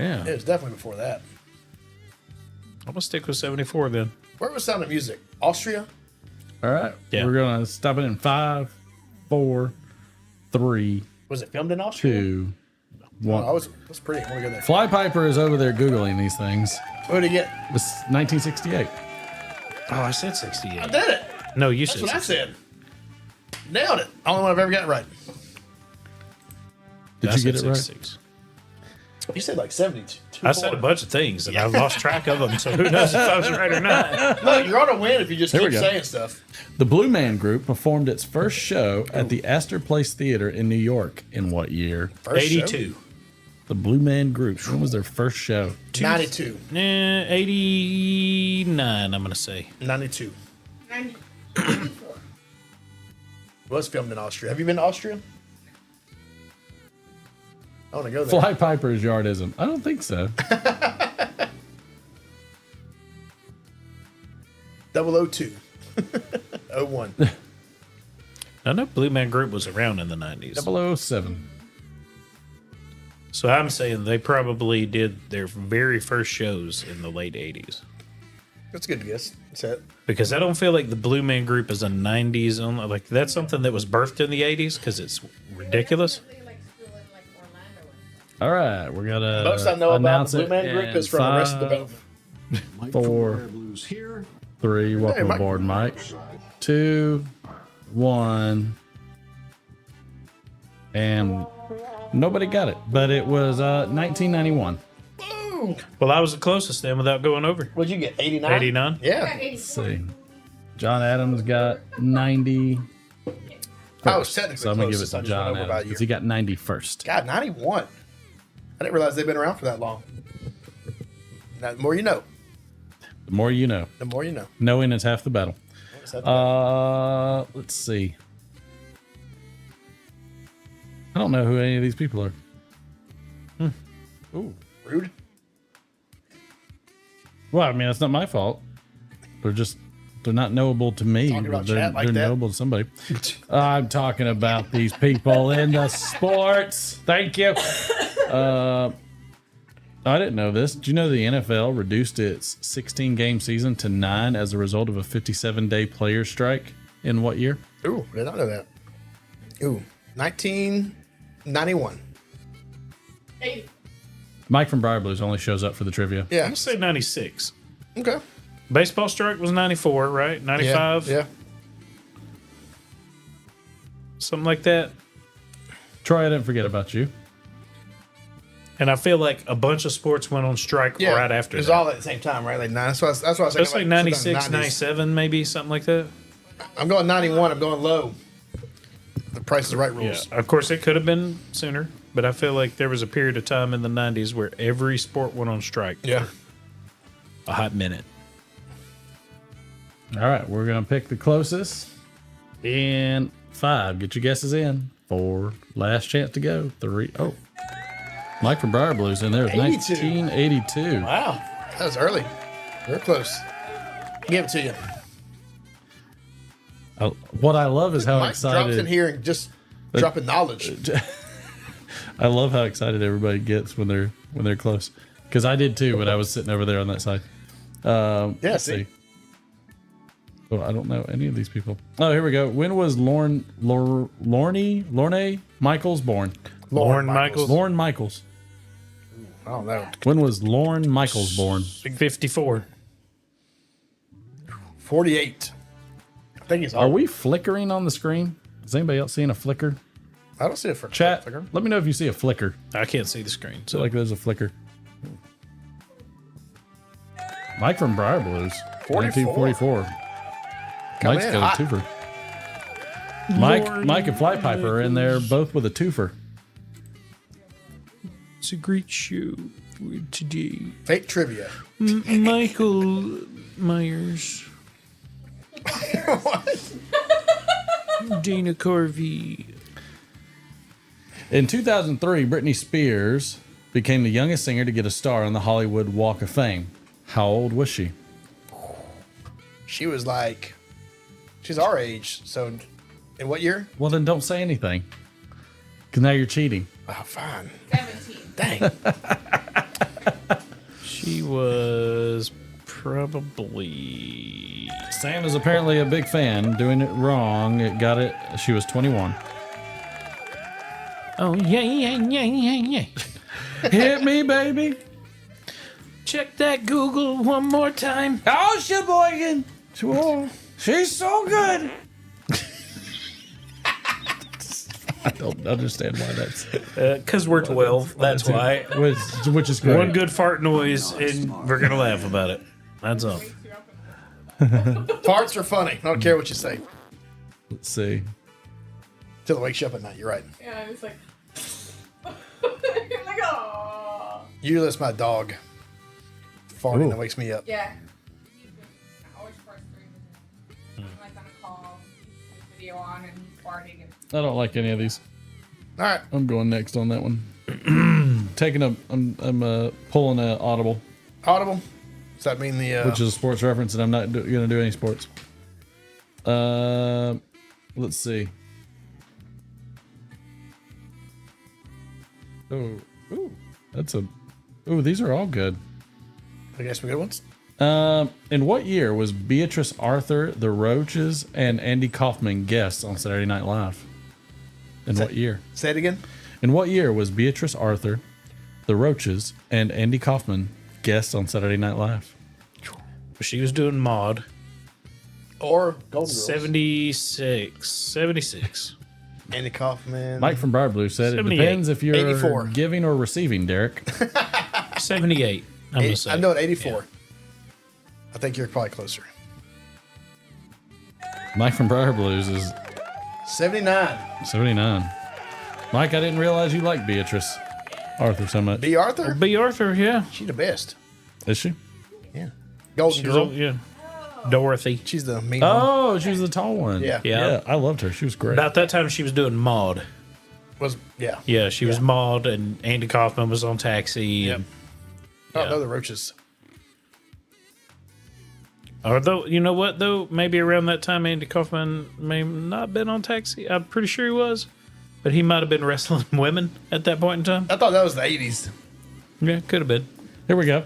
Speaker 7: Yeah.
Speaker 6: It was definitely before that.
Speaker 7: I'm going to stick with 74 then.
Speaker 6: Where was Sound of Music? Austria?
Speaker 5: All right.
Speaker 7: Yeah.
Speaker 5: We're going to stop it in 5, 4, 3,
Speaker 6: Was it filmed in Austria?
Speaker 5: 2,
Speaker 6: Oh,
Speaker 5: 1.
Speaker 6: that's pretty. I want to go there.
Speaker 5: Flypiper is over there Googling these things.
Speaker 6: What did he get?
Speaker 5: It was 1968.
Speaker 7: Oh, I said 68.
Speaker 6: I did it.
Speaker 7: No, you
Speaker 6: That's
Speaker 7: said
Speaker 6: what I
Speaker 7: 68.
Speaker 6: said. Nailed it. Only one I've ever gotten right.
Speaker 5: Did
Speaker 7: I
Speaker 5: you
Speaker 7: said
Speaker 5: get it right?
Speaker 7: 66.
Speaker 6: You said like 72.
Speaker 7: I said a bunch of things and I've lost track of them, so who knows if I was right or not.
Speaker 6: No, you're on a win if you just
Speaker 5: Here we
Speaker 6: keep
Speaker 5: go.
Speaker 6: saying stuff.
Speaker 5: The Blue Man Group performed its first show at the Astor Place Theater in New York in what year?
Speaker 6: First
Speaker 7: 82.
Speaker 5: The Blue Man Group. When was their first show?
Speaker 6: show. 92.
Speaker 7: 89, I'm going to say.
Speaker 6: 92.
Speaker 10: 94.
Speaker 6: Was filmed in Austria. Have you been to Austria? I want to go there.
Speaker 5: Flypiper's Yardism. I don't think so.
Speaker 6: 002. 01.
Speaker 7: I know Blue Man Group was around in the 90s.
Speaker 5: 007.
Speaker 7: So I'm saying they probably did their very first shows in the late 80s.
Speaker 6: That's a good guess. Set.
Speaker 7: Because I don't feel like the Blue Man Group is a 90s only. Like, that's something that was birthed in the 80s because it's ridiculous.
Speaker 5: All right, we're gonna
Speaker 6: Most I know about
Speaker 5: announce
Speaker 6: the Blue
Speaker 5: it
Speaker 6: Man Group
Speaker 5: in
Speaker 6: is from Arrested
Speaker 5: 5,
Speaker 6: Development.
Speaker 5: 4, 3. Welcome
Speaker 6: Mike.
Speaker 5: aboard, Mike. 2, 1, and nobody got it, but it was 1991.
Speaker 7: Well, I was the closest then without going over.
Speaker 6: What'd you get? 89?
Speaker 7: 89?
Speaker 6: Yeah.
Speaker 5: Let's see. John Adams got 90.
Speaker 6: I was technically
Speaker 5: so I'm gonna give it
Speaker 6: closest. I
Speaker 5: to
Speaker 6: just went
Speaker 5: John
Speaker 6: over
Speaker 5: Adams
Speaker 6: about you.
Speaker 5: because he got 91st.
Speaker 6: God, 91. I didn't realize they've been around for that long. Now, the more you know.
Speaker 5: The more you know.
Speaker 6: The more you know.
Speaker 5: Knowing is half the battle. Let's see. I don't know who any of these people are.
Speaker 6: Ooh, rude.
Speaker 5: Well, I mean, that's not my fault. They're not knowable to me.
Speaker 6: Talking about
Speaker 5: They're
Speaker 6: chat like that?
Speaker 5: knowable to somebody. I'm talking about these people in the sports. Thank you. I didn't know this. Do you know the NFL reduced its 16-game season to 9 as a result of a 57-day player strike in what year?
Speaker 6: Ooh, I did not know that. Ooh, 1991.
Speaker 5: Mike from Briar Blues only shows up for the trivia.
Speaker 6: Yeah.
Speaker 7: I'm gonna say 96.
Speaker 6: Okay.
Speaker 7: Baseball strike was 94, right? 95?
Speaker 6: Yeah.
Speaker 7: Something like that.
Speaker 5: Troy, I didn't forget about you.
Speaker 7: And I feel like a bunch of sports went on strike
Speaker 6: Yeah.
Speaker 7: right after
Speaker 6: It was
Speaker 7: that.
Speaker 6: all at the same time, right? Like nine. That's what I was thinking.
Speaker 7: It's like 96,
Speaker 6: 90s.
Speaker 7: 97, maybe, something like that.
Speaker 6: I'm going 91. I'm going low. The Price is Right rules.
Speaker 7: Yeah. Of course, it could have been sooner, but I feel like there was a period of time in the 90s where every sport went on strike.
Speaker 6: Yeah.
Speaker 7: A hot minute.
Speaker 5: All right, we're going to pick the closest in 5. Get your guesses in. 4. Last chance to go. 3. Oh. Mike from Briar Blues in there.
Speaker 6: 82.
Speaker 5: 1982.
Speaker 6: Wow. That was early. We're close. Give it to you.
Speaker 5: What I love is how
Speaker 6: Mike
Speaker 5: excited.
Speaker 6: drops in here and just dropping knowledge.
Speaker 5: I love how excited everybody gets when they're close. Because I did too when I was sitting over there on that side. Let's see. Oh, I don't know any of these people. Oh, here we go. When was Lorne Michaels born?
Speaker 7: Lorne Michaels.
Speaker 5: Lorne Michaels.
Speaker 6: I don't know.
Speaker 5: When was Lorne Michaels born?
Speaker 7: 54.
Speaker 6: 48. I think he's
Speaker 5: Are we flickering on the screen? Is anybody else seeing a flicker?
Speaker 6: I don't see it for
Speaker 5: Chat,
Speaker 6: flicker.
Speaker 5: let me know if you see a flicker.
Speaker 7: I can't see the screen.
Speaker 5: So like there's a flicker. Mike from Briar Blues. 1944. Mike's
Speaker 6: in
Speaker 5: got
Speaker 6: hot.
Speaker 5: a twofer. Mike and Flypiper are in there both with a twofer.
Speaker 7: It's a great show for today.
Speaker 6: Fake trivia.
Speaker 7: Michael Myers. Dana Carvey.
Speaker 5: In 2003, Britney Spears became the youngest singer to get a star on the Hollywood Walk of Fame. How old was she?
Speaker 6: She was like, she's our age. So, in what year?
Speaker 5: Well, then don't say anything. Because now you're cheating.
Speaker 6: Oh, fine.
Speaker 11: 17.
Speaker 6: Dang.
Speaker 7: She was probably...
Speaker 5: Sam is apparently a big fan. Doing it wrong. It got it. She was 21.
Speaker 7: Oh, yeah.
Speaker 5: Hit me, baby.
Speaker 7: Check that Google one more time.
Speaker 5: Oh, Sheboygan. She's so good. I don't understand why that's...
Speaker 7: Because we're 12. That's why.
Speaker 5: Which is great.
Speaker 7: One good fart noise, and we're going to laugh about it. That's all.
Speaker 6: Farts are funny. I don't care what you say.
Speaker 5: Let's see.
Speaker 6: Till it wakes you up at night. You're right.
Speaker 11: Yeah, it's like, you're like, oh.
Speaker 6: Usually it's my dog farting that wakes me up.
Speaker 11: Yeah. I always first 3 minutes. I'm like on a call, video on, and he's farting. And
Speaker 5: I don't like any of these.
Speaker 6: All right.
Speaker 5: I'm going next on that one. I'm pulling a audible,
Speaker 6: Audible. Does that mean the...
Speaker 5: which is a sports reference, and I'm not going to do any sports. Let's see. Oh, these are all good.
Speaker 6: I guess some good ones.
Speaker 5: In what year was Beatrice Arthur, the Roaches, and Andy Kaufman guests on Saturday Night Live? What year?
Speaker 6: Say it again.
Speaker 5: In what year was Beatrice Arthur, the Roaches, and Andy Kaufman guests on Saturday Night Live?
Speaker 7: She was doing Maud.
Speaker 6: Or Golden Girls.
Speaker 7: 76.
Speaker 6: Andy Kaufman.
Speaker 5: Mike from Briar Blue said it
Speaker 7: 78.
Speaker 5: depends if you're
Speaker 6: 84.
Speaker 5: giving or receiving, Derek.
Speaker 7: 78. I'm going to say.
Speaker 6: I'm doing 84. Yeah. I think you're probably closer.
Speaker 5: Mike from Briar Blues is
Speaker 6: 79.
Speaker 5: 79. Mike, I didn't realize you liked Beatrice Arthur so much.
Speaker 6: B. Arthur?
Speaker 7: B. Arthur, yeah.
Speaker 6: She's the best.
Speaker 5: Is she?
Speaker 6: Yeah. Golden
Speaker 7: She's
Speaker 6: Girl.
Speaker 7: yeah. Dorothy.
Speaker 6: She's the mean one.
Speaker 5: Oh, she was the tall one.
Speaker 6: Yeah.
Speaker 7: Yeah.
Speaker 5: I loved her. She was great.
Speaker 7: About that time, she was doing Maud.
Speaker 6: Yeah.
Speaker 7: Yeah, she was Maud, and Andy Kaufman was on Taxi.
Speaker 6: Yep.
Speaker 7: And,
Speaker 6: Oh, no, the Roaches.
Speaker 7: although, you know what, though? Maybe around that time, Andy Kaufman may not have been on Taxi. I'm pretty sure he was. But he might have been wrestling women at that point in time.
Speaker 6: I thought that was the 80s.
Speaker 7: Yeah, could have been.
Speaker 5: Here we go.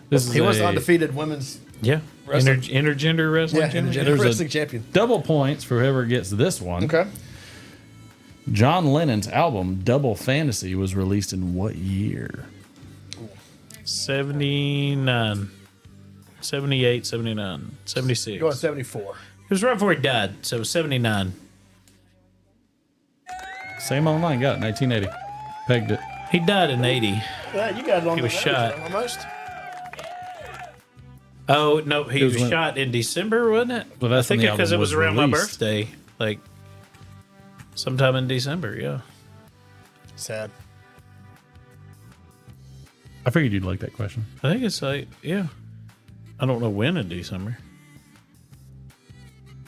Speaker 6: He was the undefeated women's
Speaker 7: Yeah.
Speaker 6: Wrestling.
Speaker 7: Intergender wrestling.
Speaker 6: yeah,
Speaker 7: champion?
Speaker 6: intergender
Speaker 5: There's a-
Speaker 6: wrestling champion.
Speaker 5: Double points for whoever gets this one.
Speaker 6: Okay.
Speaker 5: John Lennon's album Double Fantasy was released in what year?
Speaker 7: 79. 78, 79, 76.
Speaker 6: Going 74.
Speaker 7: It was right before he died, so 79.
Speaker 5: Same online. Got it. 1980. Pegged it.
Speaker 7: He died in 80.
Speaker 6: Yeah, you got it on
Speaker 7: He
Speaker 6: the
Speaker 7: was
Speaker 6: nose,
Speaker 7: shot.
Speaker 6: almost.
Speaker 7: Oh, no, he
Speaker 5: It was
Speaker 7: was
Speaker 5: when-
Speaker 7: shot in December, wasn't it?
Speaker 5: Well, that's
Speaker 7: I think
Speaker 5: when the
Speaker 7: because it
Speaker 5: album
Speaker 7: was
Speaker 5: was
Speaker 7: around my
Speaker 5: released.
Speaker 7: birthday. Like, sometime in December, yeah.
Speaker 6: Sad.
Speaker 5: I figured you'd like that question.
Speaker 7: I think it's like, yeah. I don't know when in December.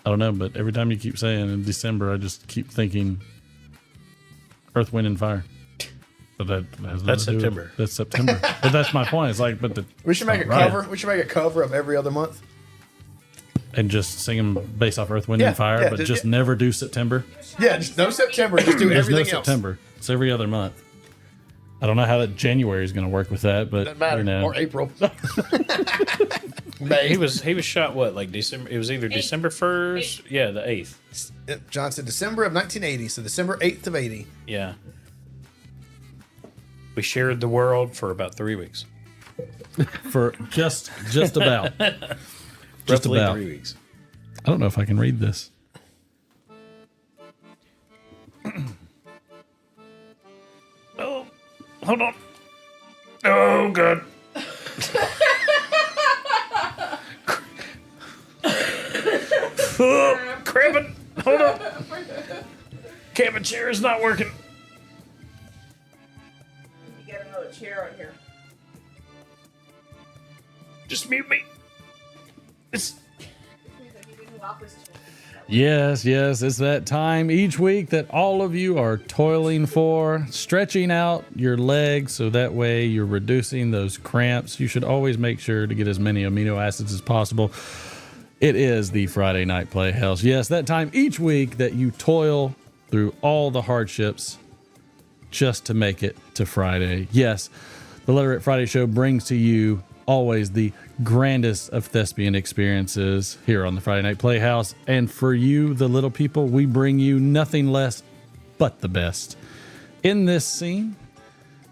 Speaker 5: I don't know, but every time you keep saying in December, I just keep thinking Earth, Wind, and Fire. But that has
Speaker 7: That's
Speaker 5: nothing to do with-
Speaker 7: September.
Speaker 5: That's September. But that's my point. It's like, but
Speaker 6: We should make a
Speaker 5: right.
Speaker 6: cover. We should make a cover of every other month.
Speaker 5: And just sing them based off Earth, Wind,
Speaker 6: Yeah,
Speaker 5: and Fire,
Speaker 6: yeah,
Speaker 5: but
Speaker 6: just-
Speaker 5: just never do September.
Speaker 6: Yeah, just no September. Just do
Speaker 5: There's no
Speaker 6: everything else.
Speaker 5: September. It's every other month. I don't know how that January is going to work with that, but
Speaker 6: Doesn't matter.
Speaker 5: you know.
Speaker 6: Or April. May.
Speaker 7: He was shot, what, like December? It was either December 1st. Yeah, the 8th.
Speaker 6: John said December of 1980, so December 8th of 80.
Speaker 7: Yeah. We shared the world for about 3 weeks.
Speaker 5: For just about. Just
Speaker 7: Roughly
Speaker 5: about.
Speaker 7: 3 weeks.
Speaker 5: I don't know if I can read this.
Speaker 7: Oh, hold on. Oh, God. Oh, cramping. Hold on. Cabin chair is not working.
Speaker 11: You get another chair on here.
Speaker 7: Just mute me. It's
Speaker 5: Yes, it's that time each week that all of you are toiling for, stretching out your legs so that way you're reducing those cramps. You should always make sure to get as many amino acids as possible. It is the Friday Night Playhouse. Yes, that time each week that you toil through all the hardships just to make it to Friday. Yes, the Literate Friday Show brings to you always the grandest of thespian experiences here on the Friday Night Playhouse. And for you, the little people, we bring you nothing less but the best. In this scene,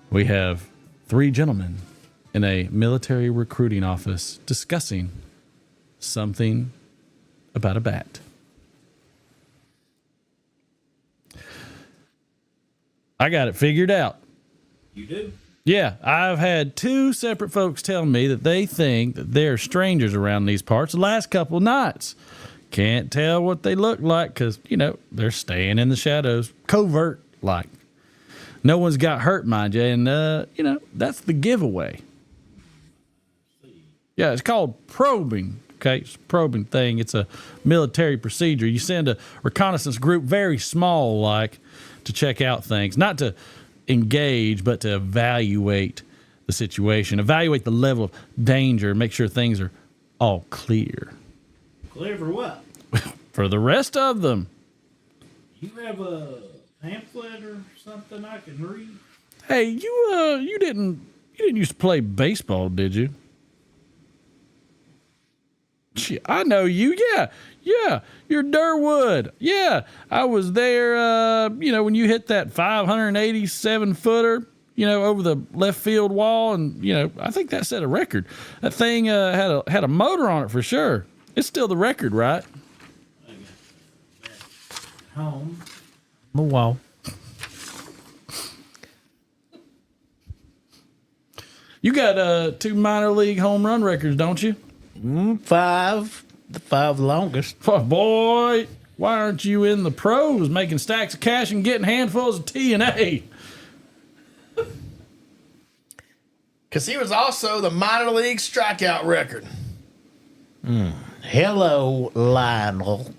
Speaker 5: we have three gentlemen in a military recruiting office discussing something about a bat. I got it figured out.
Speaker 7: You do?
Speaker 5: Yeah, I've had two separate folks tell me that they think that there are strangers around these parts the last couple of nights. Can't tell what they look like because, you know, they're staying in the shadows, covert like. No one's got hurt, mind you, and, you know, that's the giveaway. Yeah, it's called probing. Okay, it's a probing thing. It's a military procedure. You send a reconnaissance group, very small like, to check out things. Not to engage, but to evaluate the situation, evaluate the level of danger, make sure things are all clear.
Speaker 7: Clear for what?
Speaker 5: For the rest of them.
Speaker 7: You have a pamphlet or something I can read?
Speaker 5: Hey, you didn't used to play baseball, did you? Gee, I know you. Yeah, you're Durwood. Yeah, I was there, you know, when you hit that 587-footer, you know, over the left field wall. And, you know, I think that set a record. That thing had a motor on it for sure. It's still the record, right?
Speaker 7: Home. The wall.
Speaker 5: You got 2 minor league home run records, don't you?
Speaker 7: 5. The 5 longest.
Speaker 5: Oh, boy, Why aren't you in the pros making stacks of cash and getting handfuls of TNA?
Speaker 6: Because he was also the minor league strikeout record.
Speaker 7: Hello, Lionel.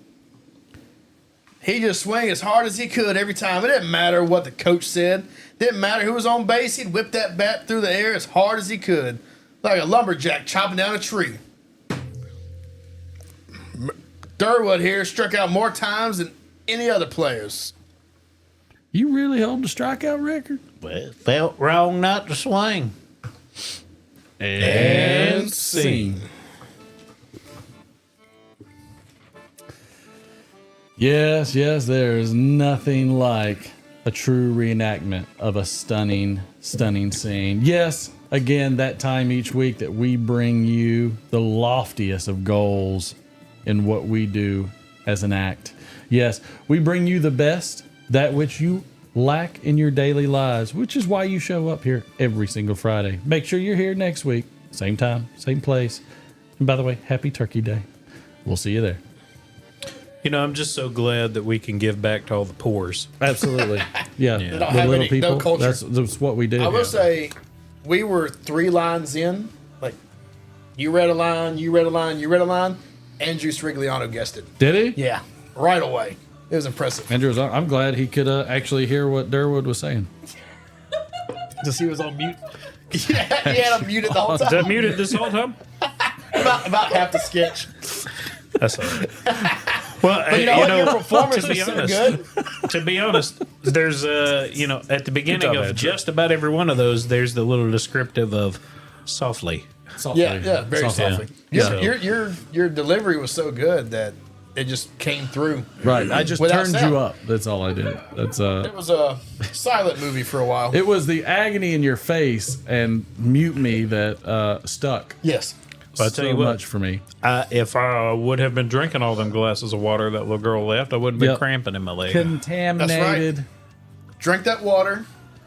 Speaker 6: He just swung as hard as he could every time. It didn't matter what the coach said. Didn't matter who was on base. He'd whip that bat through the air as hard as he could. Like a lumberjack chopping down a tree. Durwood here struck out more times than any other players.
Speaker 5: You really hold the strikeout record?
Speaker 7: Well, it felt wrong not to swing.
Speaker 5: And scene. Yes, there is nothing like a true reenactment of a stunning, stunning scene. Yes, again, that time each week that we bring you the loftiest of goals in what we do as an act. Yes, we bring you the best, that which you lack in your daily lives, which is why you show up here every single Friday. Make sure you're here next week, same time, same place. And by the way, happy Turkey Day. We'll see you there.
Speaker 7: You know, I'm just so glad that we can give back to all the poors.
Speaker 5: Absolutely. Yeah.
Speaker 6: They don't
Speaker 5: The
Speaker 6: have
Speaker 5: little
Speaker 6: any,
Speaker 5: people,
Speaker 6: no culture.
Speaker 5: that's what we do.
Speaker 6: I will say, we were 3 lines in. Like, you read a line, you read a line, you read a line. Andrew Srigliano guessed it.
Speaker 5: Did he?
Speaker 6: Yeah, right away. It was impressive.
Speaker 5: Andrew was. I'm glad he could actually hear what Durwood was saying.
Speaker 6: Just he was on mute. Yeah, he had him muted the whole
Speaker 7: Is that
Speaker 6: time.
Speaker 7: muted this whole time?
Speaker 6: about half the sketch.
Speaker 7: That's all right. Well,
Speaker 6: But you know what? Your performance
Speaker 7: to
Speaker 6: was
Speaker 7: be
Speaker 6: so
Speaker 7: honest,
Speaker 6: good.
Speaker 7: To be honest, there's at the beginning
Speaker 5: job,
Speaker 7: of
Speaker 5: Andrew.
Speaker 7: just about every one of those, there's the little descriptive of softly.
Speaker 5: Softly.
Speaker 6: Yeah, very softly.
Speaker 7: Yeah.
Speaker 6: Your delivery was so good that it just came through.
Speaker 5: Right. I just
Speaker 6: Without
Speaker 5: turned
Speaker 6: sound.
Speaker 5: you up. That's all I did. That's
Speaker 6: It was a silent movie for a while.
Speaker 5: It was the agony in your face and mute me that stuck.
Speaker 6: Yes.
Speaker 7: But I'll tell
Speaker 5: so
Speaker 7: you what,
Speaker 5: much for me.
Speaker 7: If I would have been drinking all them glasses of water that little girl left, I wouldn't have been
Speaker 5: Yep.
Speaker 7: cramping in my leg.
Speaker 5: Contaminated.
Speaker 6: Drink that water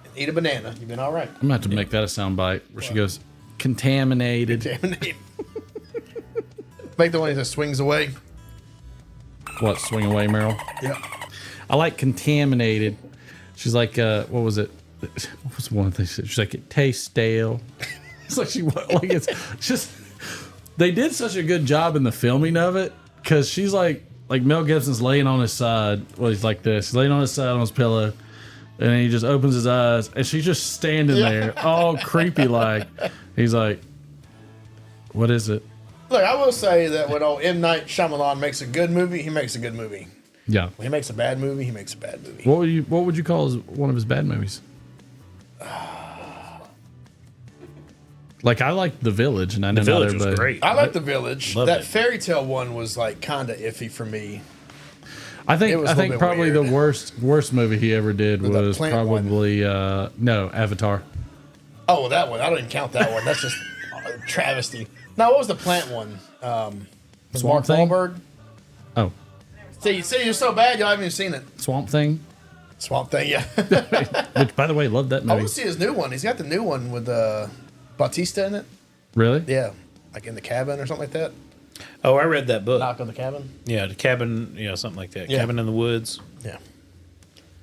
Speaker 6: and eat a banana. You've been all right.
Speaker 5: I'm gonna have to make that a sound bite where she goes, contaminated.
Speaker 6: Contaminated. Make the one that swings away.
Speaker 5: What, swing away, Meryl?
Speaker 6: Yeah.
Speaker 5: I like contaminated. She's like, what was it? What was one of the things? She's like, it tastes stale. It's like it's just. They did such a good job in the filming of it because she's like Mel Gibson's laying on his side. Well, he's like this. He's laying on his side on his pillow, and then he just opens his eyes, and she's just standing there, all creepy like. He's like, "What is it?"
Speaker 6: Look, I will say that when old M. Night Shyamalan makes a good movie, he makes a good movie.
Speaker 5: Yeah.
Speaker 6: When he makes a bad movie, he makes a bad movie.
Speaker 5: What would you call one of his bad movies? Like I like The Village, and I know
Speaker 7: The Village
Speaker 5: not
Speaker 7: was
Speaker 5: everybody.
Speaker 7: great.
Speaker 6: I like The Village.
Speaker 7: Loved
Speaker 6: That
Speaker 7: it.
Speaker 6: fairy tale one was like kind of iffy for me.
Speaker 5: I
Speaker 6: It
Speaker 5: think
Speaker 6: was a little bit
Speaker 5: probably
Speaker 6: weird.
Speaker 5: the worst movie he ever did
Speaker 6: The
Speaker 5: was
Speaker 6: plant one.
Speaker 5: probably no Avatar.
Speaker 6: Oh, well, that one. I don't even count that one. That's just a travesty. Now, what was the plant one? Was Mark
Speaker 5: Swamp Thing?
Speaker 6: Wahlberg?
Speaker 5: Oh,
Speaker 6: See, you're so bad, you haven't even seen it.
Speaker 5: Swamp Thing.
Speaker 6: Swamp Thing, yeah.
Speaker 5: Which, by the way, love that
Speaker 6: I want
Speaker 5: movie.
Speaker 6: to see his new one. He's got the new one with Bautista in it.
Speaker 5: Really?
Speaker 6: Yeah, like in the cabin or something like that.
Speaker 7: Oh, I read that book.
Speaker 6: Knock on the cabin.
Speaker 7: Yeah, the cabin, something like that.
Speaker 6: Yeah.
Speaker 7: Cabin in the woods.
Speaker 6: Yeah.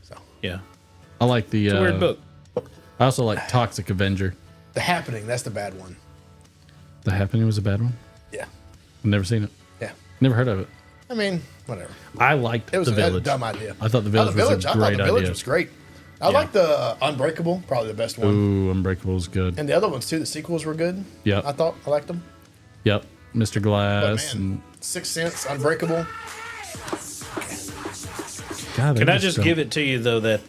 Speaker 6: So
Speaker 7: Yeah.
Speaker 5: I like the.
Speaker 7: It's a weird book.
Speaker 5: I also like Toxic Avenger.
Speaker 6: The Happening. That's the bad one.
Speaker 5: The Happening was a bad one.
Speaker 6: Yeah.
Speaker 5: I've never seen it.
Speaker 6: Yeah.
Speaker 5: Never heard of it.
Speaker 6: I mean, whatever.
Speaker 5: I liked
Speaker 6: It was
Speaker 5: The
Speaker 6: a
Speaker 5: Village.
Speaker 6: dumb idea.
Speaker 5: I thought The Village was a
Speaker 6: I thought
Speaker 5: great
Speaker 6: the Village
Speaker 5: idea.
Speaker 6: was great. I like the Unbreakable, probably the best one.
Speaker 5: Ooh, Unbreakable was good.
Speaker 6: And the other ones too. The sequels were good.
Speaker 5: Yep.
Speaker 6: I liked them.
Speaker 5: Yep. Mr.
Speaker 6: But
Speaker 5: Glass.
Speaker 6: man, Sixth Sense, Unbreakable.
Speaker 5: God,
Speaker 7: Can I just give it to you though that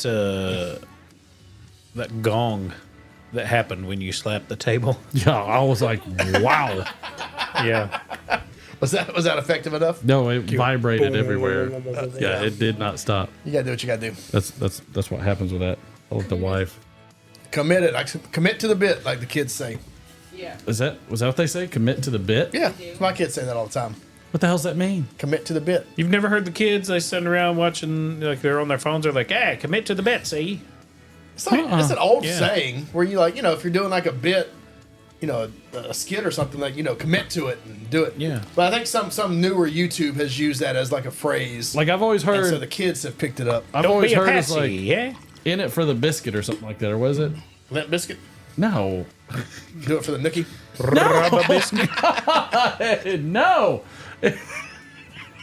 Speaker 7: that gong that happened when you slapped the table?
Speaker 5: Yeah, I was like, wow.
Speaker 7: Yeah.
Speaker 6: Was that effective enough?
Speaker 5: No, it vibrated everywhere. Yeah, it did not stop.
Speaker 6: You gotta do what you gotta do.
Speaker 5: That's what happens with that. I like the wife.
Speaker 6: Commit it. Commit to the bit, like the kids say.
Speaker 11: Yeah.
Speaker 5: Was that what they say? Commit to the bit?
Speaker 6: Yeah, my kids say that all the time.
Speaker 5: What the hell's that mean?
Speaker 6: Commit to the bit.
Speaker 7: You've never heard the kids? They sit around watching, like they're on their phones. They're like, "Hey, commit to the bet." See?
Speaker 6: It's like it's an old
Speaker 7: Yeah.
Speaker 6: saying where you like, if you're doing like a bit, a skit or something, like, commit to it and do it.
Speaker 7: Yeah.
Speaker 6: But I think some newer YouTube has used that as like a phrase.
Speaker 5: Like I've always
Speaker 6: And
Speaker 5: heard.
Speaker 6: so the kids have picked it up.
Speaker 5: I've always heard it's
Speaker 7: patsy,
Speaker 5: like
Speaker 7: yeah.
Speaker 5: in it for the biscuit or something like that, or was it?
Speaker 6: Limp Biscuit.
Speaker 5: No.
Speaker 6: Do it for the nookie.
Speaker 7: Rubber biscuit.
Speaker 5: No.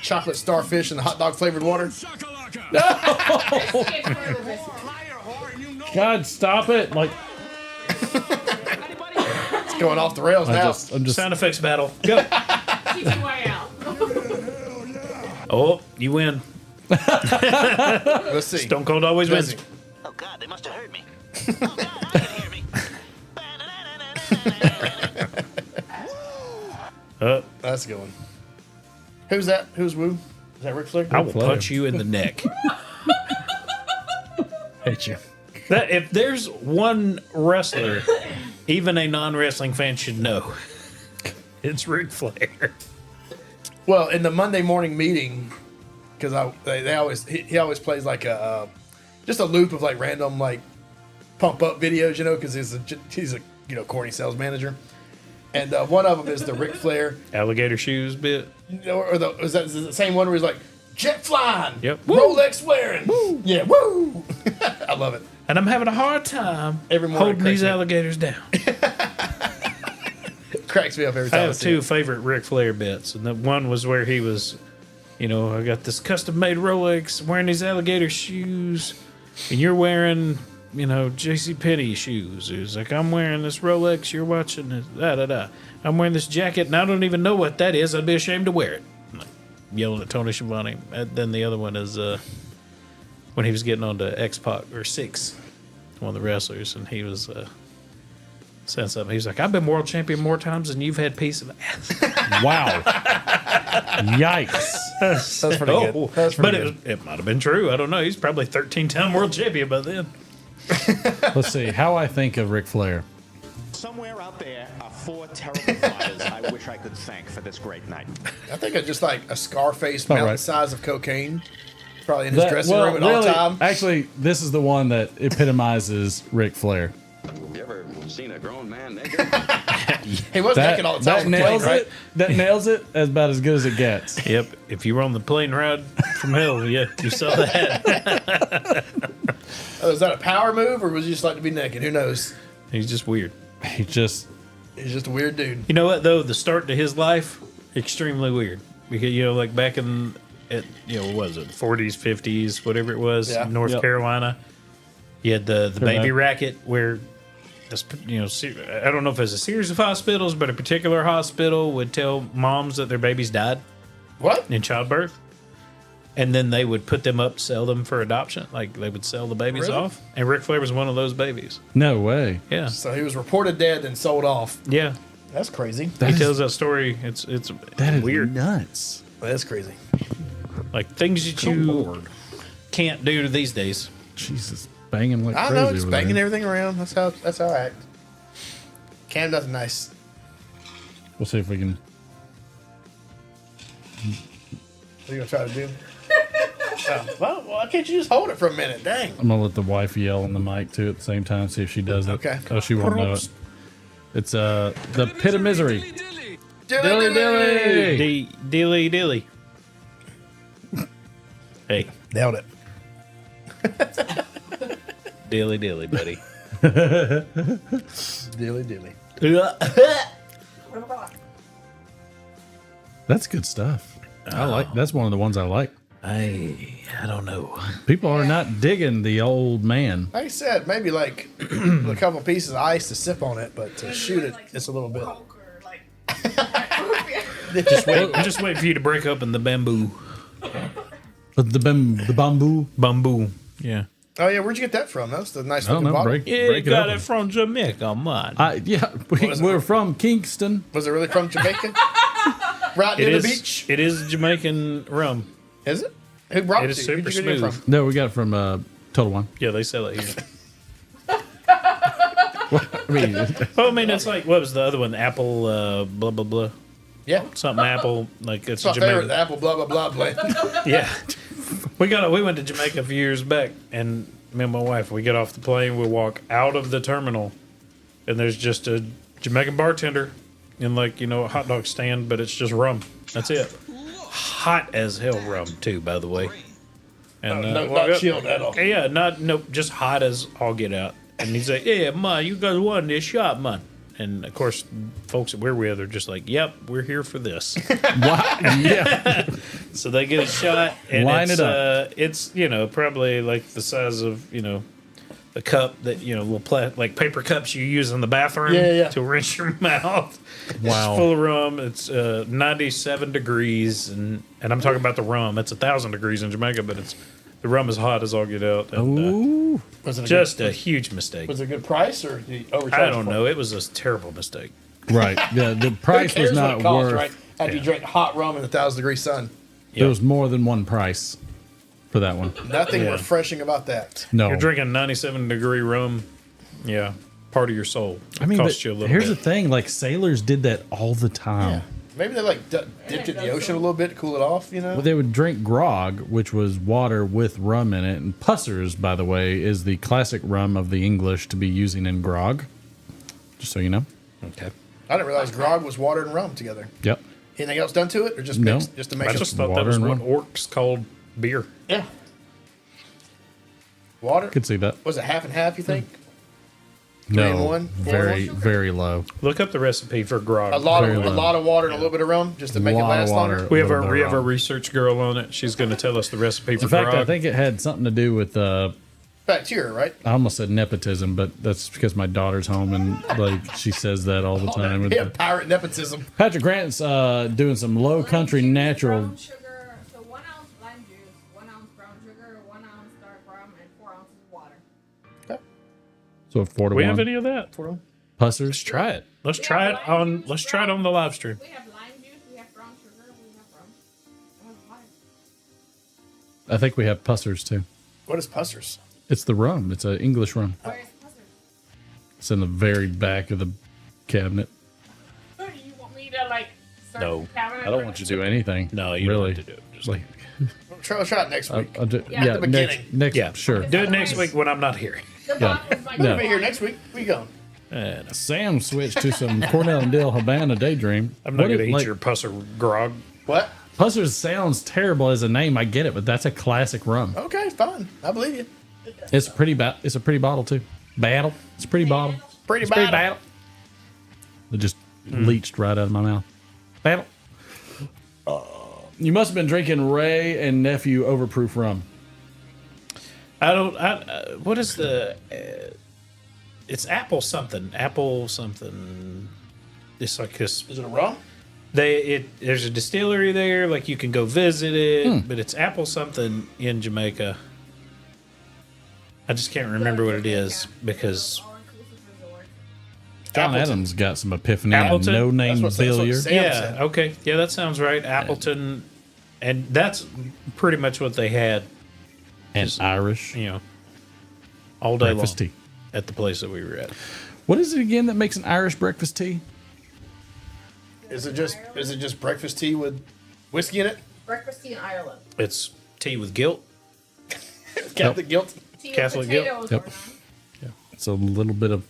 Speaker 6: Chocolate starfish and the hot dog flavored water.
Speaker 5: God, stop it! Like
Speaker 6: It's going off the rails now.
Speaker 5: I'm just
Speaker 7: Sound effects battle. Go.
Speaker 11: TTY out.
Speaker 7: Oh, you win.
Speaker 6: Let's see.
Speaker 7: Stone Cold always
Speaker 6: Does
Speaker 7: wins.
Speaker 6: he?
Speaker 9: Oh God, they must have heard me. Oh God, I can hear me.
Speaker 6: That's a good one. Who's that? Who's Woo? Is that Ric Flair?
Speaker 7: I will
Speaker 5: Flair.
Speaker 7: punch you in the neck.
Speaker 5: hate you.
Speaker 7: That if there's one wrestler, even a non-wrestling fan should know, it's Ric Flair.
Speaker 6: Well, in the Monday morning meeting, because he always plays like just a loop of like random like pump up videos, because he's a corny sales manager, and one of them is the Ric Flair
Speaker 7: Alligator shoes bit.
Speaker 6: is that the same one where he's like jet flying,
Speaker 7: Yep.
Speaker 6: Rolex wearing, woo, yeah, woo. I love it.
Speaker 7: And I'm having a hard time
Speaker 6: Every morning
Speaker 7: holding
Speaker 6: cracks
Speaker 7: these
Speaker 6: me up.
Speaker 7: alligators down.
Speaker 6: Cracks me up every
Speaker 7: I
Speaker 6: time.
Speaker 7: have two favorite Ric Flair bits, and the one was where he was, I got this custom-made Rolex, wearing these alligator shoes, and you're wearing, JCPenney shoes. He was like, I'm wearing this Rolex, you're watching this, da-da-da. I'm wearing this jacket, and I don't even know what that is. I'd be ashamed to wear it. I'm like, yelling at Tony Schiavone. And then the other one is when he was getting on to X-Pac, or Six, one of the wrestlers, and he was... saying something. He was like, I've been world champion more times than you've had piece of ass.
Speaker 5: Wow. Yikes.
Speaker 6: That's pretty good. That's pretty good.
Speaker 7: It might have been true. I don't know. He's probably 13-time world champion by then.
Speaker 5: Let's see. How I think of Ric Flair.
Speaker 2: Somewhere out there are 4 terrible fighters I wish I could thank for this great night.
Speaker 6: I think it's just like a Scarface
Speaker 5: All
Speaker 6: mountain
Speaker 5: right.
Speaker 6: size of cocaine, probably in his dressing room at all time.
Speaker 5: Actually, this is the one that epitomizes Ric Flair.
Speaker 9: You ever seen a grown man naked?
Speaker 6: He was naked all the time.
Speaker 5: That
Speaker 6: on the plane,
Speaker 5: nails
Speaker 6: right?
Speaker 5: it. That nails it as about as good as it gets.
Speaker 7: Yep. If you were on the plane ride from hell, yeah, you saw that.
Speaker 6: Oh, is that a power move, or was he just like to be naked? Who knows?
Speaker 7: He's just weird.
Speaker 5: He just
Speaker 6: He's just a weird dude.
Speaker 7: You know what, though? The start to his life, extremely weird. Because, like back in, what was it, 40s, 50s, whatever it was,
Speaker 6: Yeah.
Speaker 7: North
Speaker 5: Yep.
Speaker 7: Carolina. You had the baby
Speaker 5: Correct.
Speaker 7: racket where, I don't know if it was a series of hospitals, but a particular hospital would tell moms that their babies died
Speaker 6: What?
Speaker 7: in childbirth. And then they would put them up, sell them for adoption. Like they would sell the babies
Speaker 6: Really?
Speaker 7: off. And Ric Flair was one of those babies.
Speaker 5: no way.
Speaker 7: Yeah.
Speaker 6: So he was reported dead, then sold off.
Speaker 7: Yeah.
Speaker 6: That's crazy.
Speaker 7: He tells that story. It's
Speaker 5: That is
Speaker 7: weird.
Speaker 5: nuts.
Speaker 6: That's crazy.
Speaker 7: Like things that you can't do these days.
Speaker 5: Jesus, banging like
Speaker 6: I
Speaker 5: crazy.
Speaker 6: know, it's
Speaker 5: over
Speaker 6: banging
Speaker 5: there.
Speaker 6: everything around. That's how I act. Cam does it nice.
Speaker 5: We'll see if we can.
Speaker 6: What are you gonna try to do? Well, why can't you just hold it for a minute? Dang.
Speaker 5: I'm gonna let the wife yell on the mic too at the same time. See if she does it.
Speaker 6: Okay.
Speaker 5: Oh, she won't know it. It's the pit of misery.
Speaker 6: Dilly
Speaker 5: dilly.
Speaker 7: Dilly dilly. Hey,
Speaker 6: Nailed it.
Speaker 7: dilly dilly, buddy.
Speaker 6: Dilly dilly.
Speaker 5: That's good stuff. I like. That's one of the ones I like.
Speaker 7: I don't know.
Speaker 5: People are not digging the old man.
Speaker 6: Like I said, maybe like a couple pieces of ice to sip on it, but to shoot it, it's a little bit.
Speaker 7: Just wait for you to break open the bamboo.
Speaker 5: The bamboo.
Speaker 7: Bamboo. Yeah.
Speaker 6: Oh yeah, where'd you get that from? That was the nice
Speaker 5: I don't
Speaker 6: looking
Speaker 5: know.
Speaker 6: bottle.
Speaker 5: Break
Speaker 7: It
Speaker 5: it
Speaker 7: got
Speaker 5: open.
Speaker 7: it from Jamaica, man.
Speaker 5: We're from Kingston.
Speaker 6: Was it really from Jamaica? Right near the beach?
Speaker 7: It is Jamaican rum.
Speaker 6: Is it? Who brought
Speaker 7: It
Speaker 6: it
Speaker 7: is
Speaker 6: to you? Who'd
Speaker 7: super
Speaker 6: you get it
Speaker 7: smooth.
Speaker 6: from?
Speaker 5: No, we got it from Total One.
Speaker 7: Yeah, they sell it here.
Speaker 5: I mean,
Speaker 7: Oh, I mean, it's like, what was the other one? Apple, blah, blah, blah.
Speaker 6: Yeah.
Speaker 7: Something apple. Like, it's
Speaker 6: It's my favorite,
Speaker 7: Jamaican.
Speaker 6: the apple blah blah blah blend.
Speaker 7: Yeah. We went to Jamaica a few years back, and me and my wife, we get off the plane, we walk out of the terminal, and there's just a Jamaican bartender in like, a hot dog stand, but it's just rum. That's it. Hot as hell rum too, by the way. And
Speaker 6: not chilled at all.
Speaker 7: Yeah, just hot as all get out. And he's like, "Yeah, man, you guys want this shot, man." And of course, folks that we're with are just like, "Yep, we're here for this."
Speaker 5: Wow. Yeah.
Speaker 7: So they get a shot, and
Speaker 5: Line
Speaker 7: it's
Speaker 5: it up.
Speaker 7: it's probably like the size of a cup that like paper cups you use in the bathroom to rinse your mouth.
Speaker 5: Wow.
Speaker 7: It's full of rum. It's 97 degrees, and I'm talking about the rum. It's 1,000 degrees in Jamaica, but the rum is hot as all get out. And,
Speaker 5: Ooh.
Speaker 6: Was it
Speaker 7: just a huge mistake.
Speaker 6: Was it a good price or did you overcharge?
Speaker 7: I don't know. It was a terrible mistake.
Speaker 5: Right. Yeah. The price was not worth.
Speaker 6: Right? After you drink hot rum in the 1,000-degree sun.
Speaker 5: There was more than one price for that one.
Speaker 6: Nothing refreshing about that.
Speaker 5: No.
Speaker 7: You're drinking 97-degree rum. Yeah. Part of your soul.
Speaker 5: I mean,
Speaker 7: costs you a little
Speaker 5: here's
Speaker 7: bit.
Speaker 5: the thing: like sailors did that all the time.
Speaker 6: Maybe they like dipped it in the ocean a little bit to cool it off,
Speaker 5: Well, they would drink grog, which was water with rum in it. And Pussers, by the way, is the classic rum of the English to be using in grog. Just so you know.
Speaker 7: Okay.
Speaker 6: I didn't realize grog was water and rum together.
Speaker 5: Yep.
Speaker 6: Anything else done to it, or just
Speaker 5: No.
Speaker 6: mixed, just to make
Speaker 7: I
Speaker 6: it
Speaker 7: just thought that
Speaker 5: water
Speaker 7: was
Speaker 5: and
Speaker 7: what
Speaker 5: rum.
Speaker 7: orcs called beer.
Speaker 6: Yeah. Water.
Speaker 5: Could see that.
Speaker 6: Was it half and half? You think? Three and
Speaker 5: No.
Speaker 6: one?
Speaker 5: Very, very low.
Speaker 7: Look up the recipe for grog.
Speaker 6: A lot
Speaker 5: Very
Speaker 6: of
Speaker 5: low.
Speaker 6: water and a little bit of rum, just to make it
Speaker 5: Lot of
Speaker 6: last
Speaker 5: water.
Speaker 6: longer.
Speaker 7: We have
Speaker 5: Little
Speaker 7: a
Speaker 5: bit
Speaker 7: we
Speaker 5: of
Speaker 7: have a
Speaker 5: rum.
Speaker 7: research girl on it. She's going to tell us the recipe for
Speaker 5: In fact,
Speaker 7: grog.
Speaker 5: I think it had something to do with.
Speaker 6: Bacteria, right?
Speaker 5: I almost said nepotism, but that's because my daughter's home and like she says that all the time.
Speaker 6: Yeah, pirate nepotism.
Speaker 5: Patrick Grant's doing some low country natural.
Speaker 11: Brown sugar, so 1 ounce lime juice, 1 ounce brown sugar, 1 ounce dark rum, and 4 ounces water.
Speaker 5: So 4 to
Speaker 7: we
Speaker 5: 1.
Speaker 7: have any of that?
Speaker 6: For
Speaker 5: Pussers?
Speaker 7: Let's try it. Let's try it on. Let's try it on the live stream.
Speaker 11: We have lime juice, we have brown sugar, we have rum. We have water.
Speaker 5: I think we have Pussers too.
Speaker 6: What is Pussers?
Speaker 5: It's the rum. It's an English rum.
Speaker 11: Where's Puzzard?
Speaker 5: It's in the very back of the cabinet.
Speaker 11: You want me to like search
Speaker 7: No,
Speaker 11: the cabinet?
Speaker 5: I don't want you to do anything.
Speaker 7: No, you
Speaker 5: really.
Speaker 7: don't have to do it. Just
Speaker 5: Like,
Speaker 6: Try it next week.
Speaker 5: I'll do,
Speaker 11: Yeah,
Speaker 5: yeah,
Speaker 11: at
Speaker 6: the
Speaker 5: next,
Speaker 6: beginning.
Speaker 5: next,
Speaker 7: Yeah,
Speaker 5: sure.
Speaker 7: Do it next week when I'm not here.
Speaker 11: The
Speaker 5: Yeah.
Speaker 11: bottom is like
Speaker 5: No.
Speaker 6: We'll be here next week. Where you going?
Speaker 5: Sam switched to some Cornell and Dill Havana Daydream.
Speaker 7: I'm not
Speaker 5: What
Speaker 7: going to
Speaker 5: is-
Speaker 7: eat
Speaker 5: like,
Speaker 7: your pusser grog.
Speaker 6: What?
Speaker 5: Pussers sounds terrible as a name. I get it, but that's a classic rum.
Speaker 6: Okay, fine. I believe you.
Speaker 5: It's it's a pretty bottle too. Battle. It's a pretty bottle.
Speaker 6: Pretty
Speaker 5: It's pretty
Speaker 6: bad.
Speaker 5: battle. It just leached right out of my mouth. Battle. You must have been drinking Ray and Nephew overproof rum.
Speaker 7: What is the? It's apple something. Apple something. It's like this.
Speaker 6: Is it a rum?
Speaker 7: There's a distillery there. Like you can go visit it, but it's apple something in Jamaica. I just can't remember what it is because
Speaker 5: John
Speaker 6: Appleton.
Speaker 5: Adams got some epiphany
Speaker 7: Appleton?
Speaker 5: on no name
Speaker 6: That's what
Speaker 5: billiard.
Speaker 6: Sam
Speaker 7: yeah,
Speaker 6: said.
Speaker 7: okay, yeah, that sounds right. Appleton, and that's pretty much what they had.
Speaker 5: And Irish
Speaker 7: All day
Speaker 5: breakfast
Speaker 7: long
Speaker 5: tea.
Speaker 7: at the place that we were at.
Speaker 5: What is it again that makes an Irish breakfast tea?
Speaker 6: Is it just breakfast tea with whiskey in it?
Speaker 11: breakfast tea in Ireland.
Speaker 7: It's tea with guilt.
Speaker 6: Catholic guilt.
Speaker 11: Tea
Speaker 7: Catholic
Speaker 11: with
Speaker 7: guilt.
Speaker 11: potatoes.
Speaker 5: Yep. It's a little bit of.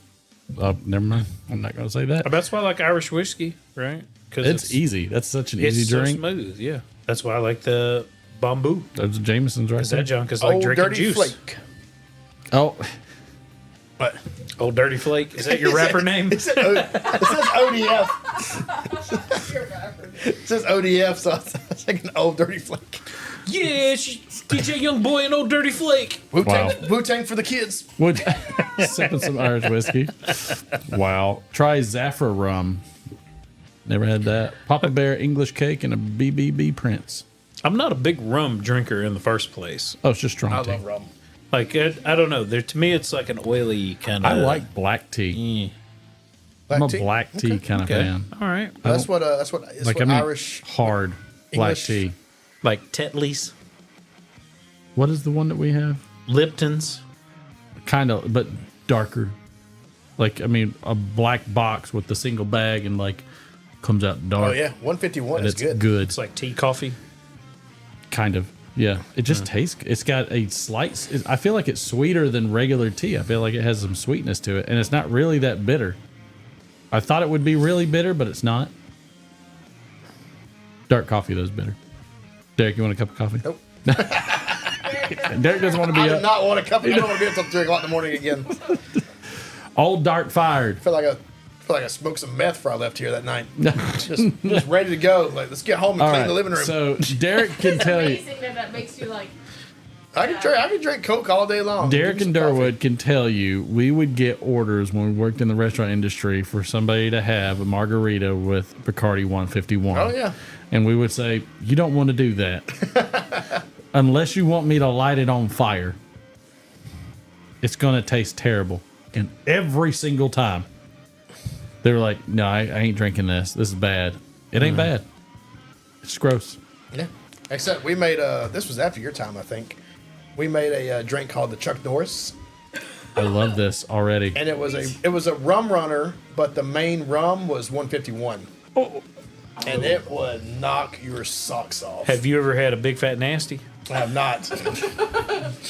Speaker 5: Never mind. I'm not going to say that.
Speaker 7: That's why I like Irish whiskey, right? Because
Speaker 5: It's easy. That's such an
Speaker 7: It's
Speaker 5: easy
Speaker 7: so
Speaker 5: drink.
Speaker 7: smooth. Yeah, that's why I like the bamboo.
Speaker 5: Those are Jameson's right
Speaker 7: Because
Speaker 5: there.
Speaker 7: that junk is like
Speaker 6: Old
Speaker 7: drinking
Speaker 6: dirty
Speaker 7: juice.
Speaker 6: flake.
Speaker 5: Oh,
Speaker 6: What?
Speaker 7: Old Dirty Flake. Is that your rapper name?
Speaker 6: It says ODF. It says ODF, so I was thinking Old Dirty Flake.
Speaker 7: Yeah, get your young boy an Old Dirty Flake.
Speaker 5: Wow.
Speaker 6: Wu-Tang for the kids.
Speaker 5: would sipping some Irish whiskey. Wow. Try Zafra rum. Never had that. Papa Bear English cake and a BBB Prince.
Speaker 7: I'm not a big rum drinker in the first place.
Speaker 5: Oh, it's just strong
Speaker 6: I
Speaker 5: tea.
Speaker 6: love rum.
Speaker 7: Like I don't know. To me, it's like an oily kind of.
Speaker 5: I like black tea.
Speaker 6: Black
Speaker 5: I'm a
Speaker 6: tea?
Speaker 5: black tea kind of
Speaker 7: Okay.
Speaker 5: fan.
Speaker 7: All right.
Speaker 6: That's what Irish
Speaker 5: hard black
Speaker 6: English-
Speaker 5: tea.
Speaker 7: Like Tetley's,
Speaker 5: What is the one that we have?
Speaker 7: Lipton's.
Speaker 5: Kind of, but darker. Like, I mean, a black box with the single bag and like comes out dark.
Speaker 6: Oh yeah, 151
Speaker 5: And
Speaker 6: is
Speaker 5: it's
Speaker 6: good.
Speaker 5: good.
Speaker 7: It's like tea coffee.
Speaker 5: Kind of. Yeah. It just tastes, it's got a slight, I feel like it's sweeter than regular tea. I feel like it has some sweetness to it. And it's not really that bitter. I thought it would be really bitter, but it's not. Dark coffee, though, is bitter. Derek, you want a cup of coffee?
Speaker 6: Nope.
Speaker 5: Derek doesn't want to be
Speaker 6: I do
Speaker 5: up.
Speaker 6: not want a cup. I don't want to be up until 3 o'clock in the morning again.
Speaker 5: Old dark fired.
Speaker 6: I feel like I smoked some meth before I left here that night. just ready to go. Like, let's get home and
Speaker 5: All
Speaker 6: clean
Speaker 5: right,
Speaker 6: the living room.
Speaker 5: So Derek can tell you.
Speaker 11: Amazing that makes you like.
Speaker 6: I can drink Coke all day long.
Speaker 5: Derek
Speaker 6: Give
Speaker 5: and
Speaker 6: me some
Speaker 5: Durwood can tell you we would get orders when we worked in the restaurant industry for somebody to have a margarita with Bacardi 151.
Speaker 6: coffee. Oh yeah.
Speaker 5: And we would say, you don't want to do that. Unless you want me to light it on fire. It's going to taste terrible. And every single time, they were like, no, I ain't drinking this. This is bad. It ain't bad. It's gross.
Speaker 6: Yeah. Except we made this was after your time, I think. We made a drink called the Chuck Norris,
Speaker 5: I love this already.
Speaker 6: and it was a rum runner, but the main rum was 151.
Speaker 5: Oh.
Speaker 6: And it would knock your socks off.
Speaker 7: Have you ever had a Big Fat Nasty?
Speaker 6: I have not.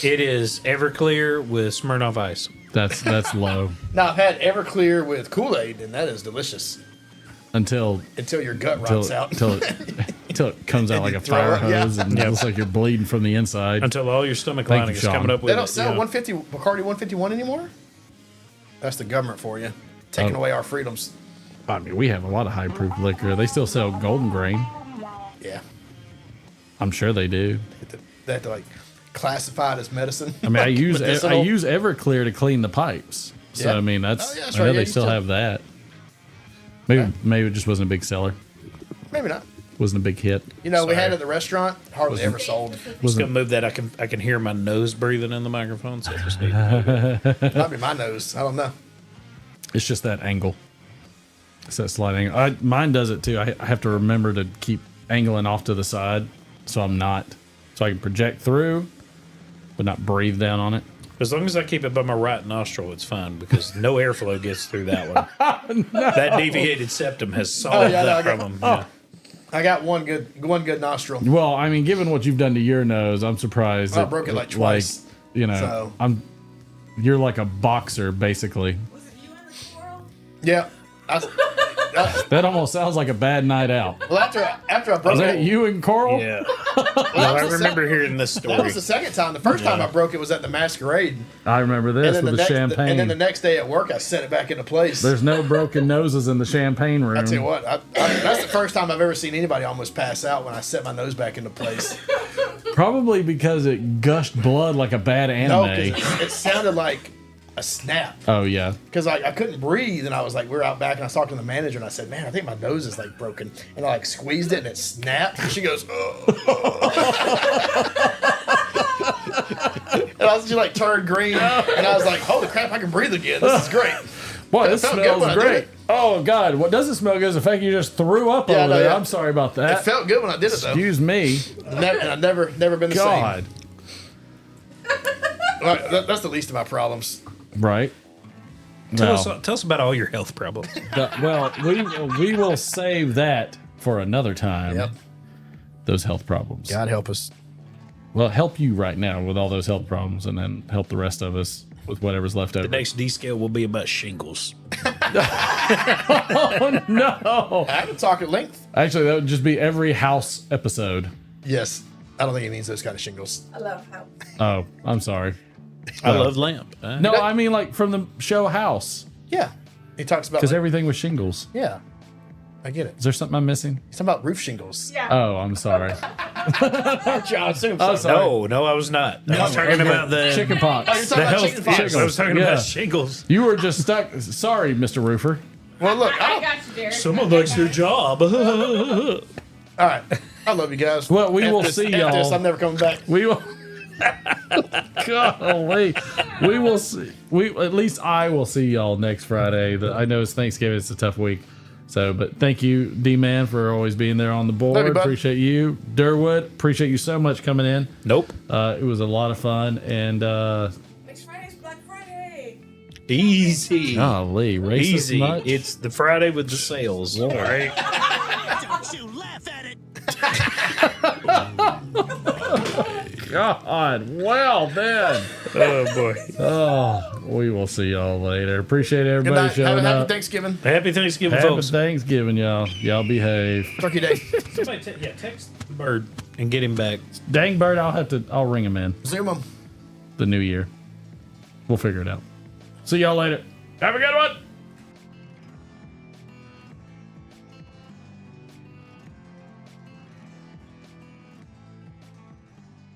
Speaker 7: It is Everclear with Smirnoff Ice.
Speaker 5: That's low.
Speaker 6: Now I've had Everclear with Kool-Aid, and that is delicious
Speaker 5: Until
Speaker 6: your gut rots out.
Speaker 5: Until it comes out like a
Speaker 6: throw
Speaker 5: fire
Speaker 6: up, yeah.
Speaker 5: hose and it looks like you're bleeding from the inside.
Speaker 7: Until all your stomach
Speaker 5: Thank
Speaker 7: lining
Speaker 5: you,
Speaker 7: is coming
Speaker 5: Sean.
Speaker 7: up with
Speaker 6: They don't
Speaker 7: it,
Speaker 6: sell
Speaker 7: yeah.
Speaker 6: 150 Bacardi 151 anymore. That's the government for you, taking
Speaker 5: Oh.
Speaker 6: away our freedoms.
Speaker 5: I mean, we have a lot of high proof liquor. They still sell Golden Grain.
Speaker 6: Yeah,
Speaker 5: I'm sure they do.
Speaker 6: they have to like classify it as medicine.
Speaker 5: I mean, I use
Speaker 6: Medicinal.
Speaker 5: Everclear to clean the pipes. So
Speaker 6: Yeah.
Speaker 5: I mean, that's
Speaker 6: Oh, yeah, that's
Speaker 5: I know
Speaker 6: right. Yeah,
Speaker 5: they
Speaker 6: you
Speaker 5: still
Speaker 6: still-
Speaker 5: have that. Maybe it just wasn't a big seller.
Speaker 6: Maybe not.
Speaker 5: Wasn't a big hit.
Speaker 6: You know, we
Speaker 7: Sorry.
Speaker 6: had it at the restaurant, hardly ever sold.
Speaker 7: Just gonna move that. I can hear my nose breathing in the microphone. So just need
Speaker 6: Might be my nose. I don't know.
Speaker 5: It's just that angle. It's that slight angle. Mine does it too. I have to remember to keep angling off to the side, so I can project through, but not breathe down on it.
Speaker 7: As long as I keep it by my right nostril, it's fine because no airflow gets through that one. That deviated septum has solved that problem. Yeah.
Speaker 6: I got one good nostril.
Speaker 5: Well, I mean, given what you've done to your nose, I'm surprised.
Speaker 6: I broke it like twice. So.
Speaker 5: You're like a boxer, basically.
Speaker 6: Yeah.
Speaker 5: That almost sounds like a bad night out.
Speaker 6: Well, after I broke
Speaker 5: Was that
Speaker 6: it,
Speaker 5: you and Coral?
Speaker 7: Yeah. No, I remember hearing this story.
Speaker 6: that was the second time. The first time I broke it was at the Masquerade.
Speaker 5: I remember this with the champagne.
Speaker 6: And then the next day at work, I set it back into place.
Speaker 5: There's no broken noses in the champagne room.
Speaker 6: I tell you what, that's the first time I've ever seen anybody almost pass out when I set my nose back into place.
Speaker 5: Probably because it gushed blood like a bad
Speaker 6: No,
Speaker 5: anime.
Speaker 6: because it sounded like a snap.
Speaker 5: Oh, yeah.
Speaker 6: Because I couldn't breathe, and I was like, we were out back, and I was talking to the manager, and I said, man, I think my nose is like broken. And I like squeezed it, and it snapped. And she goes, oh. And she like turned green, and I was like, holy crap, I can breathe again. This is great.
Speaker 5: Boy,
Speaker 6: It
Speaker 5: this
Speaker 6: felt good
Speaker 5: smells
Speaker 6: when I did
Speaker 5: great.
Speaker 6: it.
Speaker 5: Oh, God. What doesn't smell good is the fact you just threw up over there.
Speaker 6: Yeah.
Speaker 5: I'm sorry about that.
Speaker 6: It felt good when I did it, though.
Speaker 5: Excuse me.
Speaker 6: And I've never been the
Speaker 5: God.
Speaker 6: same. Well, that's the least of my problems.
Speaker 5: Right.
Speaker 7: Tell
Speaker 5: Well,
Speaker 7: us about all your health problems.
Speaker 5: we will save that for another time.
Speaker 6: Yep.
Speaker 5: Those health problems.
Speaker 6: God help us.
Speaker 5: Well, help you right now with all those health problems, and then help the rest of us with whatever's left over.
Speaker 7: The next D scale will be about shingles.
Speaker 5: Oh, no.
Speaker 6: I can talk at length.
Speaker 5: Actually, that would just be every house episode.
Speaker 6: Yes. I don't think he means those kind of shingles.
Speaker 11: I love how.
Speaker 5: Oh, I'm sorry.
Speaker 7: I love lamp.
Speaker 5: No, I mean like from the show House.
Speaker 6: Yeah. He talks about
Speaker 5: Because
Speaker 6: like,
Speaker 5: everything was shingles.
Speaker 6: yeah. I get it.
Speaker 5: Is there something I'm missing?
Speaker 6: He's talking about roof shingles.
Speaker 11: Yeah.
Speaker 5: Oh, I'm sorry.
Speaker 6: I assume
Speaker 5: Oh,
Speaker 6: so.
Speaker 5: sorry.
Speaker 7: No, I was not. I was talking about the
Speaker 5: chicken pox.
Speaker 6: Oh, you're talking
Speaker 7: the
Speaker 6: about
Speaker 7: health.
Speaker 6: chicken pox.
Speaker 7: Yes, I was talking
Speaker 5: Yeah.
Speaker 7: about shingles.
Speaker 5: You were just stuck. Sorry, Mr. Roofer.
Speaker 6: Well, look,
Speaker 11: I got you, Derek.
Speaker 7: Someone likes their job.
Speaker 6: all right. I love you guys.
Speaker 5: Well, we will
Speaker 6: After
Speaker 5: see
Speaker 6: after this,
Speaker 5: y'all.
Speaker 6: I'm never coming back.
Speaker 5: We will. Golly, we will see. At least I will see y'all next Friday. I know it's Thanksgiving; it's a tough week. So, but thank you, D-Man, for always being there on the board.
Speaker 6: Love you, bud.
Speaker 5: Appreciate you, Durwood. Appreciate you so much coming in.
Speaker 7: Nope.
Speaker 5: It was a lot of fun, and
Speaker 11: Next Friday's Black Friday.
Speaker 7: Easy.
Speaker 5: golly, racist
Speaker 7: Easy.
Speaker 5: much?
Speaker 7: It's the Friday with the sales. All right.
Speaker 9: Don't you laugh at it.
Speaker 5: God. Well, then.
Speaker 7: Oh, boy.
Speaker 5: Oh, we will see y'all later. Appreciate
Speaker 6: Good
Speaker 5: everybody
Speaker 6: night. Have
Speaker 5: showing
Speaker 6: a happy
Speaker 5: up.
Speaker 6: Thanksgiving.
Speaker 7: Happy Thanksgiving,
Speaker 5: Happy
Speaker 7: folks.
Speaker 5: Thanksgiving, y'all. Y'all behave.
Speaker 6: Turkey Day.
Speaker 7: Somebody text the bird and get him back.
Speaker 5: Dang bird, I'll ring him in
Speaker 6: Zoom them.
Speaker 5: the new year. We'll figure it out. See y'all later. Have a good one.